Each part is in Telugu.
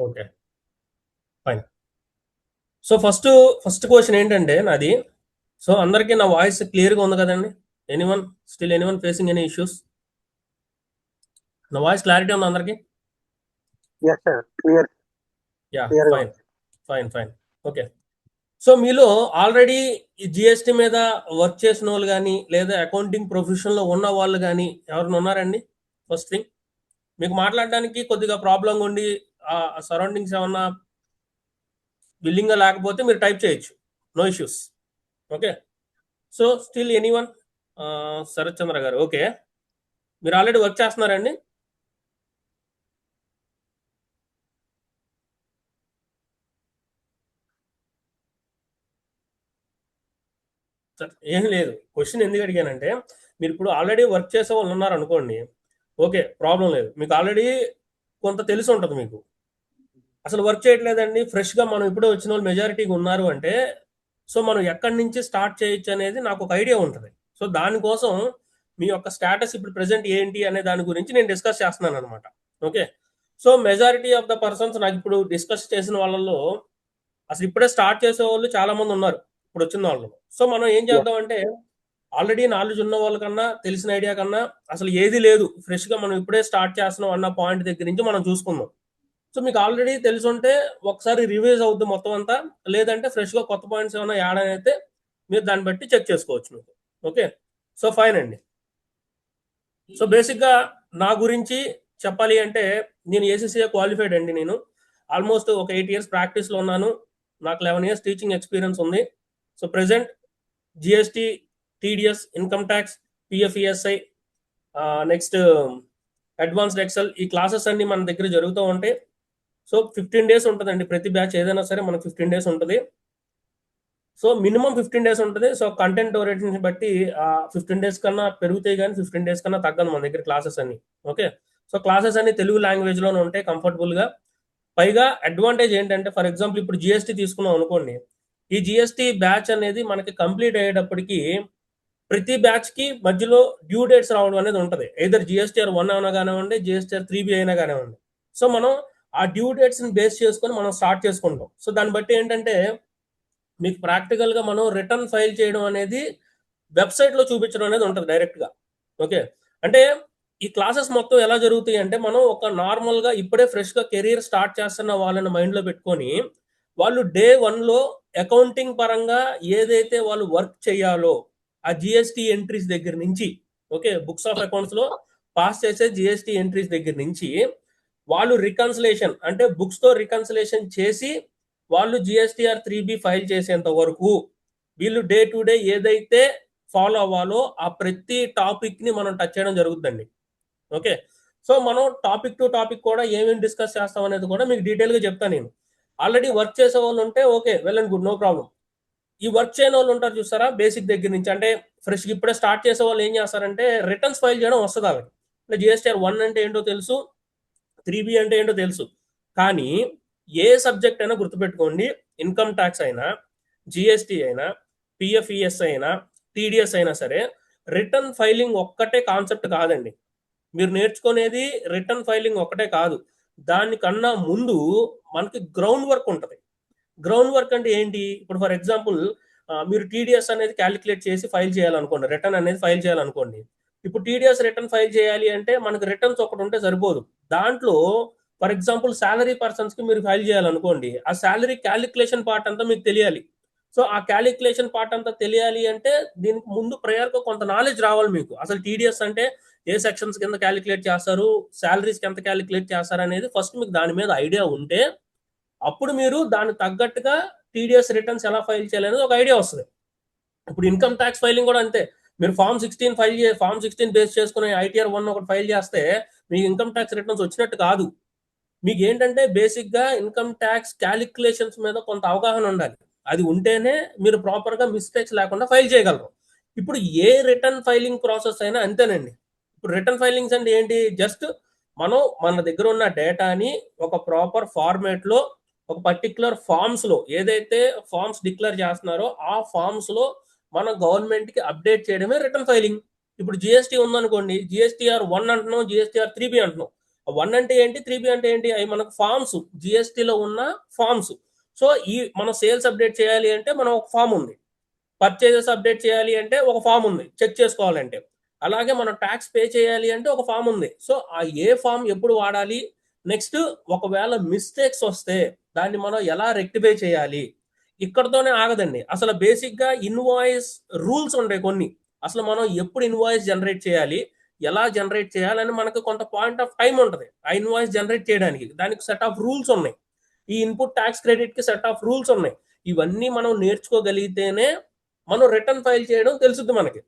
Okay, fine. So first question ఏంటంటే నాది, సో అందరికీ నా వాయిస్ క్లియర్గా ఉంది కదండి? Anyone facing any issues? నా వాయిస్ క్లారిటీ ఉంది అందరికీ? Yes sir, clear yeah, clear గా ఫైన్. ఉంది. ఫైన్. ఓకే. సో మీలో ఆల్రెడీ ఈ జిఎస్టీ మీద వర్క్ చేసిన వాళ్ళు కానీ లేదా అకౌంటింగ్ ప్రొఫెషన్లో ఉన్న వాళ్ళు కానీ ఎవరైనా ఉన్నారండి? ఫస్ట్ థింగ్, మీకు మాట్లాడడానికి కొద్దిగా ప్రాబ్లం ఉండి ఆ సరౌండింగ్స్ ఏమన్నా బిల్లింగ్గా లేకపోతే మీరు టైప్ చేయొచ్చు, no issues. Okay. So still anyone? Sharath Chandra గారు, ఓకే. మీరు ఆల్రెడీ వర్క్ చేస్తున్నారండి? సార్ ఏం లేదు, క్వశ్చన్ ఎందుకు అడిగానంటే, మీరు ఇప్పుడు ఆల్రెడీ వర్క్ చేసే వాళ్ళు ఉన్నారు అనుకోండి, ఓకే, ప్రాబ్లం లేదు. మీకు ఆల్రెడీ కొంత తెలిసి ఉంటుంది మీకు. అసలు వర్క్ చేయట్లేదండి, ఫ్రెష్గా మనం ఇప్పుడే వచ్చిన వాళ్ళు మెజారిటీగా ఉన్నారు అంటే, సో మనం ఎక్కడి నుంచి స్టార్ట్ చేయొచ్చు అనేది నాకు ఒక ఐడియా ఉంటుంది. సో దానికోసం మీ యొక్క స్టేటస్ ఇప్పుడు ప్రెసెంట్ ఏంటి అనే దాని గురించి నేను డిస్కస్ చేస్తున్నాను అనమాట. Okay. So majority of the persons నాకు ఇప్పుడు డిస్కస్ చేసిన వాళ్ళలో అసలు ఇప్పుడే స్టార్ట్ చేసే వాళ్ళు చాలా మంది ఉన్నారు ఇప్పుడు వచ్చిన వాళ్ళు. సో మనం ఏం ఎస్. చేద్దాం అంటే, ఆల్రెడీ నాలెడ్జ్ ఉన్న వాళ్ళకన్నా తెలిసిన ఐడియా కన్నా అసలు ఏది లేదు, ఫ్రెష్గా మనం ఇప్పుడే స్టార్ట్ చేస్తున్నాం అన్న పాయింట్ దగ్గర నుంచి మనం చూసుకుందాం. సో మీకు ఆల్రెడీ తెలుసుంటే ఒకసారి రివైజ్ అవుద్ది మొత్తం అంతా, లేదంటే ఫ్రెష్గా కొత్త పాయింట్స్ ఏమైనా యాడ్ అయితే మీరు దాన్ని బట్టి చెక్ చేసుకోవచ్చు మీకు. ఓకే. సో ఫైన్ అండి. సో బేసిక్గా నా గురించి చెప్పాలి అంటే, నేను ఏసీసీఏ క్వాలిఫైడ్ అండి. నేను ఆల్మోస్ట్ ఒక 8 years ప్రాక్టీస్లో ఉన్నాను. నాకు 11 years టీచింగ్ ఎక్స్పీరియన్స్ ఉంది. So present GST, TDS, income tax, PF ESI, next advanced Excel, ఈ క్లాసెస్ అన్ని మన దగ్గర జరుగుతూ ఉంటాయి. సో 15 days ఉంటుందండి ప్రతి బ్యాచ్, ఏదైనా సరే మనకు 15 days ఉంటుంది. సో మినిమం 15 days ఉంటుంది. సో కంటెంట్ ఓరియంటేషన్ బట్టి 15 days కన్నా పెరుగుతాయి కానీ 15 days కన్నా తగ్గదు మన దగ్గర క్లాసెస్ అన్ని. ఓకే. సో క్లాసెస్ అన్ని తెలుగు లాంగ్వేజ్లోనే ఉంటాయి కంఫర్టబుల్గా. పైగా అడ్వాంటేజ్ ఏంటంటే, ఫర్ ఎగ్జాంపుల్ ఇప్పుడు జిఎస్టీ తీసుకున్నాం అనుకోండి, ఈ జిఎస్టీ బ్యాచ్ అనేది మనకి కంప్లీట్ అయ్యేటప్పటికి ప్రతి బ్యాచ్కి మధ్యలో డ్యూ డేట్స్ రావడం అనేది ఉంటుంది. ఎయిదర్ జిఎస్టీఆర్ 1 అయినా కానివ్వండి, జిఎస్టీఆర్ 3B అయినా కానివ్వండి. సో మనం ఆ డ్యూ డేట్స్ని బేస్ చేసుకొని మనం స్టార్ట్ చేసుకుంటాం. సో దాన్ని బట్టి ఏంటంటే, మీకు ప్రాక్టికల్గా మనం రిటర్న్ ఫైల్ చేయడం అనేది వెబ్సైట్లో చూపించడం అనేది ఉంటుంది డైరెక్ట్గా. ఓకే. అంటే ఈ క్లాసెస్ మొత్తం ఎలా జరుగుతాయి అంటే, మనం ఒక నార్మల్గా ఇప్పుడే ఫ్రెష్గా కెరీర్ స్టార్ట్ చేస్తున్న వాళ్ళని మైండ్లో పెట్టుకొని, వాళ్ళు డే 1లో అకౌంటింగ్ పరంగా ఏదైతే వాళ్ళు వర్క్ చేయాలో ఆ జిఎస్టీ ఎంట్రీస్ దగ్గర నుంచి, ఓకే, బుక్స్ ఆఫ్ అకౌంట్స్లో పాస్ చేసే జిఎస్టీ ఎంట్రీస్ దగ్గర నుంచి వాళ్ళు రికన్సిలేషన్ అంటే బుక్స్తో రికన్సిలేషన్ చేసి వాళ్ళు జిఎస్టీఆర్ 3B ఫైల్ చేసేంత వరకు వీళ్ళు డే టు డే ఏదైతే ఫాలో అవ్వాలో ఆ ప్రతి టాపిక్ని మనం టచ్ చేయడం జరుగుతుందండి. ఓకే. సో మనం టాపిక్ టు టాపిక్ కూడా ఏమేమి డిస్కస్ చేస్తాం అనేది కూడా మీకు డీటెయిల్గా చెప్తాను నేను. ఆల్రెడీ వర్క్ చేసే వాళ్ళు ఉంటే okay, well and good, no problem. ఈ వర్క్ చేయని వాళ్ళు ఉంటారు చూస్తారా, బేసిక్ దగ్గర నుంచి అంటే ఫ్రెష్గా ఇప్పుడే స్టార్ట్ చేసే వాళ్ళు ఏం చేస్తారంటే, రిటర్న్స్ ఫైల్ చేయడం వస్తుంది వాళ్ళకి. అంటే జిఎస్టీఆర్ 1 అంటే ఏంటో తెలుసు, 3B అంటే ఏంటో తెలుసు. కానీ ఏ సబ్జెక్ట్ అయినా గుర్తుపెట్టుకోండి, ఇన్కమ్ ట్యాక్స్ అయినా, జిఎస్టీ అయినా, పిఎఫ్ఈఎస్ అయినా, టీడీఎస్ అయినా సరే, రిటర్న్ ఫైలింగ్ ఒక్కటే కాన్సెప్ట్ కాదండి. మీరు నేర్చుకునేది రిటర్న్ ఫైలింగ్ ఒక్కటే కాదు, దానికన్నా ముందు మనకి గ్రౌండ్ వర్క్ ఉంటుంది. గ్రౌండ్ వర్క్ అంటే ఏంటి? ఇప్పుడు ఫర్ ఎగ్జాంపుల్ మీరు టీడీఎస్ అనేది క్యాలిక్యులేట్ చేసి ఫైల్ చేయాలనుకోండి, రిటర్న్ అనేది ఫైల్ చేయాలనుకోండి. ఇప్పుడు టీడీఎస్ రిటర్న్ ఫైల్ చేయాలి అంటే మనకు రిటర్న్స్ ఒకటి ఉంటే సరిపోదు. దాంట్లో ఫర్ ఎగ్జాంపుల్ శాలరీ పర్సన్స్కి మీరు ఫైల్ చేయాలనుకోండి, ఆ శాలరీ క్యాలిక్యులేషన్ పార్ట్ అంతా మీకు తెలియాలి. సో ఆ క్యాలిక్యులేషన్ పార్ట్ అంతా తెలియాలి అంటే దీనికి ముందు ప్రయర్గా కొంత నాలెడ్జ్ రావాలి మీకు. అసలు టీడీఎస్ అంటే ఏ సెక్షన్స్ కింద క్యాలిక్యులేట్ చేస్తారు, శాలరీస్కి ఎంత క్యాలిక్యులేట్ చేస్తారు అనేది ఫస్ట్ మీకు దాని మీద ఐడియా ఉంటే అప్పుడు మీరు దానికి తగ్గట్టుగా టీడీఎస్ రిటర్న్స్ ఎలా ఫైల్ చేయాలనేది ఒక ఐడియా వస్తుంది. ఇప్పుడు ఇన్కమ్ ట్యాక్స్ ఫైలింగ్ కూడా అంతే. మీరు ఫామ్ 16 బేస్ చేసుకుని ఐటీఆర్ 1 ఒకటి ఫైల్ చేస్తే మీకు ఇన్కమ్ ట్యాక్స్ రిటర్న్స్ వచ్చినట్టు కాదు. మీకు ఏంటంటే బేసిక్గా ఇన్కమ్ ట్యాక్స్ క్యాలిక్యులేషన్స్ మీద కొంత అవగాహన ఉండాలి. అది ఉంటేనే మీరు ప్రాపర్గా మిస్టేక్స్ లేకుండా ఫైల్ చేయగలరు. ఇప్పుడు ఏ రిటర్న్ ఫైలింగ్ ప్రాసెస్ అయినా అంతేనండి. ఇప్పుడు రిటర్న్ ఫైలింగ్స్ అంటే ఏంటి? జస్ట్ మనం మన దగ్గర ఉన్న డేటాని ఒక ప్రాపర్ ఫార్మేట్లో ఒక పర్టికులర్ ఫామ్స్లో ఏదైతే ఫామ్స్ డిక్లేర్ చేస్తున్నారో ఆ ఫామ్స్లో మన గవర్నమెంట్కి అప్డేట్ చేయడమే రిటర్న్ ఫైలింగ్. ఇప్పుడు జిఎస్టీ ఉందనుకోండి, జిఎస్టీఆర్ 1 అంటున్నాం, జిఎస్టీఆర్ 3B అంటున్నాం. 1 అంటే ఏంటి, 3B అంటే ఏంటి, అవి మనకు ఫామ్స్, జిఎస్టీలో ఉన్న ఫామ్స్. సో ఈ మనం సేల్స్ అప్డేట్ చేయాలి అంటే మనం ఒక ఫామ్ ఉంది, పర్చేజెస్ అప్డేట్ చేయాలి అంటే ఒక ఫామ్ ఉంది చెక్ చేసుకోవాలంటే, అలాగే మనం ట్యాక్స్ పే చేయాలి అంటే ఒక ఫామ్ ఉంది. సో ఆ ఏ ఫామ్ ఎప్పుడు వాడాలి, నెక్స్ట్ ఒకవేళ మిస్టేక్స్ వస్తే దాన్ని మనం ఎలా రెక్టిఫై చేయాలి, ఇక్కడతోనే ఆగదండి. అసలు బేసిక్గా ఇన్వాయిస్ రూల్స్ ఉంటాయి కొన్ని. అసలు మనం ఎప్పుడు ఇన్వాయిస్ జనరేట్ చేయాలి, ఎలా జనరేట్ చేయాలని మనకు కొంత పాయింట్ ఆఫ్ టైం ఉంటుంది ఆ ఇన్వాయిస్ జనరేట్ చేయడానికి. దానికి సెట్ ఆఫ్ రూల్స్ ఉన్నాయి. ఈ ఇన్పుట్ ట్యాక్స్ క్రెడిట్ కి సెట్ ఆఫ్ రూల్స్ ఉన్నాయి. ఇవన్నీ మనం నేర్చుకోగలిగితేనే మనం రిటర్న్ ఫైల్ చేయడం తెలుసుద్ది మనకి.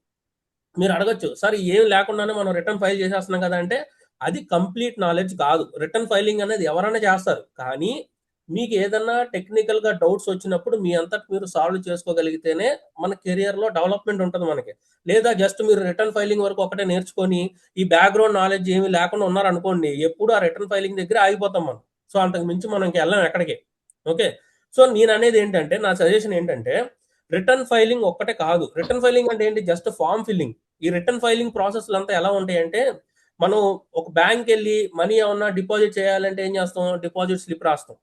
మీరు అడగచ్చు, సార్ ఏం లేకుండానే మనం రిటర్న్ ఫైల్ చేసేస్తున్నాం కదా అంటే, అది కంప్లీట్ నాలెడ్జ్ కాదు. రిటర్న్ ఫైలింగ్ అనేది ఎవరైనా చేస్తారు, కానీ మీకు ఏదన్నా టెక్నికల్ గా డౌట్స్ వచ్చినప్పుడు మీ అంతటి మీరు సాల్వ్ చేసుకోగలిగితేనే మన కెరియర్ లో డెవలప్మెంట్ ఉంటుంది మనకి. లేదా జస్ట్ మీరు రిటర్న్ ఫైలింగ్ వరకు ఒకటే నేర్చుకొని ఈ బ్యాక్గ్రౌండ్ నాలెడ్జ్ ఏమి లేకుండా ఉన్నారనుకోండి, ఎప్పుడు ఆ రిటర్న్ ఫైలింగ్ దగ్గర ఆగిపోతాం మనం. సో అంతకు మించి మనం ఇంక వెళ్ళాం ఎక్కడికి. ఓకే, సో నేను అనేది ఏంటంటే, నా సజెషన్ ఏంటంటే, రిటర్న్ ఫైలింగ్ ఒక్కటే కాదు. రిటర్న్ ఫైలింగ్ అంటే ఏంటి, జస్ట్ ఫామ్ ఫిల్లింగ్. ఈ రిటర్న్ ఫైలింగ్ ప్రాసెస్ అంతా ఎలా ఉంటాయంటే, మనం ఒక బ్యాంక్ వెళ్ళి మనీ ఏమన్నా డిపాజిట్ చేయాలంటే ఏం చేస్తాం, డిపాజిట్ స్లిప్ రాస్తాం,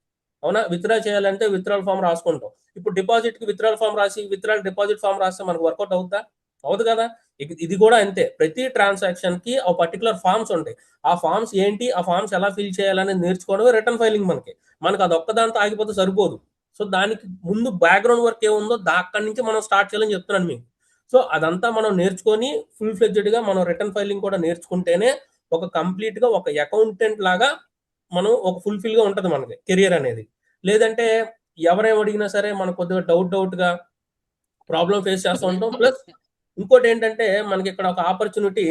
అవునా. విత్డ్రా చేయాలంటే విత్డ్రాల్ ఫామ్ రాసుకుంటాం. ఇప్పుడు డిపాజిట్ కి విత్డ్రాల్ ఫామ్ రాసి విత్డ్రాల్ డిపాజిట్ ఫామ్ రాస్తే మనకు వర్కౌట్ అవుతుందా, అవుతుంది కదా. ఇది కూడా అంతే, ప్రతి ట్రాన్సాక్షన్ కి ఆ పర్టికులర్ ఫామ్స్ ఉంటాయి. ఆ ఫామ్స్ ఏంటి, ఆ ఫామ్స్ ఎలా ఫిల్ చేయాలని నేర్చుకోవడమే రిటర్న్ ఫైలింగ్ మనకి అది ఒక్కదాంతో ఆగిపోతే సరిపోదు. సో దానికి ముందు బ్యాక్గ్రౌండ్ వర్క్ ఏముందో అక్కడి నుంచి మనం స్టార్ట్ చేయాలని చెప్తున్నాను మీకు. సో అదంతా మనం నేర్చుకొని ఫుల్ ఫ్లెడ్జెడ్ గా మనం రిటర్న్ ఫైలింగ్ కూడా నేర్చుకుంటేనే ఒక కంప్లీట్ గా ఒక అకౌంటెంట్ లాగా మనం ఒక ఫుల్ఫిల్ గా ఉంటది మనకి కెరియర్ అనేది. లేదంటే ఎవరేం అడిగినా సరే మనం కొద్దిగా డౌట్ గా ప్రాబ్లం ఫేస్ చేస్తూ ఉంటాం. ప్లస్ ఇంకోటి ఏంటంటే, మనకి ఇక్కడ ఒక ఆపర్చునిటీ,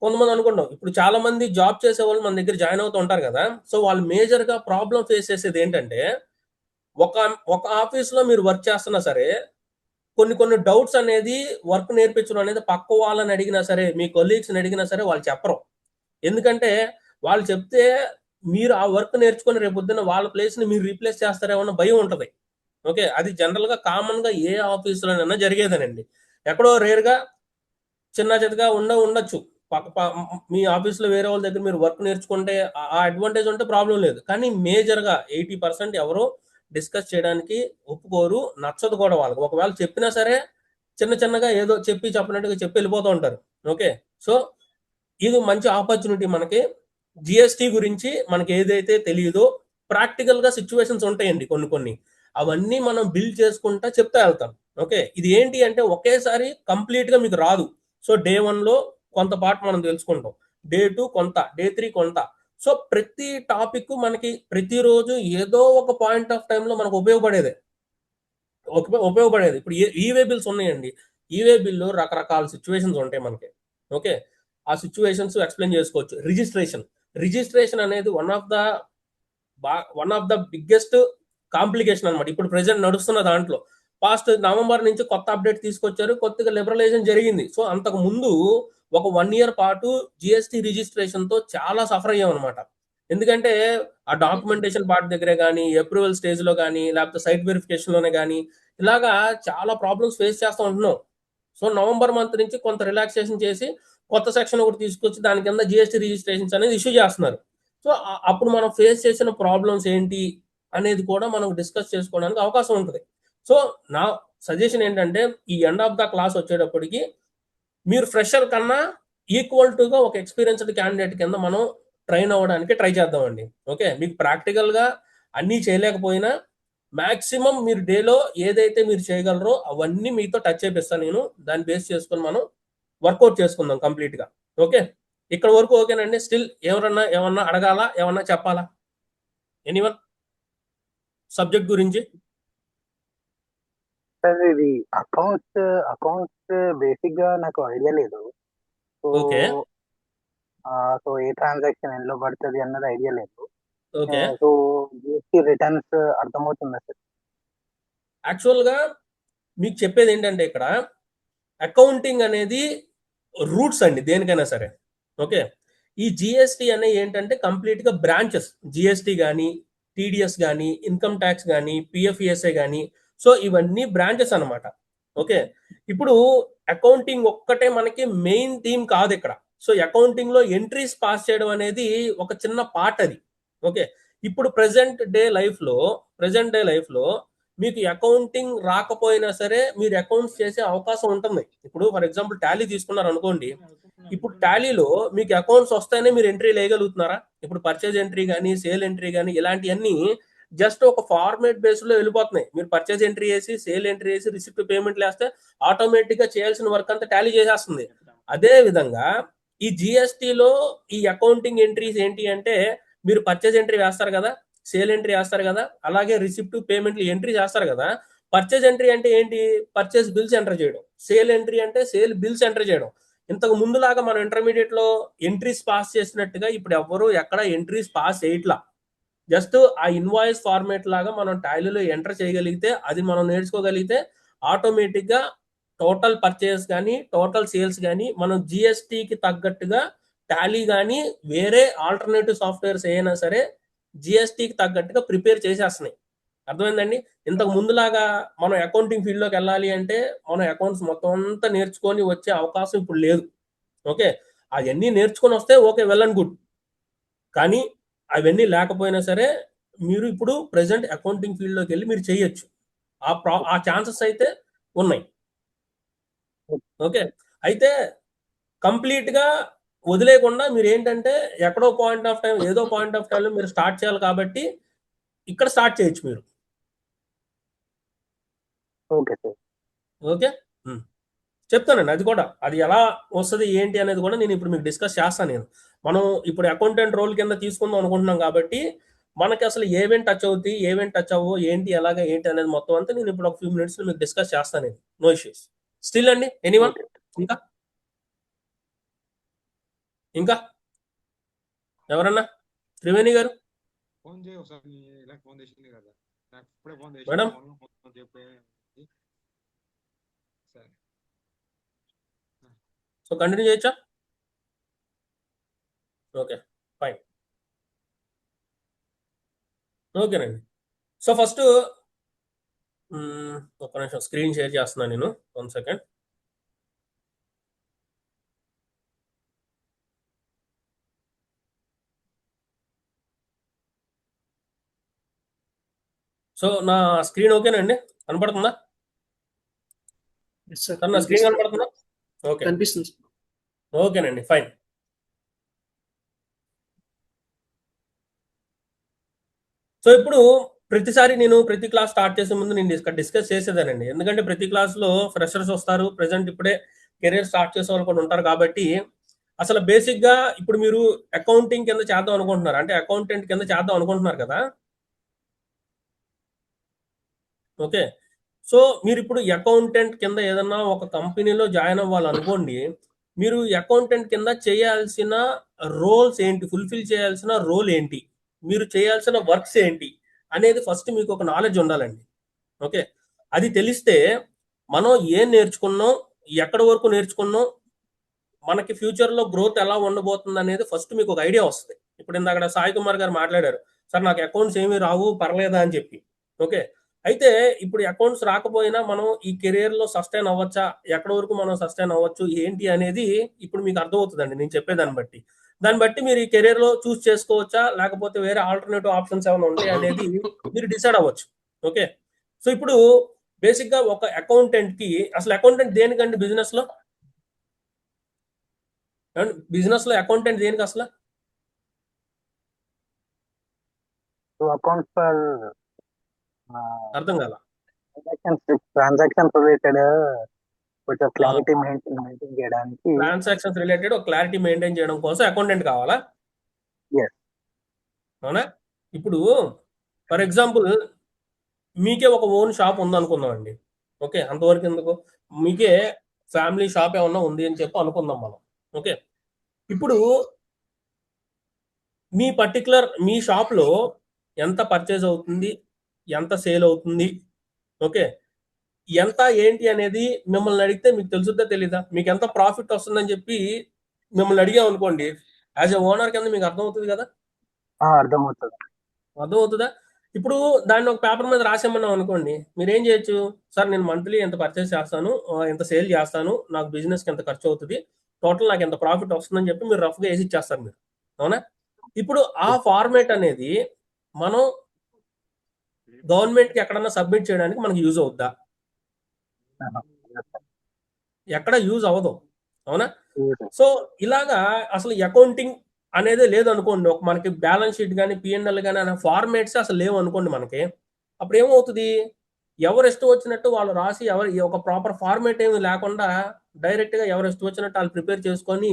కొంతమంది అనుకుంటాం, ఇప్పుడు చాలా మంది జాబ్ చేసే వాళ్ళు మన దగ్గర జాయిన్ అవుతూ ఉంటారు కదా. సో వాళ్ళు మేజర్ గా ప్రాబ్లం ఫేస్ చేసేది ఏంటంటే, ఒక ఒక ఆఫీస్ లో మీరు వర్క్ చేస్తున్నా సరే, కొన్ని డౌట్స్ అనేది వర్క్ నేర్పించడం అనేది పక్క వాళ్ళని అడిగినా సరే, మీ కొలీగ్స్ అడిగినా సరే వాళ్ళు చెప్పరు. ఎందుకంటే వాళ్ళు చెప్తే మీరు ఆ వర్క్ నేర్చుకొని రేపు పొద్దున్న వాళ్ళ ప్లేస్ ని మీరు రీప్లేస్ చేస్తారేమో అన్న భయం ఉంటది. ఓకే, అది జనరల్ గా కామన్ గా ఏ ఆఫీసులోనైనా జరిగేదేనండి. ఎక్కడో రేర్ గా చిన్న చితగా ఉండొచ్చు. మీ ఆఫీస్ లో వేరే వాళ్ళ దగ్గర మీరు వర్క్ నేర్చుకుంటే ఆ అడ్వాంటేజ్ ఉంటే ప్రాబ్లం లేదు. కానీ మేజర్ గా 80% ఎవరు డిస్కస్ చేయడానికి ఒప్పుకోరు, నచ్చదు కూడా వాళ్ళకి. ఒకవేళ చెప్పినా సరే చిన్నగా ఏదో చెప్పినట్టుగా చెప్పి వెళ్ళిపోతూ ఉంటారు. ఓకే, సో ఇది మంచి ఆపర్చునిటీ మనకి. జిఎస్టి గురించి మనకి ఏదైతే తెలియదో ప్రాక్టికల్ గా సిచ్యువేషన్స్ ఉంటాయండి కొన్ని, అవన్నీ మనం బిల్డ్ చేసుకుంటా చెప్తా వెళ్తాం. ఓకే, ఇది ఏంటి అంటే ఒకేసారి కంప్లీట్ గా మీకు రాదు. సో డే 1 లో కొంత పార్ట్ మనం తెలుసుకుంటాం, డే 2 కొంత, డే 3 కొంత. సో ప్రతి టాపిక్ మనకి ప్రతిరోజు ఏదో ఒక పాయింట్ ఆఫ్ టైంలో మనకు ఉపయోగపడేది. ఇప్పుడు ఈవే బిల్స్ ఉన్నాయండి. ఈవే బిల్లు రకరకాల సిచ్యువేషన్స్ ఉంటాయి మనకి. ఓకే, ఆ సిచ్యువేషన్స్ ఎక్స్ప్లెయిన్ చేసుకోవచ్చు. రిజిస్ట్రేషన్ అనేది one of the biggest complication అనమాట. ఇప్పుడు ప్రెసెంట్ నడుస్తున్న దాంట్లో పాస్ట్ నవంబర్ నుంచి కొత్త అప్డేట్ తీసుకొచ్చారు, కొత్తగా లిబరలైజేషన్ జరిగింది. సో అంతకు ముందు ఒక 1 ఇయర్ పాటు జిఎస్టి రిజిస్ట్రేషన్ తో చాలా సఫర్ అయ్యాం అనమాట. ఎందుకంటే ఆ డాక్యుమెంటేషన్ పార్ట్ దగ్గరే కానీ, అప్రూవల్ స్టేజ్ లో కానీ, లేకపోతే సైట్ వెరిఫికేషన్ లోనే కానీ, ఇలాగా చాలా ప్రాబ్లమ్స్ ఫేస్ చేస్తూ ఉంటున్నాం. సో నవంబర్ మంత్ నుంచి కొంత రిలాక్సేషన్ చేసి కొత్త సెక్షన్ ఒకటి తీసుకొచ్చి దాని కింద జిఎస్టి రిజిస్ట్రేషన్స్ అనేది ఇష్యూ చేస్తున్నారు. సో అప్పుడు మనం ఫేస్ చేసిన ప్రాబ్లమ్స్ ఏంటి అనేది కూడా మనం డిస్కస్ చేసుకోవడానికి అవకాశం ఉంటుంది. సో నా సజెషన్ ఏంటంటే, ఈ ఎండ్ ఆఫ్ ద క్లాస్ వచ్చేటప్పటికి మీరు ఫ్రెషర్ కన్నా ఈక్వల్ టుగా ఒక ఎక్స్పీరియన్స్డ్ క్యాండిడేట్ కింద మనం ట్రైన్ అవ్వడానికి ట్రై చేద్దామండి. ఓకే, మీకు ప్రాక్టికల్ గా అన్నీ చేయలేకపోయినా మాక్సిమం మీరు డేలో ఏదైతే మీరు చేయగలరో అవన్నీ మీతో టచ్ చేపిస్తాను నేను. దాన్ని బేస్ చేసుకొని మనం వర్కౌట్ చేసుకుందాం కంప్లీట్ గా. ఓకే, ఇక్కడ వరకు ఓకేనండి. స్టిల్ ఏమన్నా అడగాలా, ఏమన్నా చెప్పాలా, ఎనీవన్ సబ్జెక్ట్ గురించి? సార్ ఇది అకౌంట్స్ బేసిక్ గా నాకు ఐడియా లేదు. సో ఓకే సో ఏ ట్రాన్సాక్షన్ ఎందులో పడుతుంది అన్నది ఐడియా లేదు. ఓకే, సో జిఎస్టీ రిటర్న్స్ అర్థమవుతుందా సార్? యాక్చువల్ గా మీకు చెప్పేది ఏంటంటే, ఇక్కడ అకౌంటింగ్ అనేది రూట్స్ అండి దేనికైనా సరే. ఓకే, ఈ జిఎస్టి అనే ఏంటంటే కంప్లీట్ గా బ్రాంచెస్. జిఎస్టి కానీ, టీడీఎస్ కానీ, ఇన్కమ్ ట్యాక్స్ కానీ, పిఎఫ్ఈఎస్ఐ కానీ, సో ఇవన్నీ బ్రాంచెస్ అనమాట. ఓకే, ఇప్పుడు అకౌంటింగ్ ఒక్కటే మనకి మెయిన్ థీమ్ కాదు ఇక్కడ. సో అకౌంటింగ్ లో ఎంట్రీస్ పాస్ చేయడం అనేది ఒక చిన్న పార్ట్ అది. ఓకే, ఇప్పుడు ప్రెసెంట్ డే లైఫ్ లో మీకు అకౌంటింగ్ రాకపోయినా సరే మీరు అకౌంట్స్ చేసే అవకాశం ఉంటుంది. ఇప్పుడు ఫర్ ఎగ్జాంపుల్ టాలీ తీసుకున్నారు అనుకోండి, ఇప్పుడు టాలీలో మీకు అకౌంట్స్ వస్తేనే మీరు ఎంట్రీ వేయగలుగుతున్నారా? ఇప్పుడు పర్చేజ్ ఎంట్రీ కానీ సేల్ ఎంట్రీ కానీ ఇలాంటివన్నీ జస్ట్ ఒక ఫార్మేట్ బేస్ లో వెళ్ళిపోతున్నాయి. మీరు పర్చేజ్ ఎంట్రీ వేసి సేల్ ఎంట్రీ వేసి రిసిప్ట్ పేమెంట్లు వేస్తే ఆటోమేటిక్ గా చేయాల్సిన వర్క్ అంతా టాలీ చేసేస్తుంది. అదే విధంగా ఈ జిఎస్టీలో ఈ అకౌంటింగ్ ఎంట్రీస్ ఏంటి అంటే, మీరు పర్చేజ్ ఎంట్రీ వేస్తారు కదా, సేల్ ఎంట్రీ వేస్తారు కదా, అలాగే రిసిప్ట్ పేమెంట్లు ఎంట్రీ చేస్తారు కదా. పర్చేజ్ ఎంట్రీ అంటే ఏంటి? పర్చేజ్ బిల్స్ ఎంటర్ చేయడం. సేల్ ఎంట్రీ అంటే సేల్ బిల్స్ ఎంటర్ చేయడం. ఇంతకు ముందులాగా మనం ఇంటర్మీడియట్ లో ఎంట్రీస్ పాస్ చేసినట్టుగా ఇప్పుడు ఎవ్వరు ఎక్కడ ఎంట్రీస్ పాస్ చేయట్లా. జస్ట్ ఆ ఇన్వాయిస్ ఫార్మేట్ లాగా మనం టాలీలో ఎంటర్ చేయగలిగితే, అది మనం నేర్చుకోగలిగితే ఆటోమేటిక్ గా టోటల్ పర్చేస్ కానీ టోటల్ సేల్స్ కానీ మనం జిఎస్టీకి తగ్గట్టుగా టాలీ కానీ వేరే ఆల్టర్నేటివ్ సాఫ్ట్వేర్స్ అయినా సరే జిఎస్టీకి తగ్గట్టుగా ప్రిపేర్ చేసేస్తున్నాయి. అర్థమైందండి? ఇంతకు ముందులాగా మనం అకౌంటింగ్ ఫీల్డ్ లోకి వెళ్ళాలి అంటే మనం అకౌంట్స్ మొత్తం అంతా నేర్చుకొని వచ్చే అవకాశం ఇప్పుడు లేదు. ఓకే, అవన్నీ నేర్చుకొని వస్తే ఓకే, వెల్ అండ్ గుడ్. కానీ అవన్నీ లేకపోయినా సరే మీరు ఇప్పుడు ప్రెసెంట్ అకౌంటింగ్ ఫీల్డ్ లోకి వెళ్ళి మీరు చేయొచ్చు. ఆ ఛాన్సెస్ అయితే ఉన్నాయి. ఓకే, అయితే కంప్లీట్ గా వదిలేయకుండా మీరు ఏంటంటే ఎక్కడో పాయింట్ ఆఫ్ టైం ఏదో పాయింట్ ఆఫ్ టైంలో మీరు స్టార్ట్ చేయాలి కాబట్టి ఇక్కడ స్టార్ట్ చేయొచ్చు మీరు. Okay sir. ఓకే, చెప్తానండి. అది కూడా అది ఎలా వస్తుంది ఏంటి అనేది కూడా నేను ఇప్పుడు మీకు డిస్కస్ చేస్తాను. మనం ఇప్పుడు అకౌంటెంట్ రోల్ కింద తీసుకుందాం అనుకుంటున్నాం కాబట్టి మనకి అసలు ఏమేమి టచ్ అవుతాయి, ఏమేమి టచ్ అవ్వవు, ఏంటి ఎలాగా ఏంటి అనేది మొత్తం అంతా నేను ఇప్పుడు ఒక ఫ్యూ మినిట్స్ మీకు డిస్కస్ చేస్తాను. No issues. స్టిల్ అండి, ఎనీవన్? ఇంకా ఇంకా ఎవరన్నా? త్రివేణి గారు ఫోన్ చేయి ఒకసారి. ఇలా ఫోన్ చేసింది కదా, నాకు ఇప్పుడే ఫోన్ చేసి మేడం. చెప్పే. సరే, సో కంటిన్యూ చేయొచ్చా? Okay, fine. ఓకేనండి. సో ఫస్ట్ ఒక్క నిమిషం స్క్రీన్ షేర్ చేస్తున్నాను నేను. 1 సెకండ్. సో నా స్క్రీన్ ఓకేనండి? కనపడుతుందా Yes, sir. సార్? నా స్క్రీన్ కనపడుతుందా? ఓకే, కనిపిస్తుంది. ఓకేనండి, ఫైన్. సో ఇప్పుడు ప్రతిసారి నేను ప్రతి క్లాస్ స్టార్ట్ చేసే ముందు నేను డిస్కస్ చేసేదానండి. ఎందుకంటే ప్రతి క్లాస్లో ఫ్రెషర్స్ వస్తారు, ప్రెసెంట్ ఇప్పుడే కెరీర్ స్టార్ట్ చేసే వాళ్ళు కూడా ఉంటారు కాబట్టి అసలు బేసిక్గా ఇప్పుడు మీరు అకౌంటింగ్ కింద చేద్దాం అనుకుంటున్నారు, అంటే అకౌంటెంట్ కింద చేద్దాం అనుకుంటున్నారు కదా. ఓకే, సో మీరు ఇప్పుడు అకౌంటెంట్ కింద ఏదన్నా ఒక కంపెనీలో జాయిన్ అవ్వాలనుకోండి, మీరు అకౌంటెంట్ కింద చేయాల్సిన రోల్స్ ఏంటి, ఫుల్ఫిల్ చేయాల్సిన రోల్ ఏంటి, మీరు చేయాల్సిన వర్క్స్ ఏంటి అనేది ఫస్ట్ మీకు ఒక నాలెడ్జ్ ఉండాలండి. ఓకే, అది తెలిస్తే మనం ఏం నేర్చుకున్నాం, ఎక్కడి వరకు నేర్చుకున్నాం, మనకి ఫ్యూచర్లో గ్రోత్ ఎలా ఉండబోతుంది అనేది ఫస్ట్ మీకు ఒక ఐడియా వస్తుంది. ఇప్పుడు ఇందాక సాయి కుమార్ గారు మాట్లాడారు, సార్ నాకు అకౌంట్స్ ఏమీ రావు పర్లేదా అని చెప్పి. ఓకే, అయితే ఇప్పుడు అకౌంట్స్ రాకపోయినా మనం ఈ కెరియర్లో సస్టైన్ అవ్వచ్చా, ఎక్కడి వరకు మనం సస్టైన్ అవ్వచ్చు ఏంటి అనేది ఇప్పుడు మీకు అర్థమవుతుందండి నేను చెప్పేదాన్ని బట్టి. దాన్ని బట్టి మీరు ఈ కెరియర్లో చూస్ చేసుకోవచ్చా, లేకపోతే వేరే ఆల్టర్నేటివ్ ఆప్షన్స్ ఏమైనా ఉంటాయి అనేది మీరు డిసైడ్ అవ్వచ్చు. ఓకే, సో ఇప్పుడు బేసిక్గా ఒక అకౌంటెంట్కి అసలు అకౌంటెంట్ దేనికండి బిజినెస్లో? బిజినెస్లో అకౌంటెంట్ దేనికి అసలు? అకౌంట్స్ ఫర్ అర్థం కాల. ట్రాన్సాక్షన్స్ రిలేటెడ్ కొంచెం క్లారిటీ మెయింటైన్ చేయడానికి. ట్రాన్సాక్షన్స్ రిలేటెడ్ ఒక క్లారిటీ మెయింటైన్ చేయడం కోసం అకౌంటెంట్ కావాలా? Yes. అవునా? ఇప్పుడు ఫర్ ఎగ్జాంపుల్ మీకే ఒక ఓన్ షాప్ ఉందనుకుందాం అండి. ఓకే, అంతవరకు ఎందుకు, మీకే ఫ్యామిలీ షాప్ ఏమన్నా ఉంది అని చెప్పి అనుకుందాం మనం. ఓకే, ఇప్పుడు మీ పర్టికులర్ మీ షాప్లో ఎంత పర్చేజ్ అవుతుంది, ఎంత సేల్ అవుతుంది, ఓకే, ఎంత ఏంటి అనేది మిమ్మల్ని అడిగితే మీకు తెలుసుద్దా తెలీదా? మీకు ఎంత ప్రాఫిట్ వస్తుందని చెప్పి మిమ్మల్ని అడిగాం అనుకోండి, యాజ్ ఎ ఓనర్ కింద మీకు అర్థమవుతుంది కదా? అర్థమవుతుందా? ఇప్పుడు దాన్ని ఒక పేపర్ మీద రాసేమన్నాం అనుకోండి, మీరు ఏం చేయొచ్చు, సార్ నేను మంత్లీ ఎంత పర్చేస్ చేస్తాను, ఎంత సేల్ చేస్తాను, నాకు బిజినెస్కి ఎంత ఖర్చు అవుతుంది, టోటల్ నాకు ఎంత ప్రాఫిట్ వస్తుందని చెప్పి మీరు రఫ్గా వేసి ఇచ్చేస్తారు మీరు, అవునా? ఇప్పుడు ఆ ఫార్మేట్ అనేది మనం గవర్నమెంట్కి ఎక్కడన్నా సబ్మిట్ చేయడానికి మనకి యూజ్ అవుద్దా? ఎక్కడ యూజ్ అవ్వదు, అవునా? సో ఇలాగా అసలు అకౌంటింగ్ అనేది లేదు అనుకోండి, ఒక మనకి బ్యాలెన్స్ షీట్ కానీ పిఎన్ఎల్ కానీ అనే ఫార్మేట్స్ అసలు లేవు అనుకోండి మనకి, అప్పుడు ఏమవుతుంది? ఎవరు ఇష్టం వచ్చినట్టు వాళ్ళు రాసి, ఒక ప్రాపర్ ఫార్మేట్ ఏమి లేకుండా డైరెక్ట్గా ఎవరు ఇష్టం వచ్చినట్టు వాళ్ళు ప్రిపేర్ చేసుకొని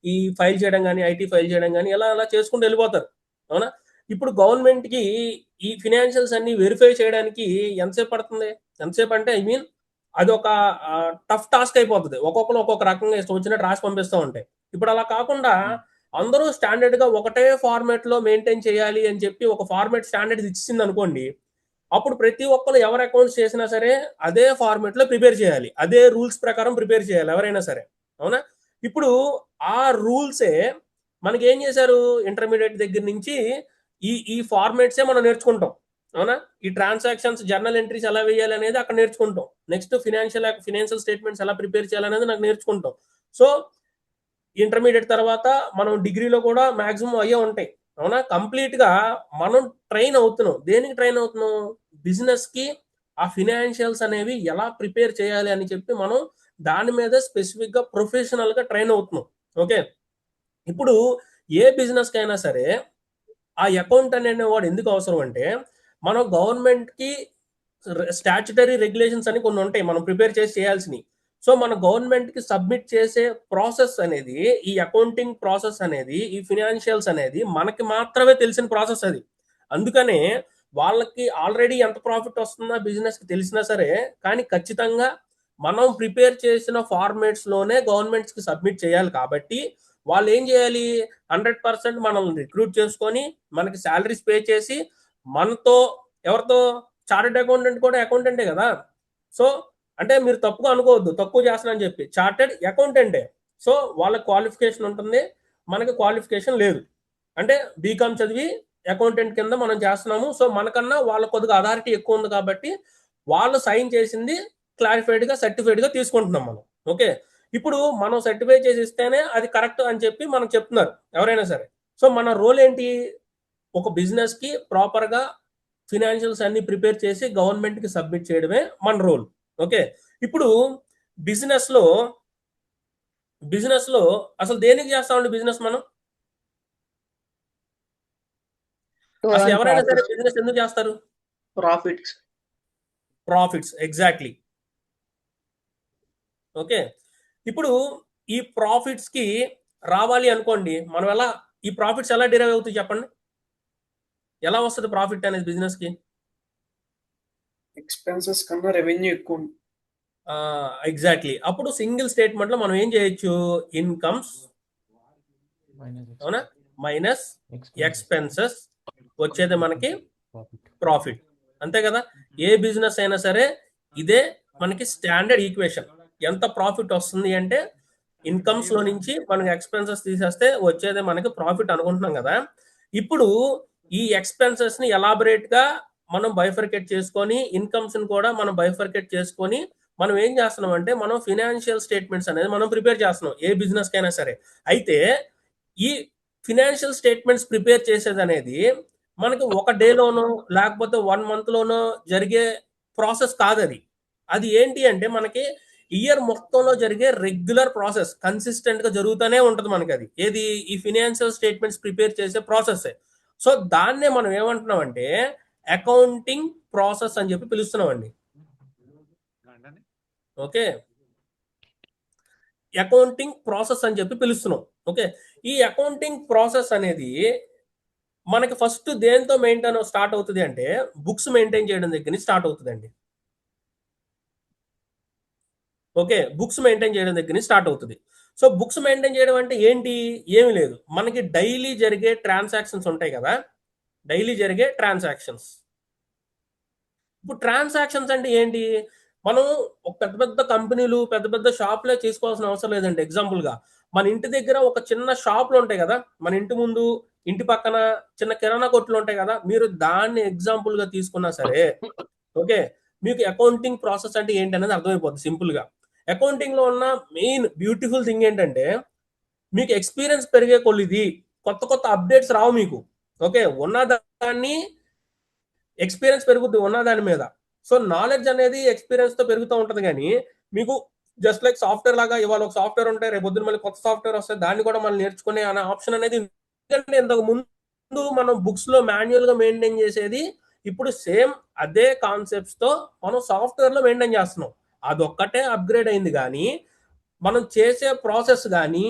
ఈ ఫైల్ చేయడం కానీ, ఐటీ ఫైల్ చేయడం కానీ ఇలా అలా చేసుకుంటూ వెళ్ళిపోతారు, అవునా? ఇప్పుడు గవర్నమెంట్కి ఈ ఫినాన్షియల్స్ అన్ని వెరిఫై చేయడానికి ఎంతసేపు పడుతుంది? ఎంతసేపు అంటే ఐ మీన్ అది ఒక టఫ్ టాస్క్ అయిపోతుంది. ఒక్కొక్కరు ఒక్కొక్క రకంగా ఇష్టం వచ్చినట్టు రాసి పంపిస్తూ ఉంటాయి. ఇప్పుడు అలా కాకుండా అందరూ స్టాండర్డ్ గా ఒకటే ఫార్మేట్ లో మెయింటైన్ చేయాలి అని చెప్పి ఒక ఫార్మేట్ స్టాండర్డ్ ఇచ్చింది అనుకోండి, అప్పుడు ప్రతి ఒక్కరు ఎవరు అకౌంట్స్ చేసినా సరే అదే ఫార్మేట్ లో ప్రిపేర్ చేయాలి, అదే రూల్స్ ప్రకారం ప్రిపేర్ చేయాలి ఎవరైనా సరే, అవునా? ఇప్పుడు ఆ రూల్సే మనకి ఏం చేశారు, ఇంటర్మీడియట్ దగ్గర నుంచి ఈ ఈ ఫార్మేట్సే మనం నేర్చుకుంటాం, అవునా? ఈ ట్రాన్సాక్షన్స్ జర్నల్ ఎంట్రీస్ ఎలా వేయాలి అనేది అక్కడ నేర్చుకుంటాం. నెక్స్ట్ ఫినాన్షియల్ స్టేట్మెంట్స్ ఎలా ప్రిపేర్ చేయాలనేది నాకు నేర్చుకుంటాం. సో ఇంటర్మీడియట్ తర్వాత మనం డిగ్రీలో కూడా మాక్సిమం అయ్యే ఉంటాయి, అవునా? కంప్లీట్ గా మనం ట్రైన్ అవుతున్నాం. దేనికి ట్రైన్ అవుతున్నాం? బిజినెస్ కి ఆ ఫినాన్షియల్స్ అనేవి ఎలా ప్రిపేర్ చేయాలి అని చెప్పి మనం దాని మీద స్పెసిఫిక్ గా ప్రొఫెషనల్ గా ట్రైన్ అవుతున్నాం. ఓకే, ఇప్పుడు ఏ బిజినెస్ కైనా సరే ఆ అకౌంట్ అనేవాడు ఎందుకు అవసరం అంటే, మనం గవర్నమెంట్ కి స్టాట్యుటరీ రెగ్యులేషన్స్ అని కొన్ని ఉంటాయి మనం ప్రిపేర్ చేసి చేయాల్సినవి. సో మన గవర్నమెంట్ కి సబ్మిట్ చేసే ప్రాసెస్ అనేది, ఈ అకౌంటింగ్ ప్రాసెస్ అనేది, ఈ ఫినాన్షియల్స్ అనేది మనకి మాత్రమే తెలిసిన ప్రాసెస్ అది. అందుకనే వాళ్ళకి ఆల్రెడీ ఎంత ప్రాఫిట్ వస్తుందో బిజినెస్ కి తెలిసినా సరే, కానీ ఖచ్చితంగా మనం ప్రిపేర్ చేసిన ఫార్మేట్స్ లోనే గవర్నమెంట్స్ కి సబ్మిట్ చేయాలి. కాబట్టి వాళ్ళు ఏం చేయాలి, 100% మనల్ని రిక్రూట్ చేసుకొని మనకి శాలరీస్ పే చేసి మనతో, ఎవరితో, చార్టెడ్ అకౌంటెంట్ కూడా అకౌంటెంటే కదా. సో అంటే మీరు తప్పుగా అనుకోవద్దు తక్కువ చేస్తున్నానని చెప్పి, చార్టెడ్ అకౌంటెంటే. సో వాళ్ళ క్వాలిఫికేషన్ ఉంటుంది, మనకి క్వాలిఫికేషన్ లేదు. అంటే బీకామ్ చదివి అకౌంటెంట్ కింద మనం చేస్తున్నాము. సో మనకన్నా వాళ్ళ కొద్దిగా అథారిటీ ఎక్కువ ఉంది కాబట్టి వాళ్ళు సైన్ చేసింది క్లారిఫైడ్ గా సర్టిఫైడ్ గా తీసుకుంటున్నాం మనం. ఓకే, ఇప్పుడు మనం సర్టిఫై చేసి ఇస్తేనే అది కరెక్ట్ అని చెప్పి మనం చెప్తున్నారు ఎవరైనా సరే. సో మన రోల్ ఏంటి, ఒక బిజినెస్ కి ప్రాపర్ గా ఫినాన్షియల్స్ అన్ని ప్రిపేర్ చేసి గవర్నమెంట్ కి సబ్మిట్ చేయడమే మన రోల్. ఓకే, ఇప్పుడు బిజినెస్ లో అసలు దేనికి చేస్తామండి బిజినెస్ మనం? అసలు ఎవరైనా సరే బిజినెస్ ఎందుకు చేస్తారు? Profits, exactly. ఓకే, ఇప్పుడు ఈ ప్రాఫిట్స్ కి రావాలి అనుకోండి, మనం ఎలా ఈ ప్రాఫిట్స్ ఎలా డిరైవ్ అవుతాయి చెప్పండి? ఎలా వస్తుంది ప్రాఫిట్ అనేది బిజినెస్ కి? ఎక్స్పెన్సెస్ కన్నా రెవెన్యూ ఎక్కువ. ఎగ్జాక్ట్లీ. అప్పుడు సింగిల్ స్టేట్మెంట్ లో మనం ఏం చేయొచ్చు, ఇన్కమ్స్, అవునా, మైనస్ ఎక్స్పెన్సెస్ వచ్చేది మనకి ప్రాఫిట్, అంతే కదా? ఏ బిజినెస్ అయినా సరే ఇదే మనకి స్టాండర్డ్ ఈక్వేషన్. ఎంత ప్రాఫిట్ వస్తుంది అంటే ఇన్కమ్స్ లో నుంచి మనకి ఎక్స్పెన్సెస్ తీసేస్తే వచ్చేది మనకి ప్రాఫిట్ అనుకుంటున్నాం కదా. ఇప్పుడు ఈ ఎక్స్పెన్సెస్ ని ఎలాబరేట్ గా మనం బైఫర్కేట్ చేసుకొని, ఇన్కమ్స్ ని కూడా మనం బైఫర్కేట్ చేసుకొని మనం ఏం చేస్తున్నాం అంటే, మనం ఫినాన్షియల్ స్టేట్మెంట్స్ అనేది మనం ప్రిపేర్ చేస్తున్నాం ఏ బిజినెస్ కైనా సరే. అయితే ఈ ఫినాన్షియల్ స్టేట్మెంట్స్ ప్రిపేర్ చేసేది అనేది మనకి ఒక డేలోనో లేకపోతే 1 month లోనో జరిగే ప్రాసెస్ కాదు. అది ఏంటి అంటే మనకి ఇయర్ మొత్తంలో జరిగే రెగ్యులర్ ప్రాసెస్, కన్సిస్టెంట్ గా జరుగుతూనే ఉంటది మనకి. అది ఏది, ఈ ఫినాన్షియల్ స్టేట్మెంట్స్ ప్రిపేర్ చేసే ప్రాసెస్. సో దాన్నే మనం ఏమంటున్నాం అంటే అకౌంటింగ్ ప్రాసెస్ అని చెప్పి పిలుస్తున్నాం అండి. ఓకే, అకౌంటింగ్ ప్రాసెస్ అని చెప్పి పిలుస్తున్నాం. ఓకే, ఈ అకౌంటింగ్ ప్రాసెస్ అనేది మనకి ఫస్ట్ దేంతో మెయింటైన్ స్టార్ట్ అవుతుంది అంటే, బుక్స్ మెయింటైన్ చేయడం దగ్గర నుంచి స్టార్ట్ అవుతుందండి. ఓకే, బుక్స్ మెయింటైన్ చేయడం దగ్గర నుంచి స్టార్ట్ అవుతుంది. సో బుక్స్ మెయింటైన్ చేయడం అంటే ఏంటి, ఏమి లేదు, మనకి డైలీ జరిగే ట్రాన్సాక్షన్స్ ఉంటాయి కదా, డైలీ జరిగే ట్రాన్సాక్షన్స్. ఇప్పుడు ట్రాన్సాక్షన్స్ అంటే ఏంటి, మనం ఒక పెద్ద పెద్ద కంపెనీలు, పెద్ద పెద్ద షాపులే చేసుకోవాల్సిన అవసరం లేదండి. ఎగ్జాంపుల్ గా మన ఇంటి దగ్గర ఒక చిన్న షాపులు ఉంటాయి కదా, మన ఇంటి ముందు, ఇంటి పక్కన చిన్న కిరాణా కొట్లు ఉంటాయి కదా, మీరు దాన్ని ఎగ్జాంపుల్ గా తీసుకున్నా సరే ఓకే, మీకు అకౌంటింగ్ ప్రాసెస్ అంటే ఏంటి అనేది అర్థమైపోతుంది సింపుల్ గా. అకౌంటింగ్ లో ఉన్న మెయిన్ బ్యూటిఫుల్ థింగ్ ఏంటంటే, మీకు ఎక్స్పీరియన్స్ పెరిగే కొలిది కొత్త కొత్త అప్డేట్స్ రావు మీకు. ఓకే, ఉన్నదాన్ని ఎక్స్పీరియన్స్ పెరుగుద్ది ఉన్నదాని మీద. సో నాలెడ్జ్ అనేది ఎక్స్పీరియన్స్ తో పెరుగుతూ ఉంటది, కానీ మీకు జస్ట్ లైక్ సాఫ్ట్వేర్ లాగా ఇవాళ ఒక సాఫ్ట్వేర్ ఉంటే రేపు పొద్దున మళ్ళీ కొత్త సాఫ్ట్వేర్ వస్తే దాన్ని కూడా మనం నేర్చుకునే అనే ఆప్షన్ అనేది, ఎందుకంటే ఇంతకు ముందు మనం బుక్స్ లో మాన్యువల్ గా మెయింటైన్ చేసేది ఇప్పుడు సేమ్ అదే కాన్సెప్ట్స్ తో మనం సాఫ్ట్వేర్ లో మెయింటైన్ చేస్తున్నాం. అదొక్కటే అప్గ్రేడ్ అయింది, కానీ మనం చేసే ప్రాసెస్ కానీ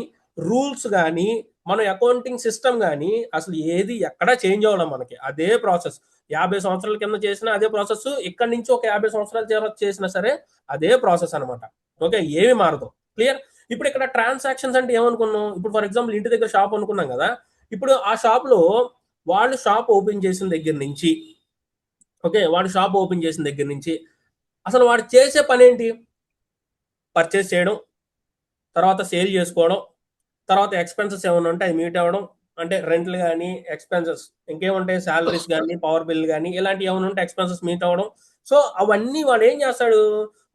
రూల్స్ కానీ మన అకౌంటింగ్ సిస్టమ్ కానీ అసలు ఏది ఎక్కడా చేంజ్ అవ్వడం. మనకి అదే ప్రాసెస్ 50 సంవత్సరాల కింద చేసిన అదే ప్రాసెస్ ఇక్కడి నుంచి ఒక 50 సంవత్సరాల తర్వాత చేసినా సరే అదే ప్రాసెస్ అనమాట. ఓకే, ఏమి మారదు. క్లియర్. ఇప్పుడు ఇక్కడ ట్రాన్సాక్షన్స్ అంటే ఏమనుకున్నాం, ఇప్పుడు ఫర్ ఎగ్జాంపుల్ ఇంటి దగ్గర షాప్ అనుకున్నాం కదా, ఇప్పుడు ఆ షాప్ లో వాళ్ళు షాప్ ఓపెన్ చేసిన దగ్గర నుంచి, ఓకే, వాడు షాప్ ఓపెన్ చేసిన దగ్గర నుంచి అసలు వాడు చేసే పని ఏంటి? పర్చేస్ చేయడం, తర్వాత సేల్ చేసుకోవడం, తర్వాత ఎక్స్పెన్సెస్ ఏమైనా ఉంటే అవి మీట్ అవ్వడం, అంటే రెంట్లు కానీ ఎక్స్పెన్సెస్ ఇంకేముంటాయి, శాలరీస్ కానీ పవర్ బిల్ కానీ ఇలాంటి ఏమైనా ఉంటే ఎక్స్పెన్సెస్ మీట్ అవ్వడం. సో అవన్నీ వాడు ఏం చేస్తాడు,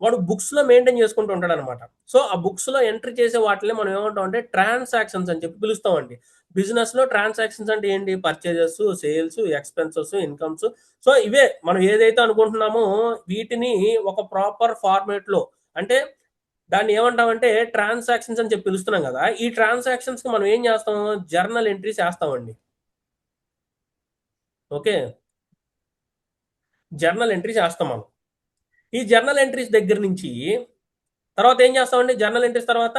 వాడు బుక్స్ లో మెయింటైన్ చేసుకుంటూ ఉంటాడు అనమాట. సో ఆ బుక్స్ లో ఎంట్రీ చేసే వాటిని మనం ఏమంటాం అంటే ట్రాన్సాక్షన్స్ అని చెప్పి పిలుస్తామండి. బిజినెస్ లో ట్రాన్సాక్షన్స్ అంటే ఏంటి? Purchases, sales, expenses, incomes. So ఇవే మనం ఏదైతే అనుకుంటున్నామో వీటిని ఒక ప్రాపర్ ఫార్మేట్ లో, అంటే దాన్ని ఏమంటామంటే ట్రాన్సాక్షన్స్ అని చెప్పి పిలుస్తున్నాం కదా. ఈ ట్రాన్సాక్షన్స్ కి మనం ఏం చేస్తాం? జర్నల్ ఎంట్రీస్ చేస్తామండి. ఓకే, జర్నల్ ఎంట్రీ చేస్తాం మనం. ఈ జర్నల్ ఎంట్రీస్ దగ్గర నుంచి తర్వాత ఏం చేస్తామండి? జర్నల్ ఎంట్రీస్ తర్వాత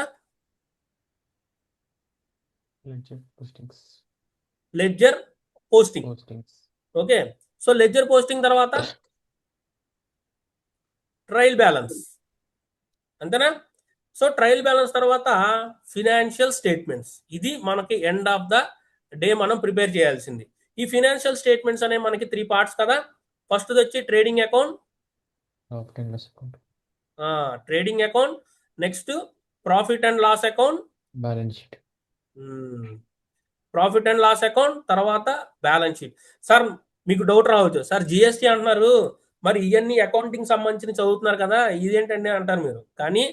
ledger posting. Okay, so ledger posting తర్వాత ట్రయల్ బ్యాలెన్స్, అంతేనా? సో ట్రయల్ బ్యాలెన్స్ తర్వాత ఫినాన్షియల్ స్టేట్మెంట్స్. ఇది మనకి ఎండ్ ఆఫ్ ద డే మనం ప్రిపేర్ చేయాల్సింది. ఈ ఫినాన్షియల్ స్టేట్మెంట్స్ అనే మనకి 3 పార్ట్స్ కదా. ఫస్ట్ వచ్చి trading account, trading account, next profit and loss account, balance sheet. Profit and loss account, తర్వాత బ్యాలెన్స్ షీట్. సార్ మీకు డౌట్ రావచ్చు, సార్ జిఎస్టీ అంటున్నారు, మరి ఇవన్నీ అకౌంటింగ్ సంబంధించి చదువుతున్నారు కదా, ఇదేంటండి అంటారు మీరు. కానీ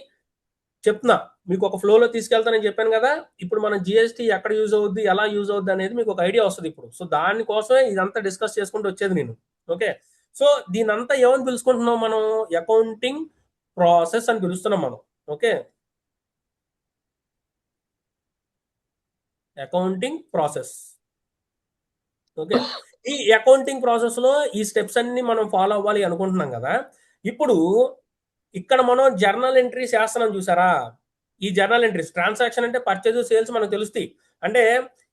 చెప్తున్నా, మీకు ఒక ఫ్లోలో తీసుకెళ్తానని చెప్పాను కదా. ఇప్పుడు మన జిఎస్టీ ఎక్కడ యూజ్ అవుద్ది, ఎలా యూజ్ అవుద్ది అనేది మీకు ఒక ఐడియా వస్తుంది ఇప్పుడు. సో దానికోసమే ఇదంతా డిస్కస్ చేసుకుంటూ వచ్చేది నేను. ఓకే, సో దీనంతా ఏమని పిలుచుకుంటున్నాం మనం? అకౌంటింగ్ ప్రాసెస్ అని పిలుస్తున్నాం మనం. Okay, accounting process. ఓకే, ఈ అకౌంటింగ్ ప్రాసెస్ లో ఈ స్టెప్స్ అన్ని మనం ఫాలో అవ్వాలి అనుకుంటున్నాం కదా. ఇప్పుడు ఇక్కడ మనం జర్నల్ ఎంట్రీస్ చేస్తున్నాం చూసారా. ఈ జర్నల్ ఎంట్రీస్ ట్రాన్సాక్షన్ అంటే పర్చేజ్ సేల్స్ మనకు తెలుస్తాయి. అంటే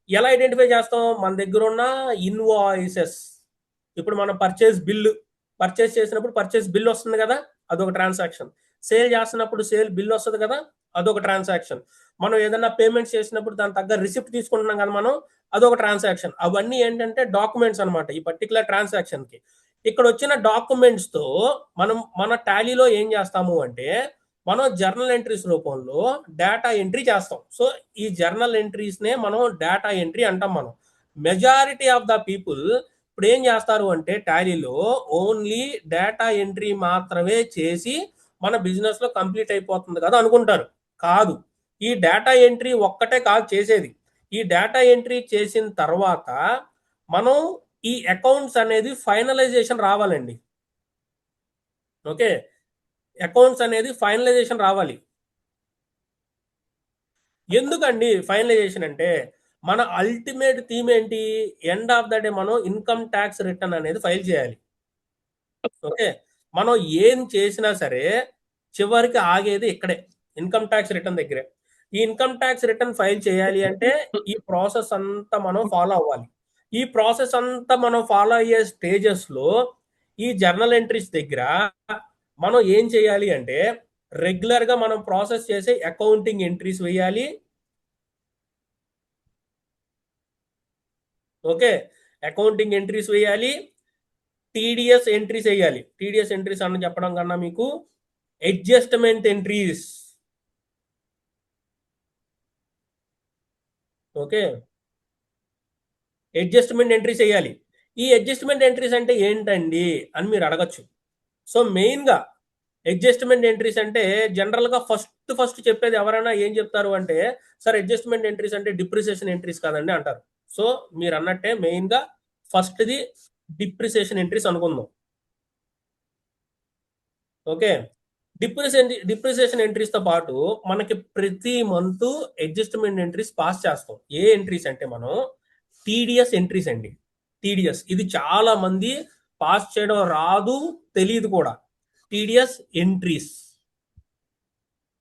ఎలా ఐడెంటిఫై చేస్తాం? మన దగ్గర ఉన్న ఇన్వాయిసెస్. ఇప్పుడు మనం పర్చేస్ చేసినప్పుడు పర్చేస్ బిల్ వస్తుంది కదా, అదొక ట్రాన్సాక్షన్. సేల్ చేస్తున్నప్పుడు సేల్ బిల్ వస్తుంది కదా, అదొక ట్రాన్సాక్షన్. మనం ఏదైనా పేమెంట్స్ చేసినప్పుడు దాని తగ్గ రిసిప్ట్ తీసుకుంటున్నాం కదా మనం, అదొక ట్రాన్సాక్షన్. అవన్నీ ఏంటంటే డాక్యుమెంట్స్ అనమాట ఈ పర్టికులర్ ట్రాన్సాక్షన్ కి. ఇక్కడ వచ్చిన డాక్యుమెంట్స్ తో మనం మన టాలీలో ఏం చేస్తాము అంటే మనం జర్నల్ ఎంట్రీస్ రూపంలో డేటా ఎంట్రీ చేస్తాం. సో ఈ జర్నల్ ఎంట్రీస్ నే మనం డేటా ఎంట్రీ అంటాం. మనం మెజారిటీ ఆఫ్ ద పీపుల్ ఇప్పుడు ఏం చేస్తారు అంటే టాలీలో ఓన్లీ డేటా ఎంట్రీ మాత్రమే చేసి మన బిజినెస్ లో కంప్లీట్ అయిపోతుంది కదా అనుకుంటారు. కాదు, ఈ డేటా ఎంట్రీ ఒక్కటే కాదు చేసేది. ఈ డేటా ఎంట్రీ చేసిన తర్వాత మనం ఈ అకౌంట్స్ అనేది ఫైనలైజేషన్ రావాలండి. ఓకే, అకౌంట్స్ అనేది ఫైనలైజేషన్ రావాలి. ఎందుకండి ఫైనలైజేషన్ అంటే మన అల్టిమేట్ థీమ్ ఏంటి? ఎండ్ ఆఫ్ ద డే మనం ఇన్కమ్ ట్యాక్స్ రిటర్న్ అనేది ఫైల్ చేయాలి. ఓకే, మనం ఏం చేసినా సరే చివరికి ఆగేది ఇక్కడే, ఇన్కమ్ ట్యాక్స్ రిటర్న్ దగ్గరే. ఈ ఇన్కమ్ ట్యాక్స్ రిటర్న్ ఫైల్ చేయాలి అంటే ఈ ప్రాసెస్ అంతా మనం ఫాలో అవ్వాలి. ఈ ప్రాసెస్ అంతా మనం ఫాలో అయ్యే స్టేజెస్ లో ఈ జర్నల్ ఎంట్రీస్ దగ్గర మనం ఏం చేయాలి అంటే రెగ్యులర్ గా మనం ప్రాసెస్ చేసే అకౌంటింగ్ ఎంట్రీస్ వేయాలి. ఓకే, అకౌంటింగ్ ఎంట్రీస్ వేయాలి, టీడీఎస్ ఎంట్రీస్ వేయాలి. టీడీఎస్ ఎంట్రీస్ అని చెప్పడం కన్నా మీకు adjustment entries. Okay, adjustment entries వేయాలి. ఈ అడ్జస్ట్మెంట్ ఎంట్రీస్ అంటే ఏంటండి అని మీరు అడగచ్చు. సో మెయిన్ గా అడ్జస్ట్మెంట్ ఎంట్రీస్ అంటే జనరల్ గా ఫస్ట్ చెప్పేది ఎవరైనా ఏం చెప్తారు అంటే, సార్ అడ్జస్ట్మెంట్ ఎంట్రీస్ అంటే డిప్రిసియేషన్ ఎంట్రీస్ కాదండి అంటారు. సో మీరు అన్నట్టే మెయిన్ గా ఫస్ట్ది డిప్రిసియేషన్ ఎంట్రీస్ అనుకుందాం. ఓకే, డిప్రిసియేషన్ ఎంట్రీస్ తో పాటు మనకి ప్రతి మంత్ అడ్జస్ట్మెంట్ ఎంట్రీస్ పాస్ చేస్తాం. ఏ ఎంట్రీస్ అంటే మనం టీడీఎస్ ఎంట్రీస్ అండి. టీడీఎస్ ఇది చాలా మంది పాస్ చేయడం రాదు, తెలియదు కూడా. TDS entries.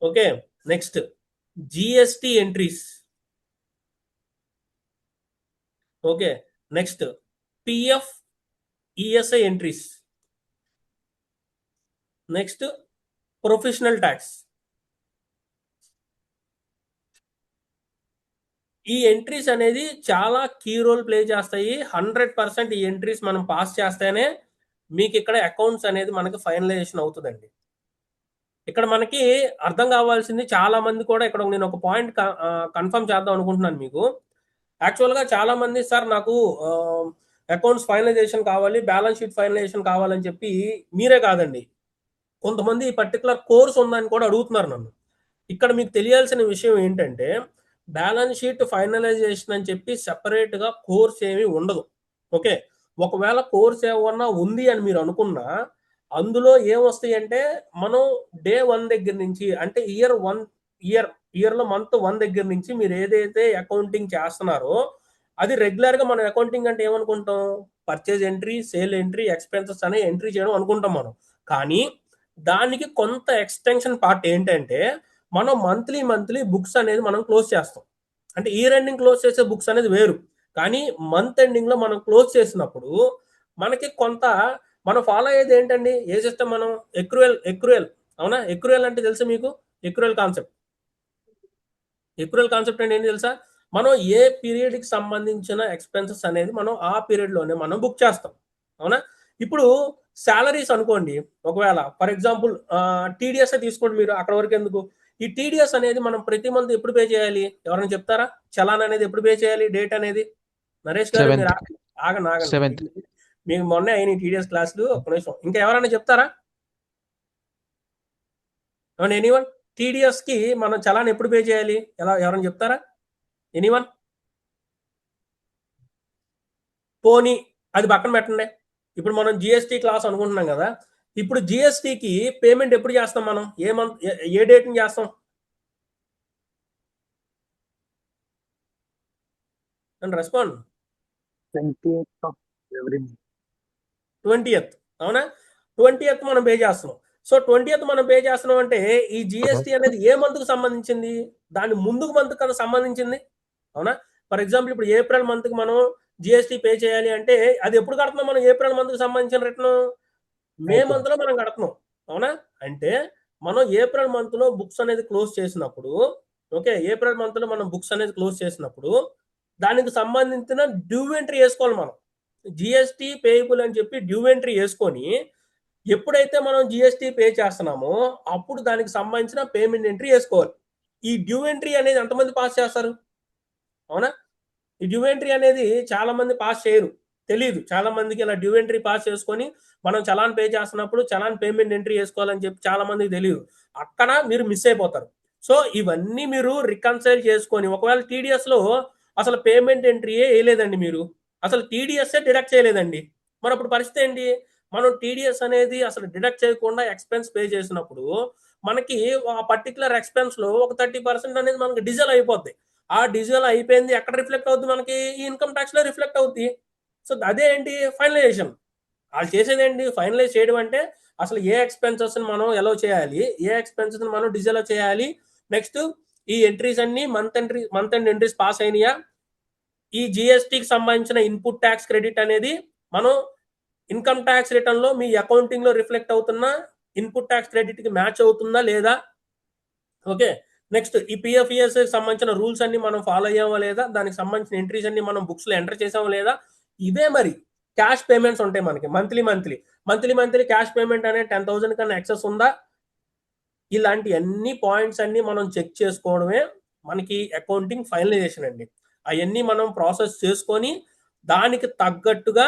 Okay, next GST entries. Okay, next PF ESI entries. Next professional tax. ఈ ఎంట్రీస్ అనేది చాలా కీ రోల్ ప్లే చేస్తాయి. 100% ఈ ఎంట్రీస్ మనం పాస్ చేస్తేనే మీకు ఇక్కడ అకౌంట్స్ అనేది మనకి ఫైనలైజేషన్ అవుతుందండి. ఇక్కడ మనకి అర్థం కావాల్సింది, చాలా మంది కూడా ఇక్కడ నేను ఒక పాయింట్ కన్ఫర్మ్ చేద్దాం అనుకుంటున్నాను మీకు. యాక్చువల్గా చాలా మంది సార్ నాకు అకౌంట్స్ ఫైనలైజేషన్ కావాలి, బ్యాలెన్స్ షీట్ ఫైనలైజేషన్ కావాలని చెప్పి, మీరే కాదండి కొంతమంది ఈ పర్టికులర్ కోర్స్ ఉందని కూడా అడుగుతున్నారు నన్ను. ఇక్కడ మీకు తెలియాల్సిన విషయం ఏంటంటే, బ్యాలెన్స్ షీట్ ఫైనలైజేషన్ అని చెప్పి సెపరేట్ గా కోర్స్ ఏమీ ఉండదు. ఓకే, ఒకవేళ కోర్స్ ఏమన్నా ఉంది అని మీరు అనుకున్నా, అందులో ఏమొస్తాయి అంటే, మనం డే 1 దగ్గర నుంచి అంటే ఇయర్ లో మంత్ 1 దగ్గర నుంచి మీరు ఏదైతే అకౌంటింగ్ చేస్తున్నారో అది రెగ్యులర్ గా మనం అకౌంటింగ్ అంటే ఏమనుకుంటాం, purchase entry, sale entry, expenses అనే ఎంట్రీ చేయడం అనుకుంటాం మనం. కానీ దానికి కొంత ఎక్స్టెన్షన్ పార్ట్ ఏంటంటే, మనం మంత్లీ బుక్స్ అనేది మనం క్లోజ్ చేస్తాం. అంటే ఇయర్ ఎండింగ్ క్లోజ్ చేసే బుక్స్ అనేది వేరు, కానీ మంత్ ఎండింగ్ లో మనం క్లోజ్ చేసినప్పుడు మనకి కొంత మనం ఫాలో అయ్యేది ఏంటండి, ఏ సిస్టమ్ మనం ఎక్రూయల్ అవునా. ఎక్రూయల్ అంటే తెలుసా మీకు? ఎక్రూయల్ కాన్సెప్ట్ అంటే ఏంటి తెలుసా? మనం ఏ పీరియడ్ కి సంబంధించిన ఎక్స్పెన్సెస్ అనేది మనం ఆ పీరియడ్ లోనే మనం బుక్ చేస్తాం, అవునా. ఇప్పుడు సాలరీస్ అనుకోండి, ఒకవేళ ఫర్ ఎగ్జాంపుల్ టీడీఎస్ తీసుకోండి మీరు, అక్కడ వరకు ఎందుకు. ఈ టీడీఎస్ అనేది మనం ప్రతి మంత్ ఎప్పుడు పే చేయాలి, ఎవరైనా చెప్తారా? చలాన్ అనేది ఎప్పుడు పే చేయాలి, డేట్ అనేది? నరేష్ గారు మీరు ఆగండి. మీకు మొన్నే అయిన టీడీఎస్ క్లాసులు, ఒక్క నిమిషం. ఇంకా ఎవరైనా చెప్తారా? ఎనీవన్? టీడీఎస్ కి మనం చలాన్ ఎప్పుడు పే చేయాలి, ఎవరైనా చెప్తారా? ఎనీవన్? పోనీ అది పక్కన పెట్టండి. ఇప్పుడు మనం జిఎస్టీ క్లాస్ అనుకుంటున్నాం కదా, ఇప్పుడు జిఎస్టీకి పేమెంట్ ఎప్పుడు చేస్తాం మనం, ఏ మంత్ ఏ డేట్ ని చేస్తాం? రెస్పాండ్. 20th, అవునా. 20th మనం పే చేస్తున్నాం. సో 20th మనం పే చేస్తున్నాం అంటే ఈ జిఎస్టీ అనేది ఏ మంత్ కు సంబంధించింది, దాని ముందుకు మంత్ కదా సంబంధించింది, అవునా. ఫర్ ఎగ్జాంపుల్ ఇప్పుడు ఏప్రిల్ మంత్ కి మనం జిఎస్టీ పే చేయాలి అంటే అది ఎప్పుడు కడుతున్నాం మనం? ఏప్రిల్ మంత్ కు సంబంధించిన రిటర్న్ మే మంత్ లో మనం కడుతున్నాం, అవునా. అంటే మనం ఏప్రిల్ మంత్ లో బుక్స్ అనేది క్లోజ్ చేసినప్పుడు, ఓకే, ఏప్రిల్ మంత్ లో మనం బుక్స్ అనేది క్లోజ్ చేసినప్పుడు దానికి సంబంధించిన డ్యూ ఎంట్రీ వేసుకోవాలి మనం. జిఎస్టీ పేయబుల్ అని చెప్పి డ్యూ ఎంట్రీ వేసుకొని, ఎప్పుడైతే మనం జిఎస్టీ పే చేస్తున్నామో అప్పుడు దానికి సంబంధించిన పేమెంట్ ఎంట్రీ వేసుకోవాలి. ఈ డ్యూ ఎంట్రీ అనేది ఎంతమంది పాస్ చేస్తారు, అవునా. ఈ డ్యూ ఎంట్రీ అనేది చాలా మంది పాస్ చేయరు, తెలియదు చాలా మందికి. ఇలా డ్యూ ఎంట్రీ పాస్ చేసుకొని మనం చలాన్ పే చేస్తున్నప్పుడు చలాన్ పేమెంట్ ఎంట్రీ వేసుకోవాలని చెప్పి చాలా మందికి తెలియదు. అక్కడ మీరు మిస్ అయిపోతారు. సో ఇవన్నీ మీరు రికన్సైల్ చేసుకొని, ఒకవేళ టీడీఎస్ లో అసలు పేమెంట్ ఎంట్రీయే వేయలేదండి, మీరు అసలు టీడీఎస్ డిడక్ట్ చేయలేదండి, మరి అప్పుడు పరిస్థితి ఏంటి? మనం టీడీఎస్ అనేది అసలు డిడక్ట్ చేయకుండా ఎక్స్పెన్స్ పే చేసినప్పుడు మనకి ఆ పర్టికులర్ ఎక్స్పెన్స్ లో ఒక 30% అనేది మనకి డిజల్ అయిపోద్ది. ఆ డిజల్ అయిపోయింది ఎక్కడ రిఫ్లెక్ట్ అవుతుంది మనకి? ఈ ఇన్కమ్ ట్యాక్స్ లో రిఫ్లెక్ట్ అవుద్ది. సో అదే ఏంటి, ఫైనలైజేషన్. వాళ్ళు చేసేది ఏంటి, ఫైనలైజ్ చేయడం అంటే అసలు ఏ ఎక్స్పెన్సెస్ మనం ఎలా చేయాలి, ఏ ఎక్స్పెన్సెస్ మనం డిజల్ చేయాలి. నెక్స్ట్ ఈ ఎంట్రీస్ అన్ని మంత్ ఎండ్ ఎంట్రీస్ పాస్ అయినాయా, ఈ జిఎస్టీకి సంబంధించిన ఇన్పుట్ ట్యాక్స్ క్రెడిట్ అనేది మనం ఇన్కమ్ ట్యాక్స్ రిటర్న్ లో మీ అకౌంటింగ్ లో రిఫ్లెక్ట్ అవుతున్న ఇన్పుట్ ట్యాక్స్ క్రెడిట్ కి మ్యాచ్ అవుతుందా లేదా. ఓకే, నెక్స్ట్ ఈ పిఎఫ్ఈఎస్ సంబంధించిన రూల్స్ అన్ని మనం ఫాలో అయ్యామా లేదా, దానికి సంబంధించిన ఎంట్రీస్ అన్ని మనం బుక్స్ లో ఎంటర్ చేసామా లేదా. ఇవే మరి క్యాష్ పేమెంట్స్ ఉంటాయి మనకి మంత్లీ క్యాష్ పేమెంట్ అనేది 10,000 కన్నా ఎక్సెస్ ఉందా. ఇలాంటి అన్ని పాయింట్స్ అన్ని మనం చెక్ చేసుకోవడమే మనకి అకౌంటింగ్ ఫైనలైజేషన్ అండి. అవన్నీ మనం ప్రాసెస్ చేసుకొని దానికి తగ్గట్టుగా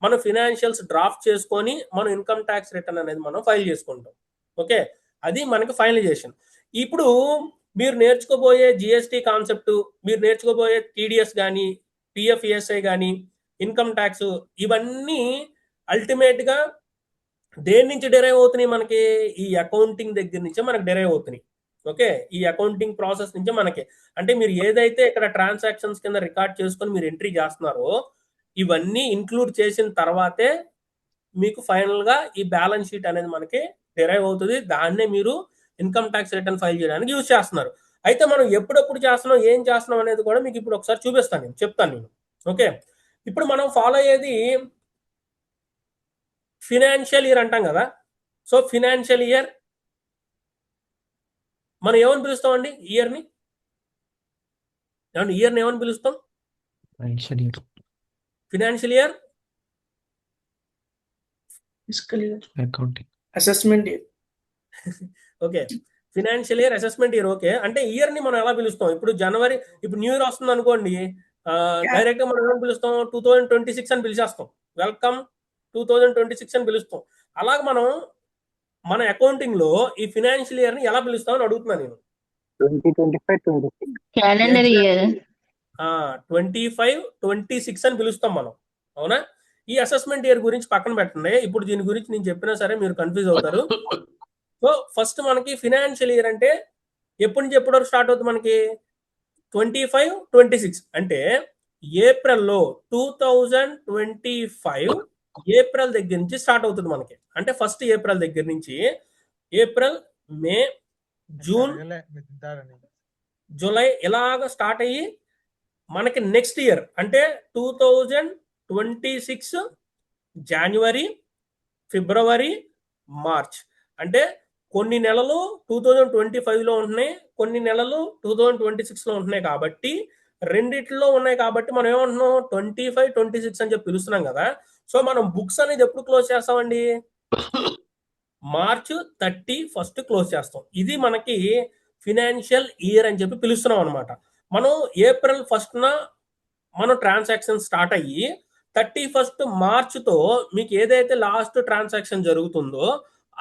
మనం ఫినాన్షియల్స్ డ్రాఫ్ట్ చేసుకొని మనం ఇన్కమ్ ట్యాక్స్ రిటర్న్ అనేది మనం ఫైల్ చేసుకుంటాం. ఓకే, అది మనకి ఫైనలైజేషన్. ఇప్పుడు మీరు నేర్చుకోబోయే జిఎస్టీ కాన్సెప్ట్, మీరు నేర్చుకోబోయే టీడీఎస్ కానీ, పిఎఫ్ఈఎస్ఐ కానీ, ఇన్కమ్ ట్యాక్స్, ఇవన్నీ అల్టిమేట్గా దేని నుంచి డెరైవ్ అవుతున్నాయి? మనకి ఈ అకౌంటింగ్ దగ్గర నుంచే మనకి డెరైవ్ అవుతున్నాయి. ఓకే, ఈ అకౌంటింగ్ ప్రాసెస్ నుంచే మనకి, అంటే మీరు ఏదైతే ఇక్కడ ట్రాన్సాక్షన్స్ కింద రికార్డ్ చేసుకొని మీరు ఎంట్రీ చేస్తున్నారో ఇవన్నీ ఇంక్లూడ్ చేసిన తర్వాతే మీకు ఫైనల్గా ఈ బ్యాలెన్స్ షీట్ అనేది మనకి డెరైవ్ అవుతుంది. దాన్నే మీరు ఇన్కమ్ ట్యాక్స్ రిటర్న్ ఫైల్ చేయడానికి యూజ్ చేస్తున్నారు. అయితే మనం ఎప్పుడెప్పుడు చేస్తున్నాం, ఏం చేస్తున్నాం అనేది కూడా మీకు ఇప్పుడు ఒకసారి చూపిస్తాను, నేను చెప్తాను నేను. ఓకే, ఇప్పుడు మనం ఫాలో అయ్యేది ఫినాన్షియల్ ఇయర్ అంటాం కదా. సో ఫినాన్షియల్ ఇయర్ మనం ఏమని పిలుస్తామండి? ఇయర్ని ఏమని పిలుస్తాం? Financial year, accounting, assessment year. Okay, financial year, assessment year. Okay, అంటే ఇయర్ ని మనం ఎలా పిలుస్తాం? ఇప్పుడు జనవరి, ఇప్పుడు న్యూ ఇయర్ వస్తుంది అనుకోండి, డైరెక్ట్ గా మనం ఏమని పిలుస్తాం? 2026 అని పిలిచేస్తాం. వెల్కమ్ 2026 అని పిలుస్తాం. అలాగే మనం మన అకౌంటింగ్ లో ఈ ఫినాన్షియల్ ఇయర్ ని ఎలా పిలుస్తాం అని అడుగుతున్నాను నేను. 2025-26 క్యాలెండర్ ఇయర్ 25-26 అని పిలుస్తాం మనం, అవునా? ఈ అసెస్మెంట్ ఇయర్ గురించి పక్కన పెట్టండి, ఇప్పుడు దీని గురించి నేను చెప్పినా సరే మీరు కన్ఫ్యూజ్ అవుతారు. సో ఫస్ట్ మనకి ఫినాన్షియల్ ఇయర్ అంటే ఎప్పటి నుంచి ఎప్పటి వరకు స్టార్ట్ అవుతుంది? మనకి 25-26 అంటే ఏప్రిల్లో 2025 ఏప్రిల్ దగ్గర నుంచి స్టార్ట్ అవుతుంది మనకి. అంటే ఫస్ట్ ఏప్రిల్ దగ్గర నుంచి ఏప్రిల్, మే, జూన్, జూలై ఇలాగ స్టార్ట్ అయ్యి మనకి నెక్స్ట్ ఇయర్ అంటే 2026 జనవరి, ఫిబ్రవరి, మార్చ్, అంటే కొన్ని నెలలు 2025లో ఉంటున్నాయి, కొన్ని నెలలు 2026లో ఉంటున్నాయి. కాబట్టి రెండిట్లో ఉన్నాయి కాబట్టి మనం ఏమంటున్నాం? 25-26 అని చెప్పి పిలుస్తున్నాం కదా. సో మనం బుక్స్ అనేది ఎప్పుడు క్లోజ్ చేస్తామండి? మార్చ్ 31 క్లోజ్ చేస్తాం. ఇది మనకి ఫినాన్షియల్ ఇయర్ అని చెప్పి పిలుస్తున్నాం అనమాట. మనం ఏప్రిల్ 1న మనం ట్రాన్సాక్షన్ స్టార్ట్ అయ్యి 31 మార్చ్తో మీకు ఏదైతే లాస్ట్ ట్రాన్సాక్షన్ జరుగుతుందో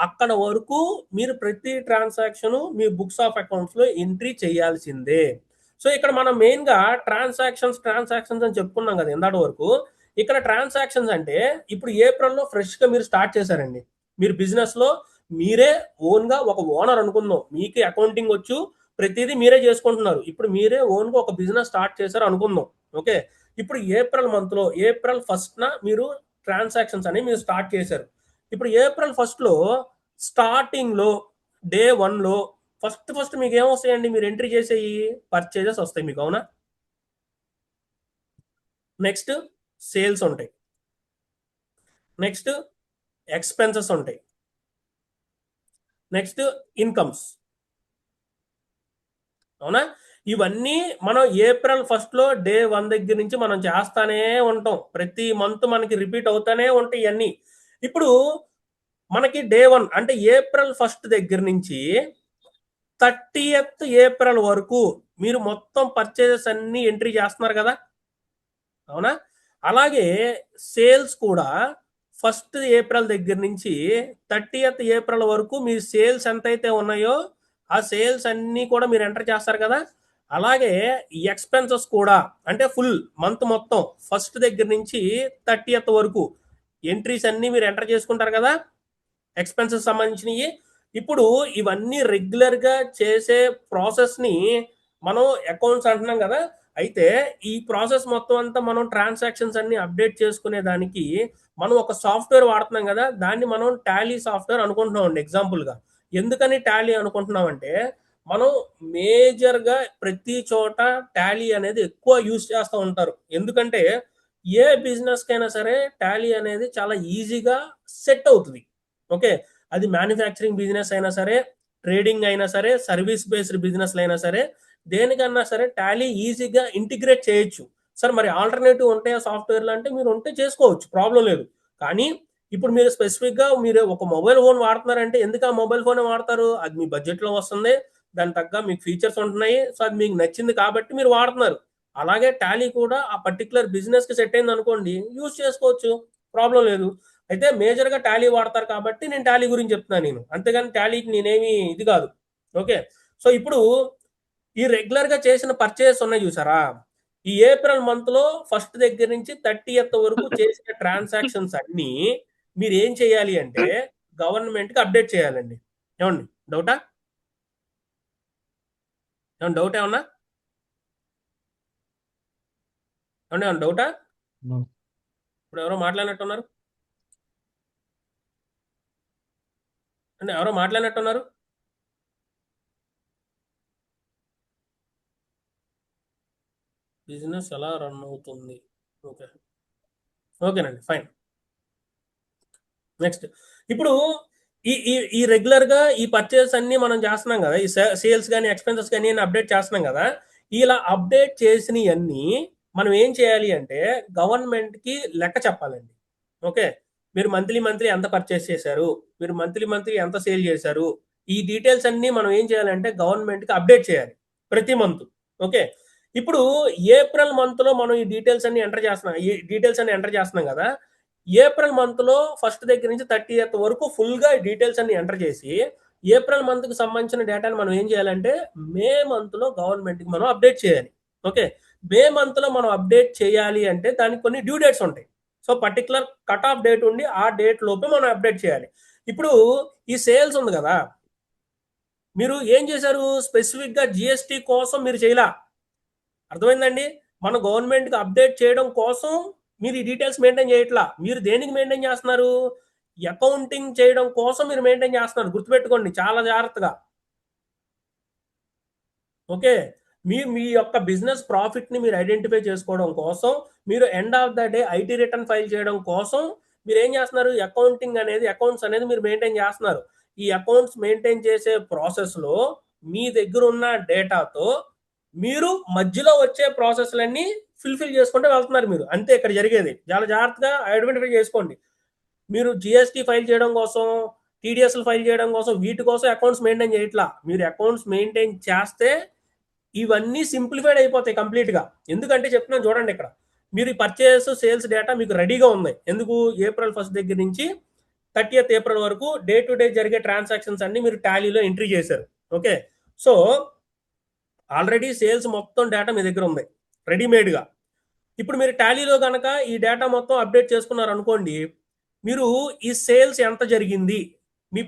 అక్కడ వరకు మీరు ప్రతి transaction me books of accounts లో ఎంట్రీ చేయాల్సిందే. సో ఇక్కడ మనం మెయిన్ గా ట్రాన్సాక్షన్స్ అని చెప్పుకున్నాం కదా ఇందాటి వరకు. ఇక్కడ ట్రాన్సాక్షన్స్ అంటే ఇప్పుడు ఏప్రిల్లో ఫ్రెష్ గా మీరు స్టార్ట్ చేశారండి, మీరు బిజినెస్ లో మీరే ఓన్ గా ఒక ఓనర్ అనుకుందాం, మీకు అకౌంటింగ్ వచ్చు, ప్రతిదీ మీరే చేసుకుంటున్నారు. ఇప్పుడు మీరే ఓన్ గా ఒక బిజినెస్ స్టార్ట్ చేశారు అనుకుందాం. ఓకే, ఇప్పుడు ఏప్రిల్ మంత్ లో ఏప్రిల్ 1న మీరు ట్రాన్సాక్షన్స్ అనేవి మీరు స్టార్ట్ చేశారు. ఇప్పుడు ఏప్రిల్ 1లో స్టార్టింగ్ లో డే 1లో ఫస్ట్ మీకు ఏమొస్తాయండి? మీరు ఎంట్రీ చేసే పర్చేజెస్ వస్తాయి మీకు, అవునా? నెక్స్ట్ సేల్స్ ఉంటాయి, నెక్స్ట్ ఎక్స్పెన్సెస్ ఉంటాయి, నెక్స్ట్ ఇన్కమ్స్, అవునా? ఇవన్నీ మనం ఏప్రిల్ 1లో డే 1 దగ్గర నుంచి మనం చేస్తానే ఉంటాం. ప్రతి మంత్ మనకి రిపీట్ అవుతానే ఉంటాయి ఇవన్నీ. ఇప్పుడు మనకి డే 1 అంటే ఏప్రిల్ 1 దగ్గర నుంచి 30th ఏప్రిల్ వరకు మీరు మొత్తం పర్చేజెస్ అన్ని ఎంట్రీ చేస్తున్నారు కదా, అవునా? అలాగే సేల్స్ కూడా 1 ఏప్రిల్ దగ్గర నుంచి 30th ఏప్రిల్ వరకు మీ సేల్స్ ఎంతైతే ఉన్నాయో ఆ సేల్స్ అన్ని కూడా మీరు ఎంటర్ చేస్తారు కదా. అలాగే ఎక్స్పెన్సెస్ కూడా అంటే ఫుల్ మంత్ మొత్తం 1 దగ్గర నుంచి 30th వరకు ఎంట్రీస్ అన్ని మీరు ఎంటర్ చేసుకుంటారు కదా, ఎక్స్పెన్సెస్ సంబంధించినవి. ఇప్పుడు ఇవన్నీ రెగ్యులర్ గా చేసే ప్రాసెస్ ని మనం అకౌంట్స్ అంటున్నాం కదా. అయితే ఈ ప్రాసెస్ మొత్తం అంతా మనం ట్రాన్సాక్షన్స్ అన్ని అప్డేట్ చేసుకునే దానికి మనం ఒక సాఫ్ట్వేర్ వాడుతున్నాం కదా, దాన్ని మనం టాలీ సాఫ్ట్వేర్ అనుకుంటున్నాం అండి ఎగ్జాంపుల్ గా. ఎందుకని టాలీ అనుకుంటున్నాం అంటే మనం మేజర్ గా ప్రతి చోట టాలీ అనేది ఎక్కువ యూజ్ చేస్తూ ఉంటారు. ఎందుకంటే ఏ బిజినెస్ కైనా సరే టాలీ అనేది చాలా ఈజీగా సెట్ అవుతుంది. ఓకే, అది మ్యానుఫ్యాక్చరింగ్ బిజినెస్ అయినా సరే, ట్రేడింగ్ అయినా సరే, సర్వీస్ బేస్డ్ బిజినెస్లు అయినా సరే, దేనికన్నా సరే టాలీ ఈజీగా ఇంటిగ్రేట్ చేయొచ్చు. సార్ మరి ఆల్టర్నేటివ్ ఉంటాయా సాఫ్ట్వేర్లు అంటే మీరు ఉంటే చేసుకోవచ్చు, ప్రాబ్లం లేదు. కానీ ఇప్పుడు మీరు స్పెసిఫిక్గా మీరు ఒక మొబైల్ ఫోన్ వాడుతున్నారంటే ఎందుకు ఆ మొబైల్ ఫోన్ వాడతారు? అది మీ బడ్జెట్లో వస్తుంది, దాని తగ్గ మీకు ఫీచర్స్ ఉంటున్నాయి, సో అది మీకు నచ్చింది కాబట్టి మీరు వాడుతున్నారు. అలాగే టాలీ కూడా ఆ పర్టికులర్ బిజినెస్కి సెట్ అయింది అనుకోండి, యూజ్ చేసుకోవచ్చు, ప్రాబ్లం లేదు. అయితే మేజర్గా టాలీ వాడతారు కాబట్టి నేను టాలీ గురించి చెప్తున్నాను నేను, అంతేగాని టాలీకి నేనేమి ఇది కాదు. ఓకే, సో ఇప్పుడు ఈ రెగ్యులర్గా చేసిన పర్చేస్ ఉన్నాయి చూసారా, ఈ ఏప్రిల్ మంత్లో ఫస్ట్ దగ్గర నుంచి 30th వరకు చేసిన ట్రాన్సాక్షన్స్ అన్నీ మీరు ఏం చేయాలి అంటే గవర్నమెంట్కి అప్డేట్ చేయాలండి. ఏమండి డౌటా? ఏమన్నా డౌట్ ఏమన్నా? ఏమన్నా డౌటా? No. ఇప్పుడు ఎవరో మాట్లాడినట్టున్నారు అంటే, ఎవరో మాట్లాడినట్టున్నారు. బిజినెస్ ఎలా రన్ అవుతుంది? ఓకే, ఓకేనండి, ఫైన్. నెక్స్ట్, ఇప్పుడు ఈ ఈ ఈ రెగ్యులర్గా ఈ పర్చేస్ అన్ని మనం చేస్తున్నాం కదా, ఈ సేల్స్ కానీ ఎక్స్పెన్సెస్ కానీ అప్డేట్ చేస్తున్నాం కదా, ఇలా అప్డేట్ చేసినవన్నీ మనం ఏం చేయాలి అంటే గవర్నమెంట్కి లెక్క చెప్పాలండి. ఓకే, మీరు మంత్లీ ఎంత పర్చేస్ చేశారు, మీరు మంత్లీ ఎంత సేల్ చేశారు, ఈ డీటెయిల్స్ అన్ని మనం ఏం చేయాలంటే గవర్నమెంట్కి అప్డేట్ చేయాలి ప్రతి మంత్. ఓకే, ఇప్పుడు ఏప్రిల్ మంత్లో మనం ఈ డీటెయిల్స్ అన్ని ఎంటర్ చేస్తున్నాం కదా, ఏప్రిల్ మంత్లో ఫస్ట్ దగ్గర నుంచి 30th వరకు ఫుల్గా డీటెయిల్స్ అన్ని ఎంటర్ చేసి ఏప్రిల్ మంత్కి సంబంధించిన డేటాని మనం ఏం చేయాలంటే మే మంత్లో గవర్నమెంట్కి మనం అప్డేట్ చేయాలి. ఓకే, మే మంత్లో మనం అప్డేట్ చేయాలి అంటే దానికి కొన్ని డ్యూ డేట్స్ ఉంటాయి. So particular cut off date ఉండి ఆ డేట్ లోపే మనం అప్డేట్ చేయాలి. ఇప్పుడు ఈ సేల్స్ ఉంది కదా, మీరు ఏం చేశారు, స్పెసిఫిక్గా జిఎస్టీ కోసం మీరు చేయలా, అర్థమైందండి? మన గవర్నమెంట్కి అప్డేట్ చేయడం కోసం మీరు ఈ డీటెయిల్స్ మెయింటైన్ చేయట్లా. మీరు దేనికి మెయింటైన్ చేస్తున్నారు? అకౌంటింగ్ చేయడం కోసం మీరు మెయింటైన్ చేస్తున్నారు. గుర్తుపెట్టుకోండి చాలా జాగ్రత్తగా. ఓకే, మీ యొక్క బిజినెస్ ప్రాఫిట్ని మీరు ఐడెంటిఫై చేసుకోవడం కోసం, మీరు end of the day IT return file చేయడం కోసం మీరు ఏం చేస్తున్నారు, అకౌంట్స్ అనేది మీరు మెయింటైన్ చేస్తున్నారు. ఈ అకౌంట్స్ మెయింటైన్ చేసే ప్రాసెస్లో మీ దగ్గర ఉన్న డేటాతో మీరు మధ్యలో వచ్చే ప్రాసెస్లన్నీ ఫుల్ఫిల్ చేసుకుంటూ వెళ్తున్నారు మీరు, అంతే ఇక్కడ జరిగేది. చాలా జాగ్రత్తగా ఐడెంటిఫై చేసుకోండి. మీరు జిఎస్టీ ఫైల్ చేయడం కోసం, టీడీఎస్లు ఫైల్ చేయడం కోసం, వీటి కోసం అకౌంట్స్ మెయింటైన్ చేయట్లా. మీరు అకౌంట్స్ మెయింటైన్ చేస్తే ఇవన్నీ సింప్లిఫైడ్ అయిపోతాయి కంప్లీట్గా. ఎందుకంటే చెప్తున్నాను చూడండి, ఇక్కడ మీరు ఈ పర్చేస్ సేల్స్ డేటా మీకు రెడీగా ఉంది. ఎందుకు? ఏప్రిల్ 1 దగ్గర నుంచి 30th ఏప్రిల్ వరకు డే టు డే జరిగే ట్రాన్సాక్షన్స్ అన్ని మీరు టాలీలో ఎంట్రీ చేశారు. ఓకే, సో ఆల్రెడీ సేల్స్ మొత్తం డేటా మీ దగ్గర ఉంది రెడీమేడ్గా. ఇప్పుడు మీరు టాలీలో కనుక ఈ డేటా మొత్తం అప్డేట్ చేసుకున్నారు అనుకోండి, మీరు ఈ సేల్స్ ఎంత జరిగింది, మీ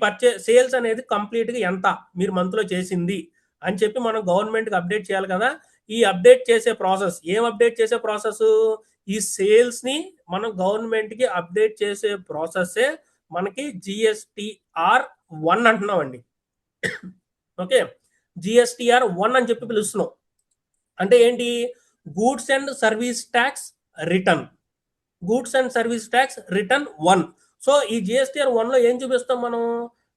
సేల్స్ అనేది కంప్లీట్గా ఎంత మీరు మంత్లో చేసింది అని చెప్పి మనం గవర్నమెంట్కి అప్డేట్ చేయాలి కదా. ఈ అప్డేట్ చేసే ప్రాసెస్, అప్డేట్ చేసే ప్రాసెస్, ఈ సేల్స్ని మనం గవర్నమెంట్కి అప్డేట్ చేసే ప్రాసెస్సే మనకి GSTR1 అంటున్నామండి. ఓకే, GSTR1 అని చెప్పి పిలుస్తున్నాం. అంటే ఏంటి? Goods and service tax return. 1. So ఈ GSTR1లో ఏం చూపిస్తాం,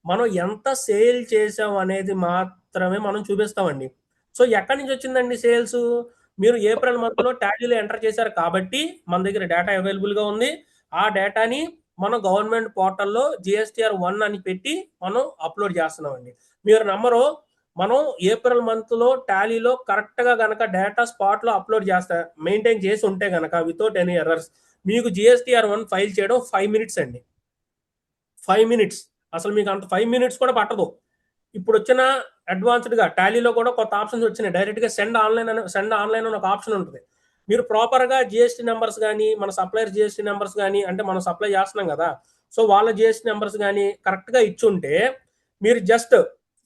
మనం ఎంత సేల్ చేసాం అనేది మాత్రమే మనం చూపిస్తామండి. సో ఎక్కడి నుంచి వచ్చిందండి సేల్స్? మీరు ఏప్రిల్ మంత్లో టాలీలో ఎంటర్ చేశారు కాబట్టి మన దగ్గర డేటా అవైలబుల్గా ఉంది. ఆ డేటాని మనం గవర్నమెంట్ పోర్టల్లో GSTR1 అని పెట్టి మనం అప్లోడ్ చేస్తున్నామండి. మీరు నమ్మరు, మనం ఏప్రిల్ మంత్లో టాలీలో కరెక్ట్గా కనుక డేటా స్పాట్లో అప్లోడ్ మెయింటైన్ చేసి ఉంటే కనుక వితౌట్ ఎనీ ఎర్రర్స్ మీకు GSTR1 ఫైల్ చేయడం 5 minutes అండి. 5 minutes. అసలు మీకు అంత 5 minutes కూడా పట్టదు. ఇప్పుడు వచ్చిన అడ్వాన్స్డ్గా టాలీలో కూడా కొత్త ఆప్షన్స్ వచ్చినాయి. డైరెక్ట్గా సెండ్ ఆన్లైన్ అని ఒక ఆప్షన్ ఉంటుంది. మీరు ప్రాపర్గా GST నెంబర్స్ కానీ, మన సప్లయర్ GST నెంబర్స్ కానీ, అంటే మనం సప్లై చేస్తున్నాం కదా, సో వాళ్ళ GST నెంబర్స్ కానీ కరెక్ట్గా ఇచ్చుంటే మీరు జస్ట్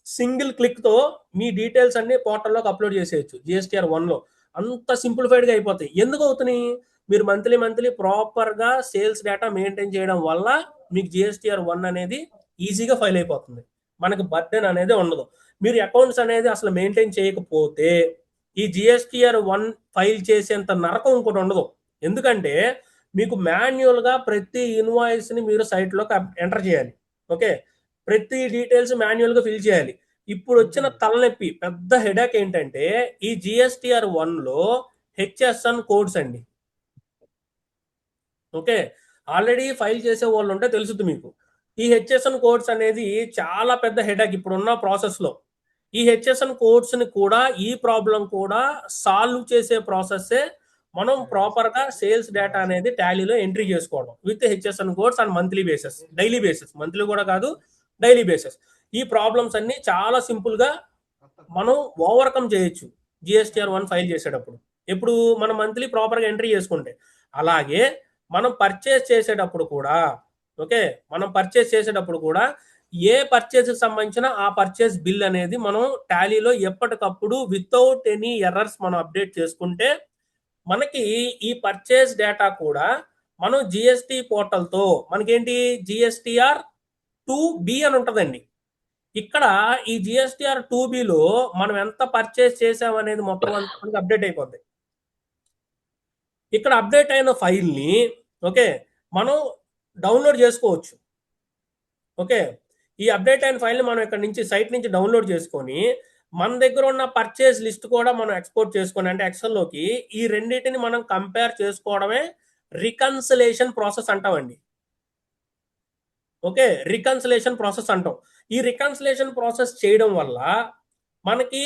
సింగిల్ క్లిక్తో మీ డీటెయిల్స్ అన్ని పోర్టల్లోకి అప్లోడ్ చేసేయచ్చు. GSTR1లో అంత సింప్లిఫైడ్గా అయిపోతాయి. ఎందుకు అవుతున్నాయి? మీరు మంత్లీ ప్రాపర్గా సేల్స్ డేటా మెయింటైన్ చేయడం వల్ల మీకు GSTR1 అనేది ఈజీగా ఫైల్ అయిపోతుంది. మనకు బర్డెన్ అనేది ఉండదు. మీరు అకౌంట్స్ అనేది అసలు మెయింటైన్ చేయకపోతే ఈ GSTR1 ఫైల్ చేసేంత నరకం ఇంకోటి ఉండదు. ఎందుకంటే మీకు మాన్యువల్గా ప్రతి ఇన్వాయిస్ని మీరు సైట్లోకి ఎంటర్ చేయాలి. ఓకే, ప్రతి డీటెయిల్స్ మాన్యువల్గా ఫిల్ చేయాలి. ఇప్పుడు వచ్చిన తలనొప్పి పెద్ద హెడేక్ ఏంటంటే ఈ GSTR1లో HSN కోడ్స్ అండి. ఓకే, ఆల్రెడీ ఫైల్ చేసే వాళ్ళు ఉంటే తెలుస్తుంది మీకు. ఈ HSN కోడ్స్ అనేది చాలా పెద్ద హెడేక్ ఇప్పుడున్న ప్రాసెస్లో. ఈ HSN కోడ్స్ని కూడా, ఈ ప్రాబ్లం కూడా సాల్వ్ చేసే ప్రాసెస్సే మనం ప్రాపర్ గా సేల్స్ డేటా అనేది టాలీలో ఎంట్రీ చేసుకోవడం with HSN codes and monthly basis, daily basis, monthly కూడా కాదు, డైలీ బేసిస్. ఈ ప్రాబ్లమ్స్ అన్ని చాలా సింపుల్ గా మనం ఓవర్కమ్ చేయొచ్చు జిఎస్టిఆర్ 1 ఫైల్ చేసేటప్పుడు, ఎప్పుడు మనం మంత్లీ ప్రాపర్ గా ఎంట్రీ చేసుకుంటే. అలాగే మనం పర్చేస్ చేసేటప్పుడు కూడా, ఓకే, మనం పర్చేస్ చేసేటప్పుడు కూడా ఏ పర్చేస్ కి సంబంధించిన ఆ పర్చేస్ బిల్ అనేది మనం టాలీలో ఎప్పటికప్పుడు వితౌట్ ఎనీ ఎర్రర్స్ మనం అప్డేట్ చేసుకుంటే మనకి ఈ పర్చేస్ డేటా కూడా మనం జిఎస్టి పోర్టల్తో మనకేంటి జిఎస్టిఆర్ 2B అని ఉంటుందండి. ఇక్కడ ఈ జిఎస్టిఆర్ 2Bలో మనం ఎంత పర్చేస్ చేసాం అనేది మొత్తం అంతా మనకి అప్డేట్ అయిపోద్ది. ఇక్కడ అప్డేట్ అయిన ఫైల్ని, ఓకే, మనం డౌన్లోడ్ చేసుకోవచ్చు. ఓకే, ఈ అప్డేట్ అయిన ఫైల్ని మనం ఇక్కడ నుంచి సైట్ నుంచి డౌన్లోడ్ చేసుకొని మన దగ్గర ఉన్న పర్చేస్ లిస్ట్ కూడా మనం ఎక్స్పోర్ట్ చేసుకొని, అంటే ఎక్సెల్లోకి ఈ రెండింటిని మనం కంపేర్ చేసుకోవడమే రికన్సిలేషన్ ప్రాసెస్ అంటామండి. ఓకే, రికన్సిలేషన్ ప్రాసెస్ అంటాం. ఈ రికన్సిలేషన్ ప్రాసెస్ చేయడం వల్ల మనకి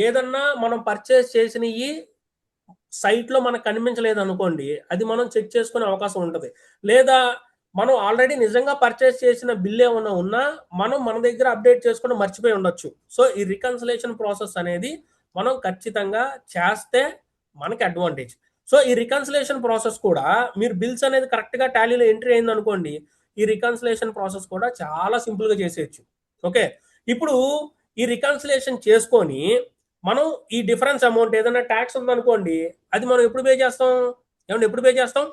ఏదన్నా మనం పర్చేస్ చేసినవి సైట్లో మనకు కనిపించలేదు అనుకోండి, అది మనం చెక్ చేసుకునే అవకాశం ఉంటుంది. లేదా మనం ఆల్రెడీ నిజంగా పర్చేస్ చేసిన బిల్ ఏమన్నా ఉన్నా మనం మన దగ్గర అప్డేట్ చేసుకుని మర్చిపోయి ఉండొచ్చు. సో ఈ రికన్సిలేషన్ ప్రాసెస్ అనేది మనం ఖచ్చితంగా చేస్తే మనకి అడ్వాంటేజ్. సో ఈ రికన్సిలేషన్ ప్రాసెస్ కూడా మీరు బిల్స్ అనేది కరెక్ట్గా టాలీలో ఎంట్రీ అయింది అనుకోండి, ఈ రికన్సిలేషన్ ప్రాసెస్ కూడా చాలా సింపుల్గా చేసేయచ్చు. ఓకే, ఇప్పుడు ఈ రికన్సిలేషన్ చేసుకొని మనం ఈ డిఫరెన్స్ అమౌంట్ ఏదైనా ట్యాక్స్ ఉందనుకోండి, అది మనం ఎప్పుడు పే చేస్తాం? ఏమన్నా ఎప్పుడు పే చేస్తాం?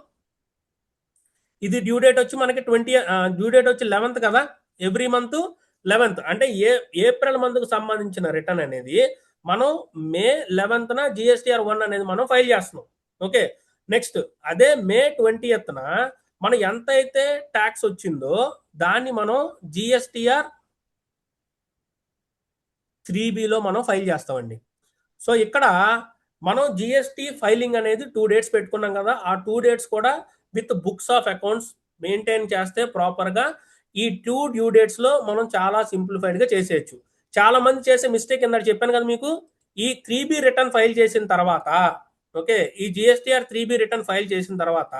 ఇది డ్యూ డేట్ వచ్చి మనకి 11th కదా, ఎవ్రీ మంత్ 11th. అంటే ఏప్రిల్ మంత్కు సంబంధించిన రిటర్న్ అనేది మనం మే 11th జిఎస్టిఆర్ 1 అనేది మనం ఫైల్ చేస్తున్నాం. ఓకే, నెక్స్ట్ అదే మే 20th మనం ఎంత అయితే ట్యాక్స్ వచ్చిందో దాన్ని మనం జిఎస్టిఆర్ 3Bలో మనం ఫైల్ చేస్తామండి. సో ఇక్కడ మనం జిఎస్టి ఫైలింగ్ అనేది 2 dates పెట్టుకున్నాం కదా, ఆ 2 dates కూడా with books of accounts maintain చేస్తే ప్రాపర్గా ఈ 2 due dates మనం చాలా సింప్లిఫైడ్గా చేసేయచ్చు. చాలా మంది చేసే మిస్టేక్ కింద చెప్పాను కదా మీకు, ఈ 3B రిటర్న్ ఫైల్ చేసిన తర్వాత, ఓకే, ఈ జిఎస్టిఆర్ 3B రిటర్న్ ఫైల్ చేసిన తర్వాత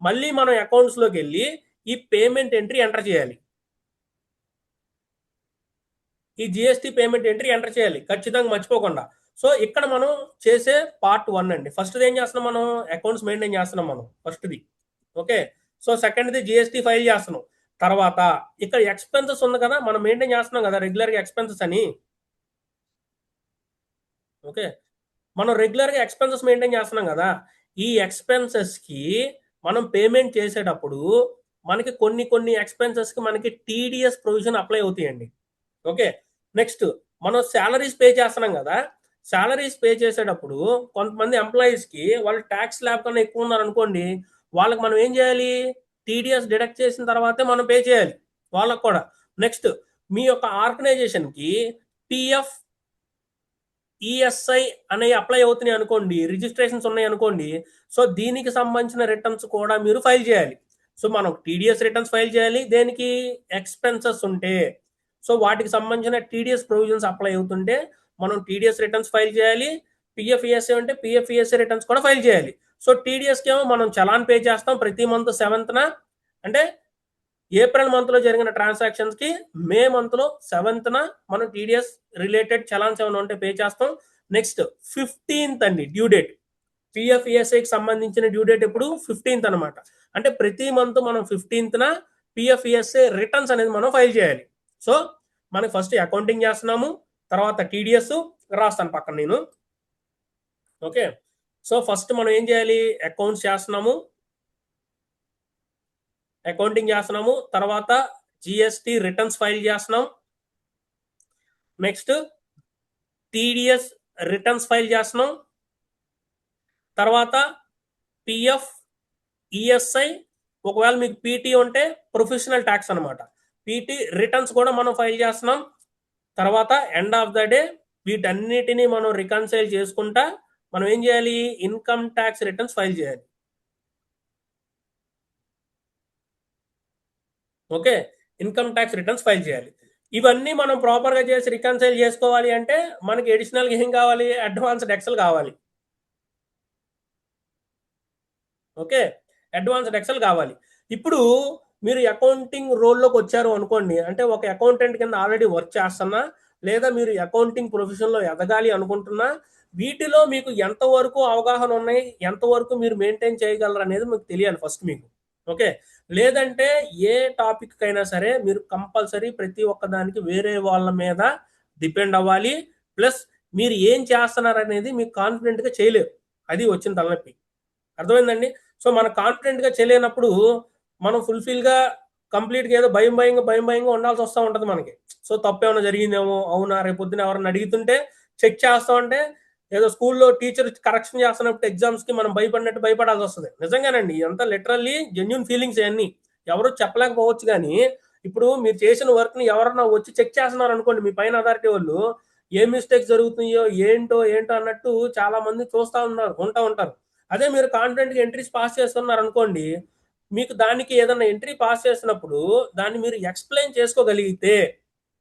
మళ్ళీ మనం అకౌంట్స్లోకి వెళ్ళి ఈ పేమెంట్ ఎంట్రీ ఎంటర్ చేయాలి. ఈ జిఎస్టి పేమెంట్ ఎంట్రీ ఎంటర్ చేయాలి ఖచ్చితంగా మర్చిపోకుండా. సో ఇక్కడ మనం చేసే పార్ట్ 1 అండి. ఫస్ట్ది ఏం చేస్తున్నాం, మనం అకౌంట్స్ మెయింటైన్ చేస్తున్నాం మనం ఫస్ట్ది. ఓకే, సో సెకండ్ది జిఎస్టి ఫైల్ చేస్తున్నాం. తర్వాత ఇక్కడ ఎక్స్పెన్సెస్ ఉంది కదా, మనం మెయింటైన్ చేస్తున్నాం కదా రెగ్యులర్గా ఎక్స్పెన్సెస్ అని. ఓకే, మనం రెగ్యులర్గా ఎక్స్పెన్సెస్ మెయింటైన్ చేస్తున్నాం కదా, ఈ ఎక్స్పెన్సెస్కి మనం పేమెంట్ చేసేటప్పుడు మనకి కొన్ని ఎక్స్పెన్సెస్కి మనకి టీడీఎస్ ప్రొవిజన్ అప్లై అవుతాయండి. ఓకే, నెక్స్ట్ మనం శాలరీస్ పే చేస్తున్నాం కదా, శాలరీస్ పే చేసేటప్పుడు కొంతమంది ఎంప్లాయీస్కి వాళ్ళు ట్యాక్స్ స్లాబ్ కన్నా ఎక్కువ ఉన్నారు అనుకోండి, వాళ్ళకి మనం ఏం చేయాలి, టీడీఎస్ డిడక్ట్ చేసిన తర్వాతే మనం పే చేయాలి వాళ్ళకు కూడా. నెక్స్ట్ మీ యొక్క ఆర్గనైజేషన్కి పిఎఫ్ ఈఎస్ఐ అనేవి అప్లై అవుతున్నాయి అనుకోండి, రిజిస్ట్రేషన్స్ ఉన్నాయి అనుకోండి, సో దీనికి సంబంధించిన రిటర్న్స్ కూడా మీరు ఫైల్ చేయాలి. సో మనం టీడీఎస్ రిటర్న్స్ ఫైల్ చేయాలి, దేనికి ఎక్స్పెన్సెస్ ఉంటే, సో వాటికి సంబంధించిన టీడీఎస్ ప్రొవిజన్స్ అప్లై అవుతుంటే మనం టీడీఎస్ రిటర్న్స్ ఫైల్ చేయాలి, పిఎఫ్ఈఎస్ఐ ఉంటే పిఎఫ్ఈఎస్ఐ రిటర్న్స్ కూడా ఫైల్ చేయాలి. సో టీడీఎస్కి ఏమో మనం చలాన్ పే చేస్తాం ప్రతి మంత్ 7th, అంటే ఏప్రిల్ మంత్లో జరిగిన ట్రాన్సాక్షన్స్కి మే మంత్లో 7th మనం టీడీఎస్ రిలేటెడ్ చలాన్స్ ఏమైనా ఉంటే పే చేస్తాం. నెక్స్ట్ 15th అండి డ్యూ డేట్. పిఎఫ్ఈఎస్ఐకి సంబంధించిన డ్యూ డేట్ ఎప్పుడు 15th అనమాట. అంటే ప్రతి మంత్ మనం 15th పిఎఫ్ఈఎస్ఐ రిటర్న్స్ అనేది మనం ఫైల్ చేయాలి. సో మనకి ఫస్ట్ అకౌంటింగ్ చేస్తున్నాము, తర్వాత టీడీఎస్ రాస్తాను పక్కన నేను. ఓకే, సో ఫస్ట్ మనం ఏం చేయాలి, అకౌంట్స్ చేస్తున్నాము, అకౌంటింగ్ చేస్తున్నాము, తర్వాత జిఎస్టి రిటర్న్స్ ఫైల్ చేస్తున్నాం, నెక్స్ట్ టీడీఎస్ రిటర్న్స్ ఫైల్ చేస్తున్నాం, తర్వాత పిఎఫ్ ఈఎస్ఐ, ఒకవేళ మీకు పీటీ ఉంటే ప్రొఫెషనల్ ట్యాక్స్ అనమాట, పీటీ రిటర్న్స్ కూడా మనం ఫైల్ చేస్తున్నాం. తర్వాత ఎండ్ ఆఫ్ ద డే వీటన్నిటిని మనం రికన్సైల్ చేసుకుంటా మనం ఏం చేయాలి, ఇన్కమ్ ట్యాక్స్ రిటర్న్స్ ఫైల్ చేయాలి. Okay, income tax returns file చేయాలి. ఇవన్నీ మనం ప్రాపర్గా చేసి రికన్సైల్ చేసుకోవాలి అంటే మనకి అడిషనల్గా ఏం కావాలి, అడ్వాన్స్డ్ ఎక్సెల్ కావాలి. ఓకే, అడ్వాన్స్డ్ ఎక్సెల్ కావాలి. ఇప్పుడు మీరు అకౌంటింగ్ రోల్లోకి వచ్చారు అనుకోండి, అంటే ఒక అకౌంటెంట్ కింద ఆల్రెడీ వర్క్ చేస్తున్నా, లేదా మీరు అకౌంటింగ్ ప్రొఫెషన్లో ఎదగాలి అనుకుంటున్నా, వీటిలో మీకు ఎంతవరకు అవగాహన ఉన్నాయి, ఎంతవరకు మీరు మెయింటైన్ చేయగలరు అనేది మీకు తెలియాలి ఫస్ట్ మీకు. ఓకే, లేదంటే ఏ టాపిక్ అయినా సరే మీరు కంపల్సరీ ప్రతి ఒక్క దానికి వేరే వాళ్ళ మీద డిపెండ్ అవ్వాలి. ప్లస్ మీరు ఏం చేస్తున్నారు అనేది మీకు కాన్ఫిడెంట్గా చేయలేరు. అది వచ్చిన తలనొప్పి. అర్థమైందండి? సో మన కాన్ఫిడెంట్గా చేయలేనప్పుడు మనం ఫుల్ఫిల్గా కంప్లీట్గా ఏదో భయంగా ఉండాల్సి వస్తూ ఉంటుంది మనకి. సో తప్పు ఏమైనా జరిగిందేమో, అవునా, రేపు పొద్దున ఎవరైనా అడుగుతుంటే చెక్ చేస్తా ఉంటే ఏదో స్కూల్లో టీచర్ కరెక్షన్ చేస్తున్నప్పుడు ఎగ్జామ్స్కి మనం భయపడినట్టు భయపడాల్సి వస్తుంది. నిజంగానండి, ఇదంతా లిటరల్లీ జెన్యున్ ఫీలింగ్స్ అన్నీ. ఎవరు చెప్పలేకపోవచ్చు, కానీ ఇప్పుడు మీరు చేసిన వర్క్ని ఎవరన్నా వచ్చి చెక్ చేస్తున్నారు అనుకోండి, మీ పైన అథారిటీ వాళ్ళు, ఏ మిస్టేక్స్ జరుగుతున్నాయో ఏంటో అన్నట్టు చాలా మంది ఉంటా ఉంటారు. అదే మీరు కాన్ఫిడెంట్గా ఎంట్రీస్ పాస్ చేస్తున్నారు అనుకోండి, మీకు దానికి ఏదన్నా ఎంట్రీ పాస్ చేసినప్పుడు దాన్ని మీరు ఎక్స్ప్లెయిన్ చేసుకోగలిగితే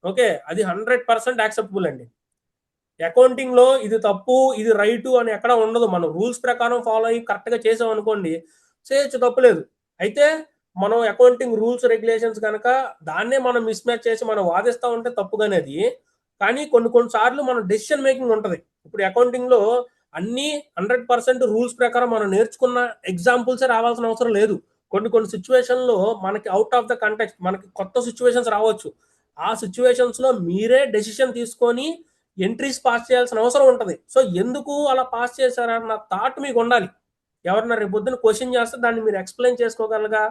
ఓకే, అది 100% యాక్సెప్టబుల్ అండి. అకౌంటింగ్ లో ఇది తప్పు ఇది రైటు అని ఎక్కడ ఉండదు. మనం రూల్స్ ప్రకారం ఫాలో అయ్యి కరెక్ట్గా చేసాం అనుకోండి, చేయొచ్చు, తప్పులేదు. అయితే మనం అకౌంటింగ్ రూల్స్ రెగ్యులేషన్స్ కనుక దాన్నే మనం మిస్ మ్యాచ్ చేసి మనం వాదిస్తూ ఉంటే తప్పుగానేది. కానీ కొన్నిసార్లు మన డెసిషన్ మేకింగ్ ఉంటుంది. ఇప్పుడు అకౌంటింగ్ లో అన్ని 100% రూల్స్ ప్రకారం మనం నేర్చుకున్న ఎగ్జాంపుల్సే రావాల్సిన అవసరం లేదు. కొన్ని సిచ్యువేషన్ లో మనకి అవుట్ ఆఫ్ ద కంటెక్స్ట్ మనకి కొత్త సిచ్యువేషన్స్ రావచ్చు. ఆ సిచ్యువేషన్స్ లో మీరే డెసిషన్ తీసుకొని ఎంట్రీస్ పాస్ చేయాల్సిన అవసరం ఉంటుంది. సో ఎందుకు అలా పాస్ చేశారన్న థాట్ మీకు ఉండాలి. ఎవరన్నా రేపు పొద్దున క్వశ్చన్ చేస్తే దాన్ని మీరు ఎక్స్ప్లెయిన్ చేసుకోగలగా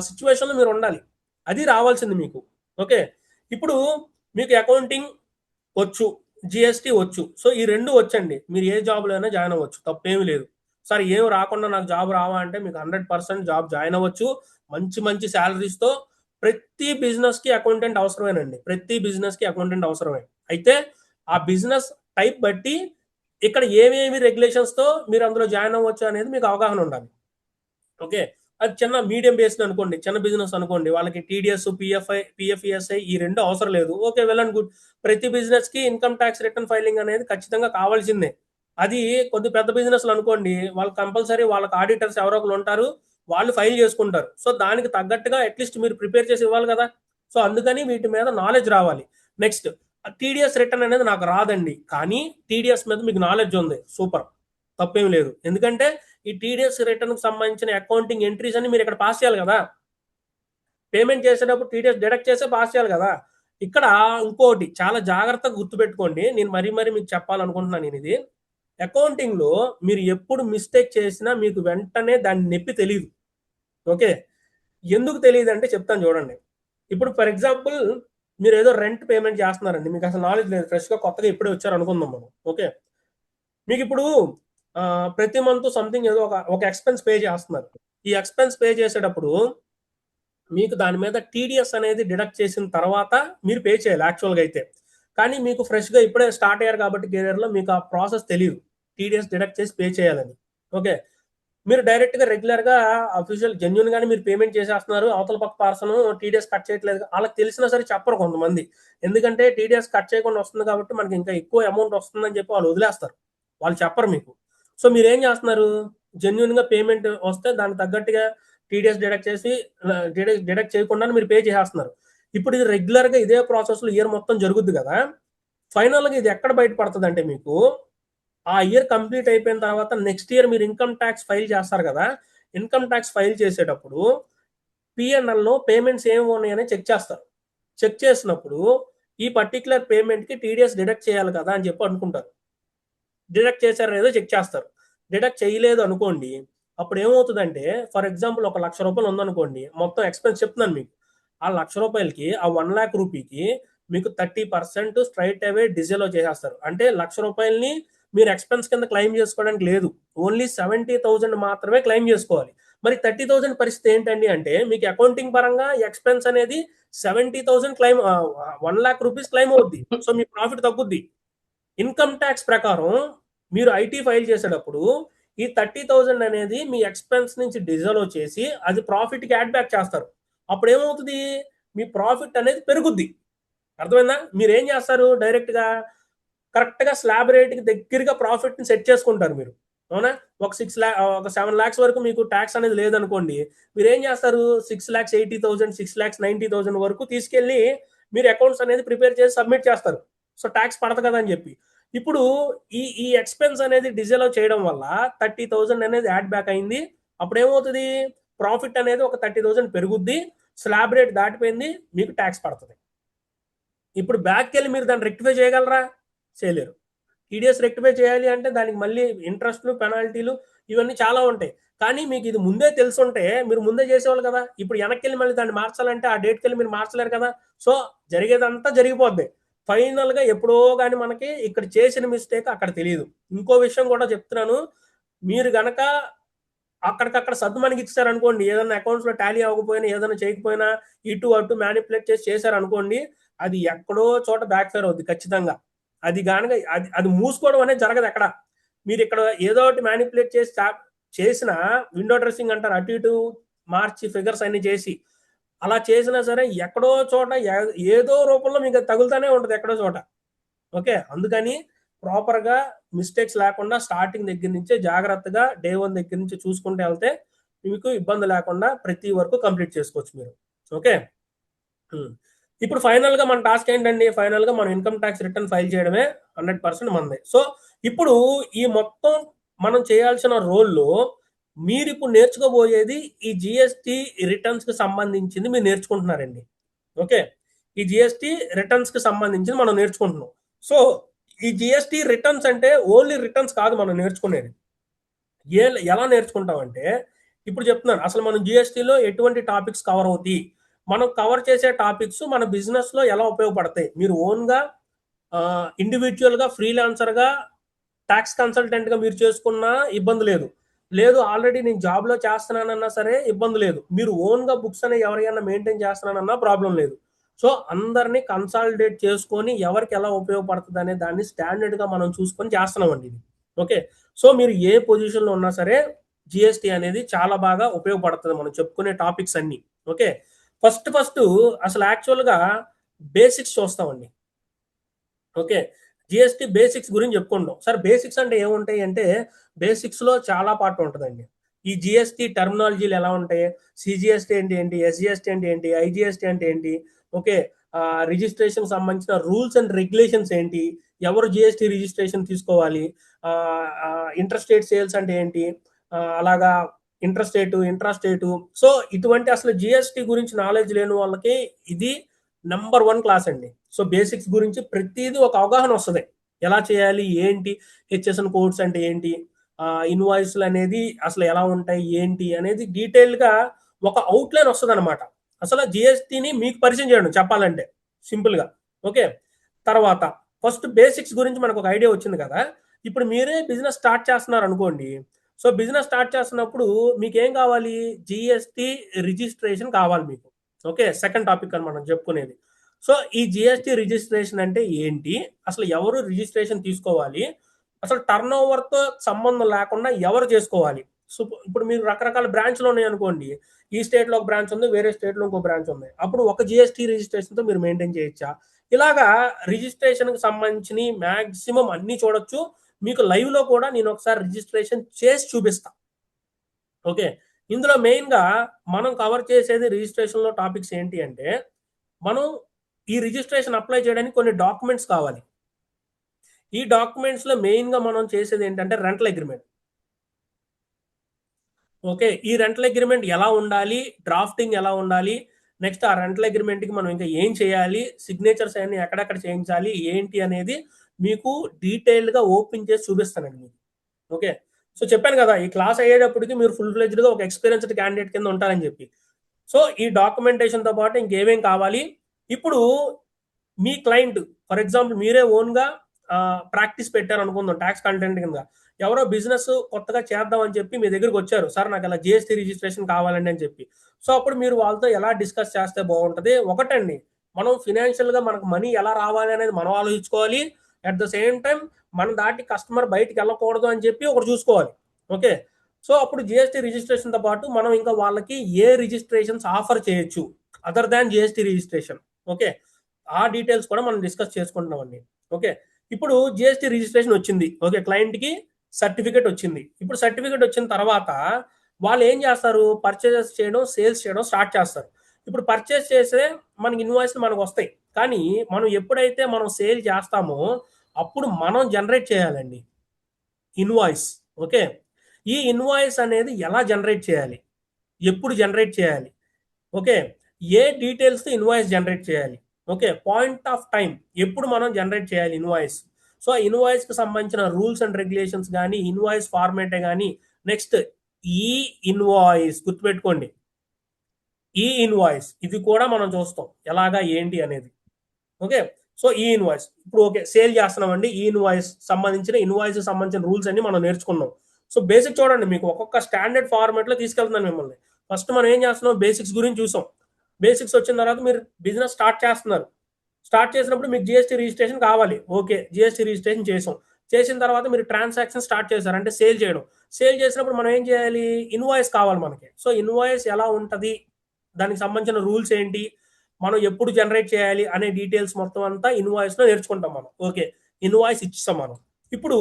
సిచ్యువేషన్లో మీరు ఉండాలి. అది రావాల్సింది మీకు. ఓకే, ఇప్పుడు మీకు అకౌంటింగ్ వచ్చు, జిఎస్టీ వచ్చు, సో ఈ రెండు వచ్చండి, మీరు ఏ జాబ్లో అయినా జాయిన్ అవ్వచ్చు, తప్పేమీ లేదు. సార్ ఏం రాకుండా నాకు జాబ్ రావా అంటే మీకు 100% జాబ్ జాయిన్ అవ్వచ్చు. మంచి శాలరీస్తో. ప్రతి బిజినెస్కి అకౌంటెంట్ అవసరమేనండి, ప్రతి బిజినెస్కి అకౌంటెంట్ అవసరమే. అయితే ఆ బిజినెస్ టైప్ బట్టి ఇక్కడ ఏమేమి రెగ్యులేషన్స్తో మీరు అందులో జాయిన్ అవ్వచ్చు అనేది మీకు అవగాహన ఉండాలి. ఓకే, అది చిన్న మీడియం బేస్డ్ అనుకోండి, చిన్న బిజినెస్ అనుకోండి, వాళ్ళకి టీడీఎస్ పిఎఫ్ఈఎస్ఐ ఈ రెండు అవసరం లేదు. Okay, well and good. ప్రతి బిజినెస్ కి ఇన్కమ్ ట్యాక్స్ రిటర్న్ ఫైలింగ్ అనేది ఖచ్చితంగా కావాల్సిందే. అది కొద్ది పెద్ద బిజినెస్లు అనుకోండి, వాళ్ళు కంపల్సరీ వాళ్ళకి ఆడిటర్స్ ఎవరో ఒకరు ఉంటారు, వాళ్ళు ఫైల్ చేసుకుంటారు. సో దానికి తగ్గట్టుగా అట్లీస్ట్ మీరు ప్రిపేర్ చేసి ఇవ్వాలి కదా. సో అందుకని వీటి మీద నాలెడ్జ్ రావాలి. నెక్స్ట్, టీడీఎస్ రిటర్న్ అనేది నాకు రాదండి, కానీ టీడీఎస్ మీద మీకు నాలెడ్జ్ ఉంది, సూపర్, తప్పేం లేదు. ఎందుకంటే ఈ టీడీఎస్ రిటర్న్ కు సంబంధించిన అకౌంటింగ్ ఎంట్రీస్ అని మీరు ఇక్కడ పాస్ చేయాలి కదా. పేమెంట్ చేసేటప్పుడు టీడీఎస్ డిడక్ట్ చేసే పాస్ చేయాలి కదా. ఇక్కడ ఇంకోటి చాలా జాగ్రత్తగా గుర్తుపెట్టుకోండి, నేను మరీ మీకు చెప్పాలనుకుంటున్నాను. నేను ఇది అకౌంటింగ్ లో మీరు ఎప్పుడు మిస్టేక్ చేసినా మీకు వెంటనే దాని నొప్పి తెలియదు. ఓకే, ఎందుకు తెలియదు అంటే చెప్తాను చూడండి. ఇప్పుడు ఫర్ ఎగ్జాంపుల్ మీరు ఏదో రెంట్ పేమెంట్ చేస్తున్నారండి, మీకు అసలు నాలెడ్జ్ లేదు, ఫ్రెష్గా కొత్తగా ఇప్పుడే వచ్చారు అనుకుందాం మనం. ఓకే, మీకు ఇప్పుడు ప్రతి మంత్ సంథింగ్ ఏదో ఒక ఎక్స్పెన్స్ పే చేస్తున్నారు. ఈ ఎక్స్పెన్స్ పే చేసేటప్పుడు మీకు దాని మీద టీడీఎస్ అనేది డిడక్ట్ చేసిన తర్వాత మీరు పే చేయాలి యాక్చువల్గా అయితే. కానీ మీకు ఫ్రెష్గా ఇప్పుడే స్టార్ట్ అయ్యారు కాబట్టి కెరియర్లో మీకు ఆ ప్రాసెస్ తెలియదు, టీడీఎస్ డిడక్ట్ చేసి పే చేయాలని. ఓకే, మీరు డైరెక్ట్గా రెగ్యులర్గా అఫీషియల్ జెన్యున్గానే మీరు పేమెంట్ చేసేస్తున్నారు, అవతల పక్క పర్సన్ టీడీఎస్ కట్ చేయట్లేదు, వాళ్ళకి తెలిసినా సరే చెప్పరు కొంతమంది. ఎందుకంటే టీడీఎస్ కట్ చేయకుండా వస్తుంది కాబట్టి మనకి ఇంకా ఎక్కువ అమౌంట్ వస్తుందని చెప్పి వాళ్ళు వదిలేస్తారు, వాళ్ళు చెప్పరు మీకు. సో మీరు ఏం చేస్తున్నారు, జెన్యున్గా పేమెంట్ వస్తే దానికి తగ్గట్టుగా టీడీఎస్ డిడక్ట్ చేసి డిడక్ట్ చేయకుండా మీరు పే చేసేస్తున్నారు. ఇప్పుడు ఇది రెగ్యులర్గా ఇదే ప్రాసెస్లో ఇయర్ మొత్తం జరుగుద్ది కదా. ఫైనల్గా ఇది ఎక్కడ బయటపడుతుంది అంటే మీకు ఆ ఇయర్ కంప్లీట్ అయిపోయిన తర్వాత నెక్స్ట్ ఇయర్ మీరు ఇన్కమ్ ట్యాక్స్ ఫైల్ చేస్తారు కదా. ఇన్కమ్ ట్యాక్స్ ఫైల్ చేసేటప్పుడు పిఎన్ఎల్లో పేమెంట్స్ ఏమి ఉన్నాయని చెక్ చేస్తారు. చెక్ చేసినప్పుడు ఈ పర్టికులర్ పేమెంట్కి టీడీఎస్ డిడక్ట్ చేయాలి కదా అని చెప్పి అనుకుంటారు. డిడక్ట్ చేశారు లేదో చెక్ చేస్తారు. డిడక్ట్ చేయలేదు అనుకోండి, అప్పుడు ఏమవుతుందంటే ఫర్ ఎగ్జాంపుల్ 1 లక్ష రూపాయలు ఉందనుకోండి, మొత్తం ఎక్స్పెన్స్ చెప్తున్నాను మీకు. ఆ 1 లక్ష రూపాయలకి ఆ 1 లాక్ రూపీకి మీకు 30% స్ట్రైట్ అవే డిజేలో చేసేస్తారు. అంటే 1 లక్ష రూపాయలని మీరు ఎక్స్పెన్స్ కింద క్లెయిమ్ చేసుకోవడానికి లేదు, ఓన్లీ 70,000 మాత్రమే క్లెయిమ్ చేసుకోవాలి. మరి 30,000 పరిస్థితి ఏంటండి అంటే మీకు అకౌంటింగ్ పరంగా ఎక్స్పెన్స్ అనేది 70,000 క్లెయిమ్ 1 లాక్ రూపీస్ క్లెయిమ్ అవుద్ది. సో మీ ప్రాఫిట్ తగ్గుద్ది. ఇన్కమ్ ట్యాక్స్ ప్రకారం మీరు ఐటీ ఫైల్ చేసేటప్పుడు ఈ 30,000 అనేది మీ ఎక్స్పెన్స్ నుంచి డిజలో చేసి అది ప్రాఫిట్కి యాడ్ బ్యాక్ చేస్తారు. అప్పుడు ఏమవుతుంది, మీ ప్రాఫిట్ అనేది పెరుగుద్ది. అర్థమైందా? మీరు ఏం చేస్తారు, డైరెక్ట్గా కరెక్ట్గా స్లాబ్ రేట్కి దగ్గరగా ప్రాఫిట్ని సెట్ చేసుకుంటారు మీరు. అవునా? ఒక 7 lakhs వరకు మీకు ట్యాక్స్ అనేది లేదనుకోండి, మీరు ఏం చేస్తారు? 6,80,000 6,90,000 వరకు తీసుకెళ్ళి మీరు అకౌంట్స్ అనేది ప్రిపేర్ చేసి సబ్మిట్ చేస్తారు. సో ట్యాక్స్ పడదు కదా అని చెప్పి. ఇప్పుడు ఈ ఎక్స్పెన్స్ అనేది డిజలో చేయడం వల్ల 30,000 అనేది యాడ్ బ్యాక్ అయింది. అప్పుడు ఏమవుతుంది? ప్రాఫిట్ అనేది ఒక 30,000 పెరుగుద్ది, స్లాబ్ రేట్ దాటిపోయింది, మీకు ట్యాక్స్ పడుతుంది. ఇప్పుడు బ్యాక్కి వెళ్ళి మీరు దాన్ని రెక్టిఫై చేయగలరా? చేయలేరు. టీడీఎస్ రెక్టిఫై చేయాలి అంటే దానికి మళ్ళీ ఇంట్రెస్ట్లు, పెనాల్టీలు ఇవన్నీ చాలా ఉంటాయి. కానీ మీకు ఇది ముందే తెలుసుంటే మీరు ముందే చేసేవాళ్ళు కదా. ఇప్పుడు వెనక్కి వెళ్ళి మళ్ళీ దాన్ని మార్చాలంటే ఆ డేట్కి వెళ్ళి మీరు మార్చలేరు కదా. సో జరిగేదంతా జరిగిపోద్ది. ఫైనల్గా ఎప్పుడో కానీ మనకి ఇక్కడ చేసిన మిస్టేక్ అక్కడ తెలియదు. ఇంకో విషయం కూడా చెప్తున్నాను, మీరు గనక అక్కడికక్కడ సర్దు మనకి ఇచ్చారనుకోండి, ఏదైనా అకౌంట్స్లో టాలీ అవ్వకపోయినా, ఏదైనా చేయకపోయినా, ఇటు అటు మ్యానిపులేట్ చేసి చేశారనుకోండి, అది ఎక్కడో చోట బ్యాక్ ఫైర్ అవుద్ది ఖచ్చితంగా. అది కనుక అది మూసుకోవడం అనేది జరగదు ఎక్కడ. మీరు ఇక్కడ ఏదో ఒకటి మ్యానిపులేట్ చేసి చేసిన విండో డ్రెస్సింగ్ అంటారు, అటు ఇటు మార్చి ఫిగర్స్ అన్ని చేసి అలా చేసినా సరే ఎక్కడో చోట ఏదో రూపంలో మీకు తగులుతానే ఉంటుంది ఎక్కడో చోట. ఓకే, అందుకని ప్రాపర్గా మిస్టేక్స్ లేకుండా స్టార్టింగ్ దగ్గర నుంచే జాగ్రత్తగా డే 1 దగ్గర నుంచి చూసుకుంటూ వెళ్తే మీకు ఇబ్బంది లేకుండా ప్రతి వరకు కంప్లీట్ చేసుకోవచ్చు మీరు. ఓకే, ఇప్పుడు ఫైనల్గా మన టాస్క్ ఏంటండి? ఫైనల్గా మనం ఇన్కమ్ ట్యాక్స్ రిటర్న్ ఫైల్ చేయడమే 100% మనదే. సో ఇప్పుడు ఈ మొత్తం మనం చేయాల్సిన రోల్లో మీరు ఇప్పుడు నేర్చుకోబోయేది ఈ జిఎస్టి రిటర్న్స్కి సంబంధించింది మీరు నేర్చుకుంటున్నారండి. ఓకే, ఈ జిఎస్టి రిటర్న్స్కి సంబంధించింది మనం నేర్చుకుంటున్నాం. సో ఈ జిఎస్టి రిటర్న్స్ అంటే ఓన్లీ రిటర్న్స్ కాదు మనం నేర్చుకునేది. ఎలా నేర్చుకుంటామంటే ఇప్పుడు చెప్తున్నాను, అసలు మనం జిఎస్టిలో ఎటువంటి టాపిక్స్ కవర్ అవుతాయి, మనం కవర్ చేసే టాపిక్స్ మన బిజినెస్లో ఎలా ఉపయోగపడతాయి. మీరు ఓన్గా ఇండివిజువల్గా ఫ్రీలాన్సర్గా ట్యాక్స్ కన్సల్టెంట్గా మీరు చేసుకున్నా ఇబ్బంది లేదు ఆల్రెడీ నేను జాబ్లో చేస్తున్నానన్నా సరే ఇబ్బంది లేదు, మీరు ఓన్గా బుక్స్ అనేవి ఎవరైనా మెయింటైన్ చేస్తున్నానన్నా ప్రాబ్లం లేదు. సో అందరినీ కన్సాలిడేట్ చేసుకొని ఎవరికి ఎలా ఉపయోగపడుతుంది అనే దాన్ని స్టాండర్డ్గా మనం చూసుకొని చేస్తున్నామండి ఇది. ఓకే, సో మీరు ఏ పొజిషన్లో ఉన్నా సరే జిఎస్టి అనేది చాలా బాగా ఉపయోగపడుతుంది మనం చెప్పుకునే టాపిక్స్ అన్ని. ఓకే, ఫస్ట్ అసలు యాక్చువల్గా బేసిక్స్ చూస్తామండి. ఓకే, జిఎస్టి బేసిక్స్ గురించి చెప్పుకుంటాం. సార్ బేసిక్స్ అంటే ఏముంటాయి అంటే, బేసిక్స్లో చాలా పార్ట్ ఉంటుందండి. ఈ జిఎస్టి టర్మినాలజీలు ఎలా ఉంటాయి, సిజిఎస్టి అంటే ఏంటి, ఎస్జిఎస్టి అంటే ఏంటి, ఐజిఎస్టి అంటే ఏంటి, ఓకే, రిజిస్ట్రేషన్ సంబంధించిన రూల్స్ అండ్ రెగ్యులేషన్స్ ఏంటి, ఎవరు జిఎస్టి రిజిస్ట్రేషన్ తీసుకోవాలి, ఇంటర్స్టేట్ సేల్స్ అంటే ఏంటి, అలాగా ఇంట్రాస్టేటు. సో ఇటువంటి అసలు జిఎస్టి గురించి నాలెడ్జ్ లేని వాళ్ళకి ఇది నెంబర్ 1 క్లాస్ అండి. సో బేసిక్స్ గురించి ప్రతిదీ ఒక అవగాహన వస్తుంది, ఎలా చేయాలి ఏంటి, హెచ్ఎస్ఎన్ కోడ్స్ అంటే ఏంటి, ఇన్వాయిస్లు అనేది అసలు ఎలా ఉంటాయి ఏంటి అనేది డీటెయిల్గా ఒక అవుట్లైన్ వస్తుంది అనమాట. అసలు జిఎస్టిని మీకు పరిచయం చేయడం చెప్పాలంటే సింపుల్గా. ఓకే, తర్వాత ఫస్ట్ బేసిక్స్ గురించి మనకు ఒక ఐడియా వచ్చింది కదా. ఇప్పుడు మీరే బిజినెస్ స్టార్ట్ చేస్తున్నారు అనుకోండి. సో బిజినెస్ స్టార్ట్ చేస్తున్నప్పుడు మీకు ఏం కావాలి, జిఎస్టి రిజిస్ట్రేషన్ కావాలి మీకు. ఓకే, సెకండ్ టాపిక్ అని మనం చెప్పుకునేది. సో ఈ జిఎస్టి రిజిస్ట్రేషన్ అంటే ఏంటి, అసలు ఎవరు రిజిస్ట్రేషన్ తీసుకోవాలి, అసలు టర్న్ ఓవర్తో సంబంధం లేకుండా ఎవరు చేసుకోవాలి. సో ఇప్పుడు మీరు రకరకాల బ్రాంచ్లు ఉన్నాయి అనుకోండి, ఈ స్టేట్లో ఒక బ్రాంచ్ ఉంది, వేరే స్టేట్లో ఇంకో బ్రాంచ్ ఉంది, అప్పుడు ఒక జిఎస్టి రిజిస్ట్రేషన్తో మీరు మెయింటైన్ చేయొచ్చా? ఇలాగా రిజిస్ట్రేషన్కి సంబంధించిన మ్యాక్సిమం అన్నీ చూడొచ్చు. మీకు లైవ్లో కూడా నేను ఒకసారి రిజిస్ట్రేషన్ చేసి చూపిస్తా. ఓకే, ఇందులో మెయిన్గా మనం కవర్ చేసేది రిజిస్ట్రేషన్లో టాపిక్స్ ఏంటి అంటే, మనం ఈ రిజిస్ట్రేషన్ అప్లై చేయడానికి కొన్ని డాక్యుమెంట్స్ కావాలి. ఈ డాక్యుమెంట్స్లో మెయిన్గా మనం చేసేది ఏంటంటే రెంటల్ అగ్రిమెంట్. ఓకే, ఈ రెంటల్ అగ్రిమెంట్ ఎలా ఉండాలి, డ్రాఫ్టింగ్ ఎలా ఉండాలి, నెక్స్ట్ ఆ రెంటల్ అగ్రిమెంట్కి మనం ఇంకా ఏం చేయాలి, సిగ్నేచర్స్ అన్ని ఎక్కడెక్కడ చేయించాలి ఏంటి అనేది మీకు డీటెయిల్డ్గా ఓపెన్ చేసి చూపిస్తానండి మీకు. ఓకే, సో చెప్పాను కదా ఈ క్లాస్ అయ్యేటప్పటికి మీరు ఫుల్ ఫ్లెడ్జ్డ్గా ఒక ఎక్స్పీరియన్స్డ్ క్యాండిడేట్ కింద ఉంటారని చెప్పి. సో ఈ డాక్యుమెంటేషన్తో పాటు ఇంకేమేం కావాలి, ఇప్పుడు మీ క్లయింట్ ఫర్ ఎగ్జాంపుల్ మీరే ఓన్గా ప్రాక్టీస్ పెట్టారు అనుకుందాం ట్యాక్స్ కంటెంట్ కింద, ఎవరో బిజినెస్ కొత్తగా చేద్దాం అని చెప్పి మీ దగ్గరికి వచ్చారు, సార్ నాకు అలా జిఎస్టి రిజిస్ట్రేషన్ కావాలండి అని చెప్పి. సో అప్పుడు మీరు వాళ్ళతో ఎలా డిస్కస్ చేస్తే బాగుంటుంది, ఒకటండి మనం ఫినాన్షియల్గా మనకు మనీ ఎలా రావాలి అనేది మనం ఆలోచించుకోవాలి, అట్ ద సేమ్ టైం మన దాటి కస్టమర్ బయటికి వెళ్ళకూడదు అని చెప్పి ఒకటి చూసుకోవాలి. ఓకే, సో అప్పుడు జిఎస్టి రిజిస్ట్రేషన్తో పాటు మనం ఇంకా వాళ్ళకి ఏ రిజిస్ట్రేషన్స్ ఆఫర్ చేయొచ్చు other than GST registration. Okay, ఆ డీటెయిల్స్ కూడా మనం డిస్కస్ చేసుకుంటున్నామండి. ఓకే, ఇప్పుడు జిఎస్టి రిజిస్ట్రేషన్ వచ్చింది, ఓకే, క్లయింట్కి సర్టిఫికేట్ వచ్చింది. ఇప్పుడు సర్టిఫికేట్ వచ్చిన తర్వాత వాళ్ళు ఏం చేస్తారు, పర్చేజెస్ చేయడం, సేల్స్ చేయడం స్టార్ట్ చేస్తారు. ఇప్పుడు పర్చేస్ చేసే మనకి ఇన్వాయిస్లు మనకు వస్తాయి. కానీ మనం ఎప్పుడైతే మనం సేల్ చేస్తామో అప్పుడు మనం జనరేట్ చేయాలండి ఇన్వాయిస్. ఓకే, ఈ ఇన్వాయిస్ అనేది ఎలా జనరేట్ చేయాలి, ఎప్పుడు జనరేట్ చేయాలి, ఓకే, ఏ డీటెయిల్స్తో ఇన్వాయిస్ జనరేట్ చేయాలి, ఓకే, పాయింట్ ఆఫ్ టైం ఎప్పుడు మనం జనరేట్ చేయాలి ఇన్వాయిస్. సో ఆ ఇన్వాయిస్కి సంబంధించిన రూల్స్ అండ్ రెగ్యులేషన్స్ కానీ, ఇన్వాయిస్ ఫార్మేటే కానీ, నెక్స్ట్ ఈ ఇన్వాయిస్ గుర్తుపెట్టుకోండి, ఈ ఇన్వాయిస్ ఇది కూడా మనం చూస్తాం ఎలాగా ఏంటి అనేది. ఓకే, సో ఈ ఇన్వాయిస్ ఇప్పుడు ఓకే సేల్ చేస్తున్నామండి, ఈ ఇన్వాయిస్ సంబంధించిన రూల్స్ అన్ని మనం నేర్చుకున్నాం. సో బేసిక్ చూడండి, మీకు ఒక్కొక్క స్టాండర్డ్ ఫార్మాట్ లో తీసుకెళ్తున్నాను మిమ్మల్ని. ఫస్ట్ మనం ఏం చేస్తున్నాం, బేసిక్స్ గురించి చూసాం. బేసిక్స్ వచ్చిన తర్వాత మీరు బిజినెస్ స్టార్ట్ చేస్తున్నారు. స్టార్ట్ చేసినప్పుడు మీకు జిఎస్టీ రిజిస్ట్రేషన్ కావాలి. ఓకే, జిఎస్టీ రిజిస్ట్రేషన్ చేసిన తర్వాత మీరు ట్రాన్సాక్షన్ స్టార్ట్ చేశారు, అంటే సేల్ చేయడం. సేల్ చేసినప్పుడు మనం ఏం చేయాలి, ఇన్వాయిస్ కావాలి మనకి. సో ఇన్వాయిస్ ఎలా ఉంటుంది, దానికి సంబంధించిన రూల్స్ ఏంటి, మనం ఎప్పుడు జనరేట్ చేయాలి అనే డీటెయిల్స్ మొత్తం అంతా ఇన్వాయిస్ లో నేర్చుకుంటాం మనం. ఓకే, ఇన్వాయిస్ ఇచ్చాం మనం. ఇప్పుడు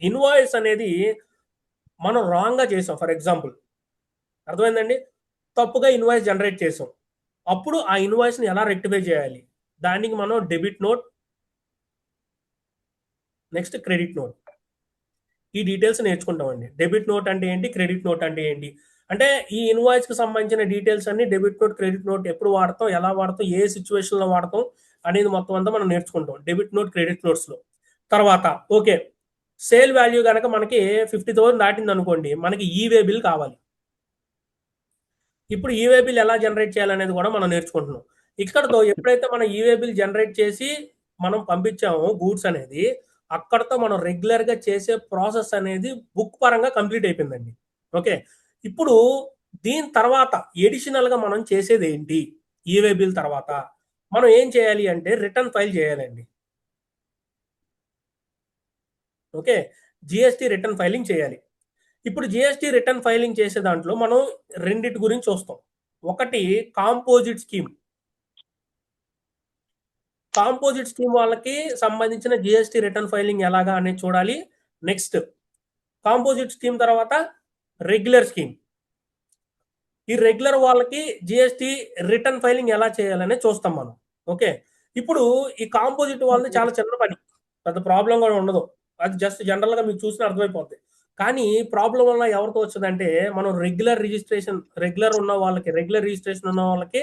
ఇన్వాయిస్ అనేది మనం రాంగ్ గా చేసాం, ఫర్ ఎగ్జాంపుల్ అర్థమైందండి, తప్పుగా ఇన్వాయిస్ జనరేట్ చేసాం. అప్పుడు ఆ ఇన్వాయిస్ ని ఎలా రెక్టిఫై చేయాలి, దానికి మనం debit note, next credit note, ఈ డీటెయిల్స్ నేర్చుకుంటామండి. డెబిట్ నోట్ అంటే ఏంటి, క్రెడిట్ నోట్ అంటే ఏంటి, అంటే ఈ ఇన్వాయిస్ కి సంబంధించిన డీటెయిల్స్ అన్ని డెబిట్ నోట్, క్రెడిట్ నోట్ ఎప్పుడు వాడతాం, ఎలా వాడతాం, ఏ సిచ్యువేషన్ లో వాడతాం అనేది మొత్తం అంతా మనం నేర్చుకుంటాం డెబిట్ నోట్, క్రెడిట్ నోట్స్ లో. తర్వాత ఓకే, సేల్ వాల్యూ కనుక మనకి 50,000 దాటింది అనుకోండి, మనకి ఈవే బిల్ కావాలి. ఇప్పుడు ఈవే బిల్ ఎలా జనరేట్ చేయాలనేది కూడా మనం నేర్చుకుంటున్నాం. ఇక్కడతో ఎప్పుడైతే మనం ఈవే బిల్ జనరేట్ చేసి మనం పంపించామో గూడ్స్ అనేది, అక్కడతో మనం రెగ్యులర్ గా చేసే ప్రాసెస్ అనేది బుక్ పరంగా కంప్లీట్ అయిపోయిందండి. ఓకే, ఇప్పుడు దీని తర్వాత ఎడిషనల్ గా మనం చేసేది ఏంటి, ఈవే బిల్ తర్వాత మనం ఏం చేయాలి అంటే రిటర్న్ ఫైల్ చేయాలండి. ఓకే, జిఎస్టీ రిటర్న్ ఫైలింగ్ చేయాలి. ఇప్పుడు జిఎస్టీ రిటర్న్ ఫైలింగ్ చేసే దాంట్లో మనం రెండిటి గురించి చూస్తాం. ఒకటి కాంపోజిట్ స్కీమ్. కాంపోజిట్ స్కీమ్ వాళ్ళకి సంబంధించిన జిఎస్టీ రిటర్న్ ఫైలింగ్ ఎలాగా అనేది చూడాలి. నెక్స్ట్ కాంపోజిట్ స్కీమ్ తర్వాత రెగ్యులర్ స్కీమ్. ఈ రెగ్యులర్ వాళ్ళకి జిఎస్టీ రిటర్న్ ఫైలింగ్ ఎలా చేయాలనే చూస్తాం మనం. ఓకే, ఇప్పుడు ఈ కాంపోజిట్ వాళ్ళది చాలా చిన్న పని, పెద్ద ప్రాబ్లం కూడా ఉండదు. అది జస్ట్ జనరల్ గా మీకు చూసిన అర్థమైపోద్ది. కానీ ప్రాబ్లం వల్ల ఎవరితో వచ్చిందంటే, మనం రెగ్యులర్ రిజిస్ట్రేషన్ ఉన్న వాళ్ళకి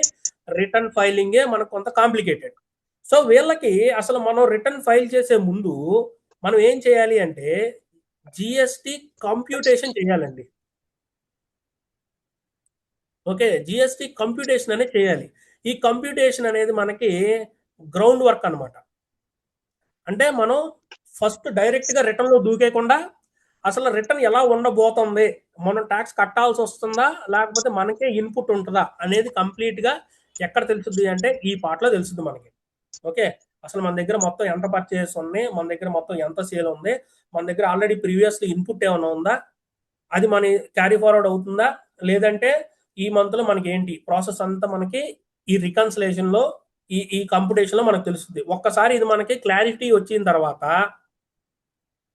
రిటర్న్ ఫైలింగే మనకు కొంత కాంప్లికేటెడ్. సో వీళ్ళకి అసలు మనం రిటర్న్ ఫైల్ చేసే ముందు మనం ఏం చేయాలి అంటే జిఎస్టీ కంప్యూటేషన్ చేయాలండి. ఓకే, జిఎస్టీ కంప్యూటేషన్ అనేది చేయాలి. ఈ కంప్యూటేషన్ అనేది మనకి గ్రౌండ్ వర్క్ అన్నమాట. అంటే మనం ఫస్ట్ డైరెక్ట్ గా రిటర్న్ లో దూకేయకుండా అసలు రిటర్న్ ఎలా ఉండబోతుంది, మనం ట్యాక్స్ కట్టాల్సి వస్తుందా లేకపోతే మనకే ఇన్పుట్ ఉంటుందా అనేది కంప్లీట్ గా ఎక్కడ తెలుస్తుంది అంటే ఈ పార్ట్ లో తెలుస్తుంది మనకి. ఓకే, అసలు మన దగ్గర మొత్తం ఎంత పర్చేస్ ఉంది, మన దగ్గర మొత్తం ఎంత సేల్ ఉంది, మన దగ్గర ఆల్రెడీ ప్రీవియస్ ఇన్పుట్ ఏమైనా ఉందా, అది మన క్యారీ ఫార్వర్డ్ అవుతుందా, లేదంటే ఈ మంత్ లో మనకి ఏంటి ప్రాసెస్ అంతా మనకి ఈ రికన్సిలేషన్ లో ఈ కంప్యూటేషన్ లో మనకు తెలుస్తుంది. ఒక్కసారి ఇది మనకి క్లారిటీ వచ్చిన తర్వాత,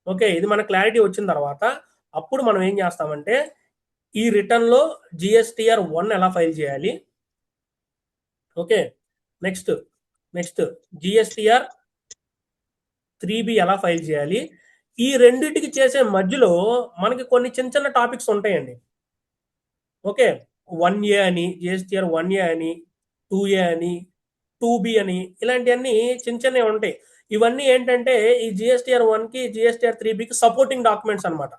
ఓకే, ఇది మన క్లారిటీ వచ్చిన తర్వాత అప్పుడు మనం ఏం చేస్తామంటే ఈ రిటర్న్ లో జిఎస్టిఆర్ 1 ఎలా ఫైల్ చేయాలి, ఓకే, నెక్స్ట్ జిఎస్టిఆర్ 3B ఎలా ఫైల్ చేయాలి. ఈ రెండింటికి చేసే మధ్యలో మనకి కొన్ని చిన్న టాపిక్స్ ఉంటాయండి. ఓకే, 1A అని, జిఎస్టిఆర్ 1A అని, 2A అని, 2B అని, ఇలాంటివన్నీ చిన్నవి ఉంటాయి. ఇవన్నీ ఏంటంటే ఈ జిఎస్టిఆర్ 1 కి జిఎస్టిఆర్ 3Bకి సపోర్టింగ్ డాక్యుమెంట్స్ అనమాట.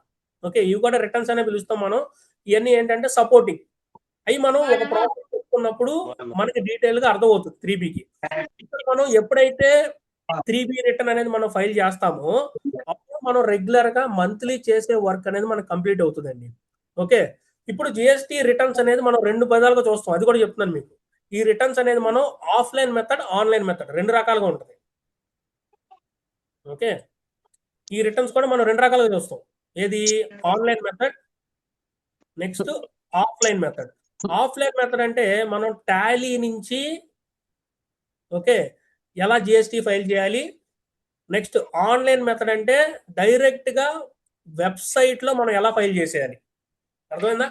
ఓకే, ఇవి కూడా రిటర్న్స్ అనే పిలుస్తాం మనం. ఇవన్నీ ఏంటంటే సపోర్టింగ్, అవి మనం ఒక ప్రాసెస్ చెప్పుకున్నప్పుడు మనకి డీటెయిల్ గా అర్థమవుతుంది 3Bకి. ఇక్కడ మనం ఎప్పుడైతే 3B రిటర్న్ అనేది మనం ఫైల్ చేస్తామో అప్పుడు మనం రెగ్యులర్ గా మంత్లీ చేసే వర్క్ అనేది మనకు కంప్లీట్ అవుతుందండి. ఓకే, ఇప్పుడు జిఎస్టీ రిటర్న్స్ అనేది మనం 2 పదాలుగా చూస్తాం, అది కూడా చెప్తున్నాను మీకు. ఈ రిటర్న్స్ అనేది మనం ఆఫ్లైన్ మెథడ్, ఆన్లైన్ మెథడ్ 2 రకాలుగా ఉంటుంది. ఓకే, ఈ రిటర్న్స్ కూడా మనం 2 రకాలుగా చూస్తాం. ఏది, online method, next offline method. Offline method అంటే మనం టాలీ నుంచి ఓకే ఎలా జిఎస్టీ ఫైల్ చేయాలి, నెక్స్ట్ ఆన్లైన్ మెథడ్ అంటే డైరెక్ట్గా వెబ్సైట్లో మనం ఎలా ఫైల్ చేసేయాలి, అర్థమైందా?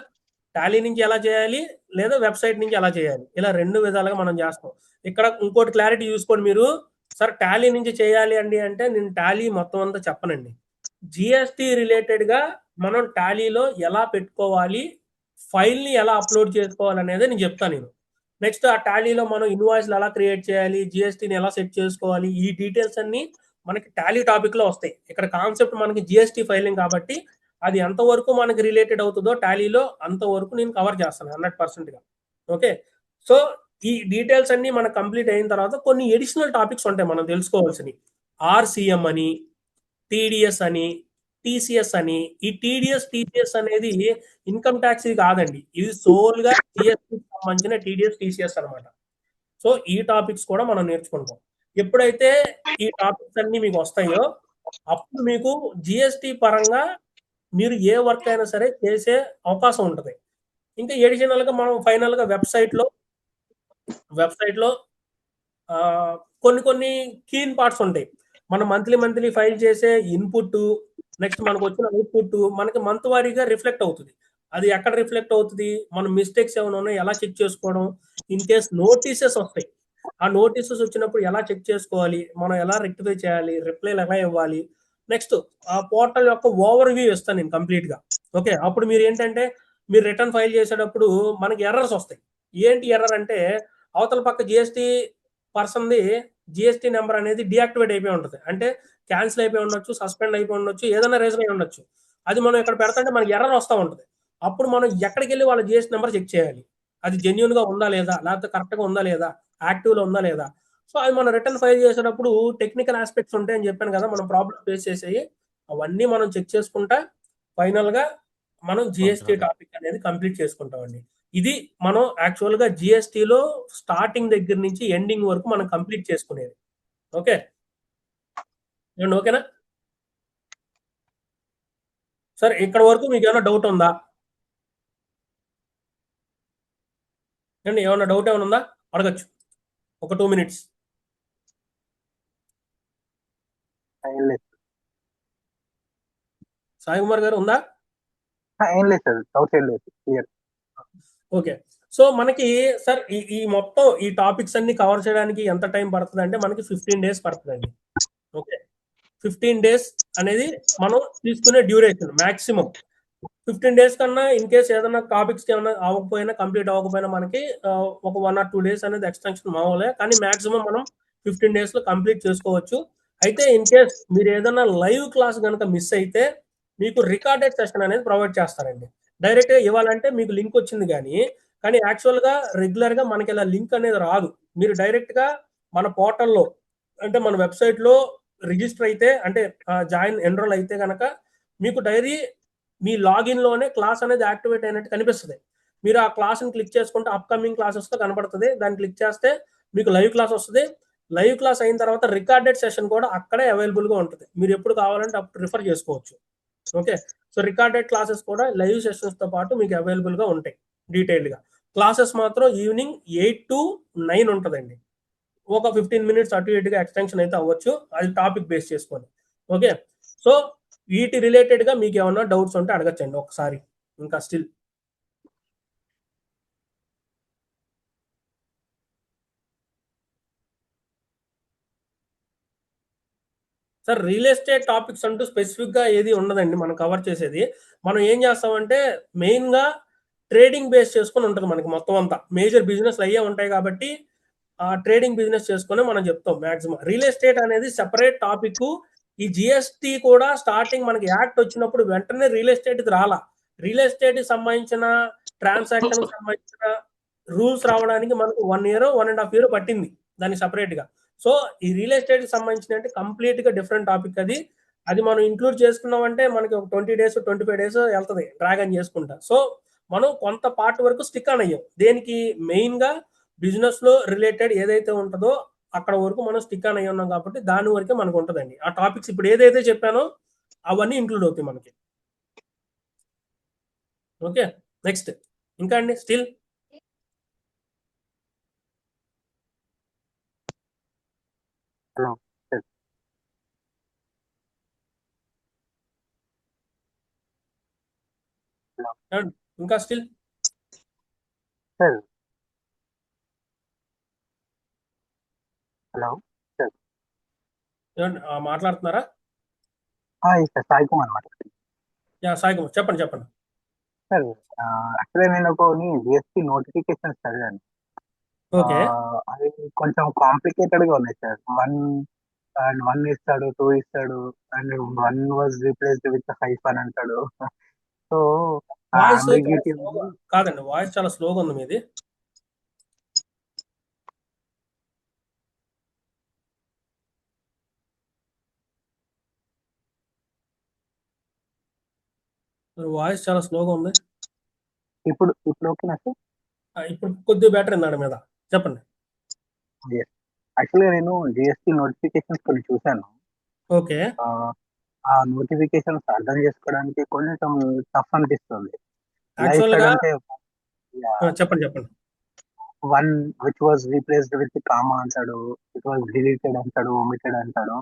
టాలీ నుంచి ఎలా చేయాలి లేదా వెబ్సైట్ నుంచి ఎలా చేయాలి, ఇలా రెండు విధాలుగా మనం చేస్తాం. ఇక్కడ ఇంకోటి క్లారిటీ చూసుకోండి మీరు. సార్ టాలీ నుంచి చేయాలి అండి అంటే నేను టాలీ మొత్తం అంతా చెప్పనండి. జిఎస్టీ రిలేటెడ్గా మనం టాలీలో ఎలా పెట్టుకోవాలి, ఫైల్ని ఎలా అప్లోడ్ చేసుకోవాలి అనేది నేను చెప్తాను నేను. నెక్స్ట్ ఆ టాలీలో మనం ఇన్వాయిస్లు ఎలా క్రియేట్ చేయాలి, జిఎస్టీని ఎలా సెట్ చేసుకోవాలి, ఈ డీటెయిల్స్ అన్ని మనకి టాలీ టాపిక్లో వస్తాయి. ఇక్కడ కాన్సెప్ట్ మనకి జిఎస్టీ ఫైలింగ్ కాబట్టి అది ఎంతవరకు మనకి రిలేటెడ్ అవుతుందో టాలీలో అంతవరకు నేను కవర్ చేస్తాను 100%గా. ఓకే, సో ఈ డీటెయిల్స్ అన్ని మనకు కంప్లీట్ అయిన తర్వాత కొన్ని ఎడిషనల్ టాపిక్స్ ఉంటాయి మనం తెలుసుకోవాల్సినవి. ఆర్సిఎం అని, టీడీఎస్ అని, టీసీఎస్ అని. ఈ టీసీఎస్ అనేది ఇన్కమ్ ట్యాక్స్ ఇది కాదండి, ఇది సోల్గా జిఎస్టీ సంబంధించిన టీడీఎస్ టీసీఎస్ అనమాట. సో ఈ టాపిక్స్ కూడా మనం నేర్చుకుంటాం. ఎప్పుడైతే ఈ టాపిక్స్ అన్ని మీకు వస్తాయో అప్పుడు మీకు జిఎస్టీ పరంగా మీరు ఏ వర్క్ అయినా సరే చేసే అవకాశం ఉంటుంది. ఇంకా ఎడిషనల్గా మనం ఫైనల్గా వెబ్సైట్లో కొన్ని కీన్ పార్ట్స్ ఉంటాయి. మనం మంత్లీ ఫైల్ చేసే ఇన్పుట్, నెక్స్ట్ మనకు వచ్చిన అవుట్పుట్ మనకి మంత్ వారీగా రిఫ్లెక్ట్ అవుతుంది. అది ఎక్కడ రిఫ్లెక్ట్ అవుతుంది, మన మిస్టేక్స్ ఏమైనా ఉన్నాయో ఎలా చెక్ చేసుకోవడం, ఇన్ కేస్ నోటీసెస్ వస్తాయి, ఆ నోటీసెస్ వచ్చినప్పుడు ఎలా చెక్ చేసుకోవాలి, మనం ఎలా రెక్టిఫై చేయాలి, రిప్లైలు ఎలా ఇవ్వాలి. నెక్స్ట్ ఆ పోర్టల్ యొక్క ఓవర్ వ్యూ ఇస్తాను నేను కంప్లీట్గా. ఓకే, అప్పుడు మీరు ఏంటంటే మీరు రిటర్న్ ఫైల్ చేసేటప్పుడు మనకి ఎర్రర్స్ వస్తాయి. ఏంటి ఎర్రర్ అంటే అవతల పక్క జిఎస్టీ పర్సన్ది జిఎస్టీ నెంబర్ అనేది డియాక్టివేట్ అయిపోయి ఉంటుంది, అంటే క్యాన్సిల్ అయిపోయి ఉండొచ్చు, సస్పెండ్ అయిపోయి ఉండొచ్చు, ఏదైనా రీజన్ అయి ఉండొచ్చు. అది మనం ఇక్కడ పెడతాంటే మనకి ఎర్రర్ వస్తూ ఉంటుంది. అప్పుడు మనం ఎక్కడికి వెళ్ళి వాళ్ళ జిఎస్టీ నెంబర్ చెక్ చేయాలి, అది జెన్యున్గా ఉందా లేదా, లేకపోతే కరెక్ట్గా ఉందా లేదా, యాక్టివ్లో ఉందా లేదా. సో అది మనం రిటర్న్ ఫైల్ చేసేటప్పుడు టెక్నికల్ ఆస్పెక్ట్స్ ఉంటాయని చెప్పాను కదా, మనం ప్రాబ్లమ్ ఫేస్ చేసేవి అవన్నీ మనం చెక్ చేసుకుంటా ఫైనల్గా మనం జిఎస్టీ టాపిక్ అనేది కంప్లీట్ చేసుకుంటామండి. ఇది మనం యాక్చువల్గా జిఎస్టీలో స్టార్టింగ్ దగ్గర నుంచి ఎండింగ్ వరకు మనం కంప్లీట్ చేసుకునేది. ఓకే ఏమండి, ఓకేనా సార్? ఇక్కడ వరకు మీకు ఏమైనా డౌట్ ఉందా అండి? ఏమైనా డౌట్ ఏమైనా ఉందా అడగచ్చు, ఒక 2 minutes. ఏం లేదు సాయి కుమార్ గారు ఉందా? ఏం లేదు సార్, డౌట్ ఏం లేదు, క్లియర్. ఓకే, సో మనకి సార్ ఈ మొత్తం ఈ టాపిక్స్ అన్ని కవర్ చేయడానికి ఎంత టైం పడుతుంది అంటే మనకి 15 days పడుతుందండి. ఓకే, 15 days అనేది మనం తీసుకునే డ్యూరేషన్ మాక్సిమం. 15 days కన్నా ఇన్ కేస్ ఏదైనా టాపిక్స్ ఏమైనా అవ్వకపోయినా కంప్లీట్ అవ్వకపోయినా మనకి ఒక 1 or 2 days అనేది ఎక్స్టెన్షన్ మామూలే, కానీ మాక్సిమం మనం 15 days లో కంప్లీట్ చేసుకోవచ్చు. అయితే ఇన్ కేస్ మీరు ఏదైనా లైవ్ క్లాస్ కనుక మిస్ అయితే మీకు రికార్డెడ్ సెషన్ అనేది ప్రొవైడ్ చేస్తారండి. డైరెక్ట్గా ఇవ్వాలంటే మీకు లింక్ వచ్చింది కానీ యాక్చువల్గా రెగ్యులర్గా మనకి ఇలా లింక్ అనేది రాదు. మీరు డైరెక్ట్గా మన పోర్టల్లో అంటే మన వెబ్సైట్లో రిజిస్టర్ అయితే అంటే జాయిన్ ఎన్రోల్ అయితే కనుక మీకు డైరీ మీ లాగిన్లోనే క్లాస్ అనేది యాక్టివేట్ అయినట్టు కనిపిస్తుంది. మీరు ఆ క్లాస్ని క్లిక్ చేసుకుంటే అప్కమింగ్ క్లాసెస్తో కనబడుతుంది, దాన్ని క్లిక్ చేస్తే మీకు లైవ్ క్లాస్ వస్తుంది. లైవ్ క్లాస్ అయిన తర్వాత రికార్డెడ్ సెషన్ కూడా అక్కడే అవైలబుల్గా ఉంటుంది, మీరు ఎప్పుడు కావాలంటే అప్పుడు రిఫర్ చేసుకోవచ్చు. ఓకే, సో రికార్డెడ్ క్లాసెస్ కూడా లైవ్ సెషన్స్తో పాటు మీకు అవైలబుల్గా ఉంటాయి డీటెయిల్డ్గా. క్లాసెస్ మాత్రం ఈవినింగ్ 8 to 9 ఉంటుందండి. ఒక 15 minutes అటు ఇటుగా ఎక్స్టెన్షన్ అయితే అవ్వచ్చు, అది టాపిక్ బేస్ చేసుకొని. ఓకే, సో వీటి రిలేటెడ్గా మీకు ఏమన్నా డౌట్స్ ఉంటే అడగచ్చండి ఒకసారి. ఇంకా still sir real estate topics అంటూ స్పెసిఫిక్గా ఏది ఉండదండి మనం కవర్ చేసేది. మనం ఏం చేస్తామంటే మెయిన్గా ట్రేడింగ్ బేస్ చేసుకొని ఉంటుంది మనకి మొత్తం అంతా. మేజర్ బిజినెస్లు అయ్యే ఉంటాయి కాబట్టి ఆ ట్రేడింగ్ బిజినెస్ చేసుకొని మనం చెప్తాం మాక్సిమం. రియల్ ఎస్టేట్ అనేది సెపరేట్ టాపిక్. ఈ జిఎస్టీ కూడా స్టార్టింగ్ మనకి యాక్ట్ వచ్చినప్పుడు వెంటనే రియల్ ఎస్టేట్ రాలా. రియల్ ఎస్టేట్ సంబంధించిన ట్రాన్సాక్షన్ సంబంధించిన రూల్స్ రావడానికి మనకు 1 year 1.5 year పట్టింది దానికి సపరేట్గా. సో ఈ రియల్ ఎస్టేట్ సంబంధించిన అంటే కంప్లీట్గా డిఫరెంట్ టాపిక్ అది. అది మనం ఇంక్లూడ్ చేసుకున్నామంటే మనకి ఒక 20 days 25 days వెళ్తుంది డ్రాగన్ చేసుకుంటా. సో మనం కొంత పార్ట్ వరకు స్టిక్ ఆన్ అయ్యాం. దేనికి మెయిన్గా బిజినెస్లో రిలేటెడ్ ఏదైతే ఉంటుందో అక్కడ వరకు మనం స్టిక్ ఆన్ అయ్యి ఉన్నాం కాబట్టి దాని వరకే మనకు ఉంటుందండి. ఆ టాపిక్స్ ఇప్పుడు ఏదైతే చెప్పానో అవన్నీ ఇంక్లూడ్ అవుతాయి మనకి. ఓకే, నెక్స్ట్ ఇంకా అండి స్టిల్ హలో. ఏమండి? ఇంకా స్టిల్ సార్ హలో సార్ ఏమండి? మాట్లాడుతున్నారా? సార్ సాయి కుమార్ మాట్లాడుతున్నాను యా సాయి కుమార్ చెప్పండి చెప్పండి. సార్. యాక్చువల్గా నేను కొన్ని జిఎస్టీ నోటిఫికేషన్స్ చదివాను. ఓకే. అవి కొంచెం కాంప్లికేటెడ్గా ఉన్నాయి సార్. వన్ ఇస్తాడు, టూ ఇస్తాడు, and one was replaced with hyphen అంటాడు. సో ఆ వాయిస్ చాలా అంబిగ్యూటీ స్లోగా కాదండి, వాయిస్ చాలా స్లోగా ఉంది మీది. వాయిస్ చాలా స్లోగా ఉంది. ఇప్పుడు ఓకేనా సార్? ఇప్పుడు కొద్దిగా బెటర్ ఇందాడి మీద చెప్పండి. యాక్చువల్గా నేను జిఎస్టీ నోటిఫికేషన్స్ కొన్ని చూశాను. ఓకే. ఆ నోటిఫికేషన్స్ అర్థం చేసుకోవడానికి కొంచెం టఫ్ అనిపిస్తుంది. ఎలా యాక్చువల్గా ఇస్తాడంటే చెప్పండి చెప్పండి. One which was replaced with comma అంటాడు, ఇట్ వాజ్ డిలీటెడ్ అంటాడు, ఒమిటెడ్ అంటాడు.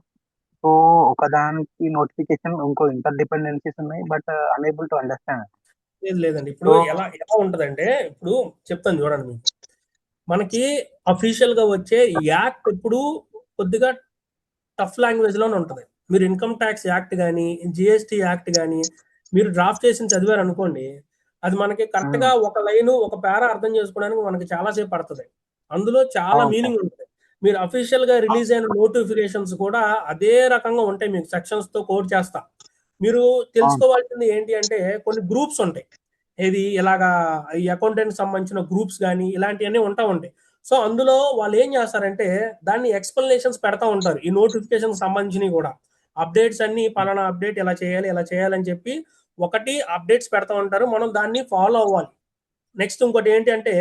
సో ఒకదానికి నోటిఫికేషన్ ఇంకో ఇంటర్ డిపెండెన్సీస్ ఉన్నాయి, బట్ అనేబుల్ టు అండర్స్టాండ్. లేదండి, ఇప్పుడు సో ఎలా ఎలా ఉంటదంటే, ఇప్పుడు చెప్తాను చూడండి మీకు. మనకి అఫీషియల్ గా వచ్చే యాక్ట్ ఇప్పుడు కొద్దిగా టఫ్ లాంగ్వేజ్ లోనే ఉంటది. మీరు ఇన్కమ్ ట్యాక్స్ యాక్ట్ కానీ, జిఎస్టీ యాక్ట్ కానీ మీరు డ్రాఫ్ట్ చేసి చదివారు అనుకోండి, అది మనకి కరెక్ట్ గా ఒక లైన్ ఒక పేరా అర్థం చేసుకోవడానికి మనకి చాలా సేపు పడుతుంది. అందులో చాలా అవును సార్. మీనింగ్ ఉంటుంది. మీరు అఫీషియల్ గా రిలీజ్ అయిన నోటిఫికేషన్స్ కూడా అదే రకంగా ఉంటాయి. మీకు సెక్షన్స్ తో కోడ్ చేస్తా. మీరు తెలుసుకోవాల్సింది ఏంటి అంటే, కొన్ని గ్రూప్స్ ఉంటాయి. ఏది ఇలాగా ఈ అకౌంటెంట్ సంబంధించిన గ్రూప్స్ కానీ ఇలాంటివన్నీ ఉంటాయి. సో అందులో వాళ్ళు ఏం చేస్తారంటే దాన్ని ఎక్స్ప్లెనేషన్స్ పెడతా ఉంటారు. ఈ నోటిఫికేషన్ సంబంధించినవి కూడా అప్డేట్స్ అన్ని పలానా అప్డేట్ ఎలా చేయాలి అని చెప్పి ఒకటి అప్డేట్స్ పెడతా ఉంటారు. మనం దాన్ని ఫాలో అవ్వాలి. నెక్స్ట్ ఇంకోటి ఏంటి అంటే,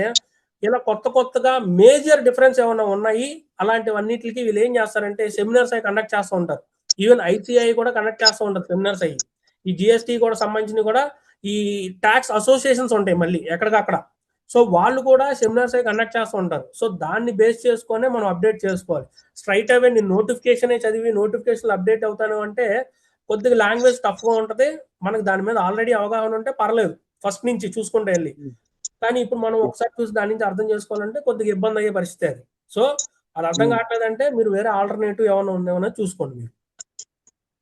ఇలా కొత్తగా మేజర్ డిఫరెన్స్ ఏమైనా ఉన్నాయి అలాంటివన్నిటికి వీళ్ళు ఏం చేస్తారంటే సెమినార్స్ అవి కండక్ట్ చేస్తూ ఉంటారు. ఈవెన్ ఐసిఐ కూడా కండక్ట్ చేస్తూ ఉంటారు సెమినార్స్ అయ్యి. ఈ జిఎస్టీ కూడా సంబంధించినవి కూడా ఈ ట్యాక్స్ అసోసియేషన్స్ ఉంటాయి మళ్ళీ ఎక్కడికక్కడ. సో వాళ్ళు కూడా సెమినార్స్ అవి కండక్ట్ చేస్తూ ఉంటారు. సో దాన్ని బేస్ చేసుకొని మనం అప్డేట్ చేసుకోవాలి. స్ట్రైట్ అవే నేను నోటిఫికేషన్ చదివి నోటిఫికేషన్ అప్డేట్ అవుతాను అంటే కొద్దిగా లాంగ్వేజ్ టఫ్ గా ఉంటది. మనకు దాని మీద ఆల్రెడీ అవగాహన ఉంటే పర్లేదు, ఫస్ట్ నుంచి చూసుకుంటే వెళ్ళి. కానీ ఇప్పుడు మనం ఒకసారి చూసి దాని నుంచి అర్థం చేసుకోవాలంటే కొద్దిగా ఇబ్బంది అయ్యే పరిస్థితి అది. సో అది అర్థం కావట్లేదంటే మీరు వేరే ఆల్టర్నేటివ్ ఏమైనా ఉందేమో చూసుకోండి మీరు.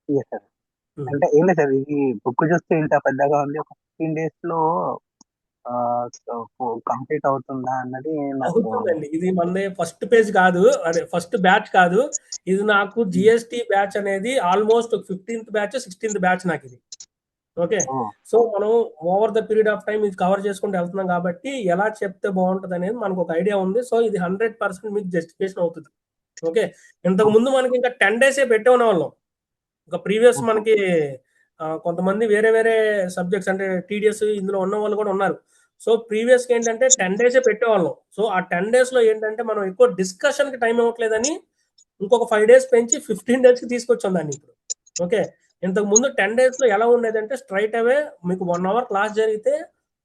Yes, sir. అంటే ఏం లేదు సార్, ఇది బుక్ చూస్తే ఇంత పెద్దగా ఉంది, ఒక 15 days లో కంప్లీట్ అవుతుందా అన్నది నాకు. అవుతుందండి. ఇది మనది ఫస్ట్ పేజ్ కాదు, అదే ఫస్ట్ బ్యాచ్ కాదు. ఇది నాకు జిఎస్టీ బ్యాచ్ అనేది almost 15th batch 16th batch నాకు ఇది. ఓకే. సో మనం over the period of time ఇది కవర్ చేసుకుంటూ వెళ్తున్నాం కాబట్టి ఎలా చెప్తే బాగుంటది అనేది మనకు ఒక ఐడియా ఉంది. సో ఇది 100% మీకు జస్టిఫికేషన్ అవుతుంది. ఓకే. ఇంతకు ముందు మనకి ఇంకా 10 డేసే పెట్టేవాళ్ళం వాళ్ళం. ఇంకా ప్రీవియస్ మనకి కొంతమంది వేరే సబ్జెక్ట్స్ అంటే టీడీఎస్ ఇందులో ఉన్న వాళ్ళు కూడా ఉన్నారు. సో ప్రీవియస్ కి ఏంటంటే 10 డేసే పెట్టేవాళ్ళం. సో ఆ 10 డేస్ లో ఏంటంటే మనం ఎక్కువ డిస్కషన్ కి టైం ఇవ్వట్లేదని ఇంకొక 5 డేస్ పెంచి 15 డేస్ కి తీసుకొచ్చాం దాన్ని ఇప్పుడు. ఓకే. ఇంతకు ముందు 10 డేస్ లో ఎలా ఉండేదంటే స్ట్రైట్ అవే మీకు 1 అవర్ క్లాస్ జరిగితే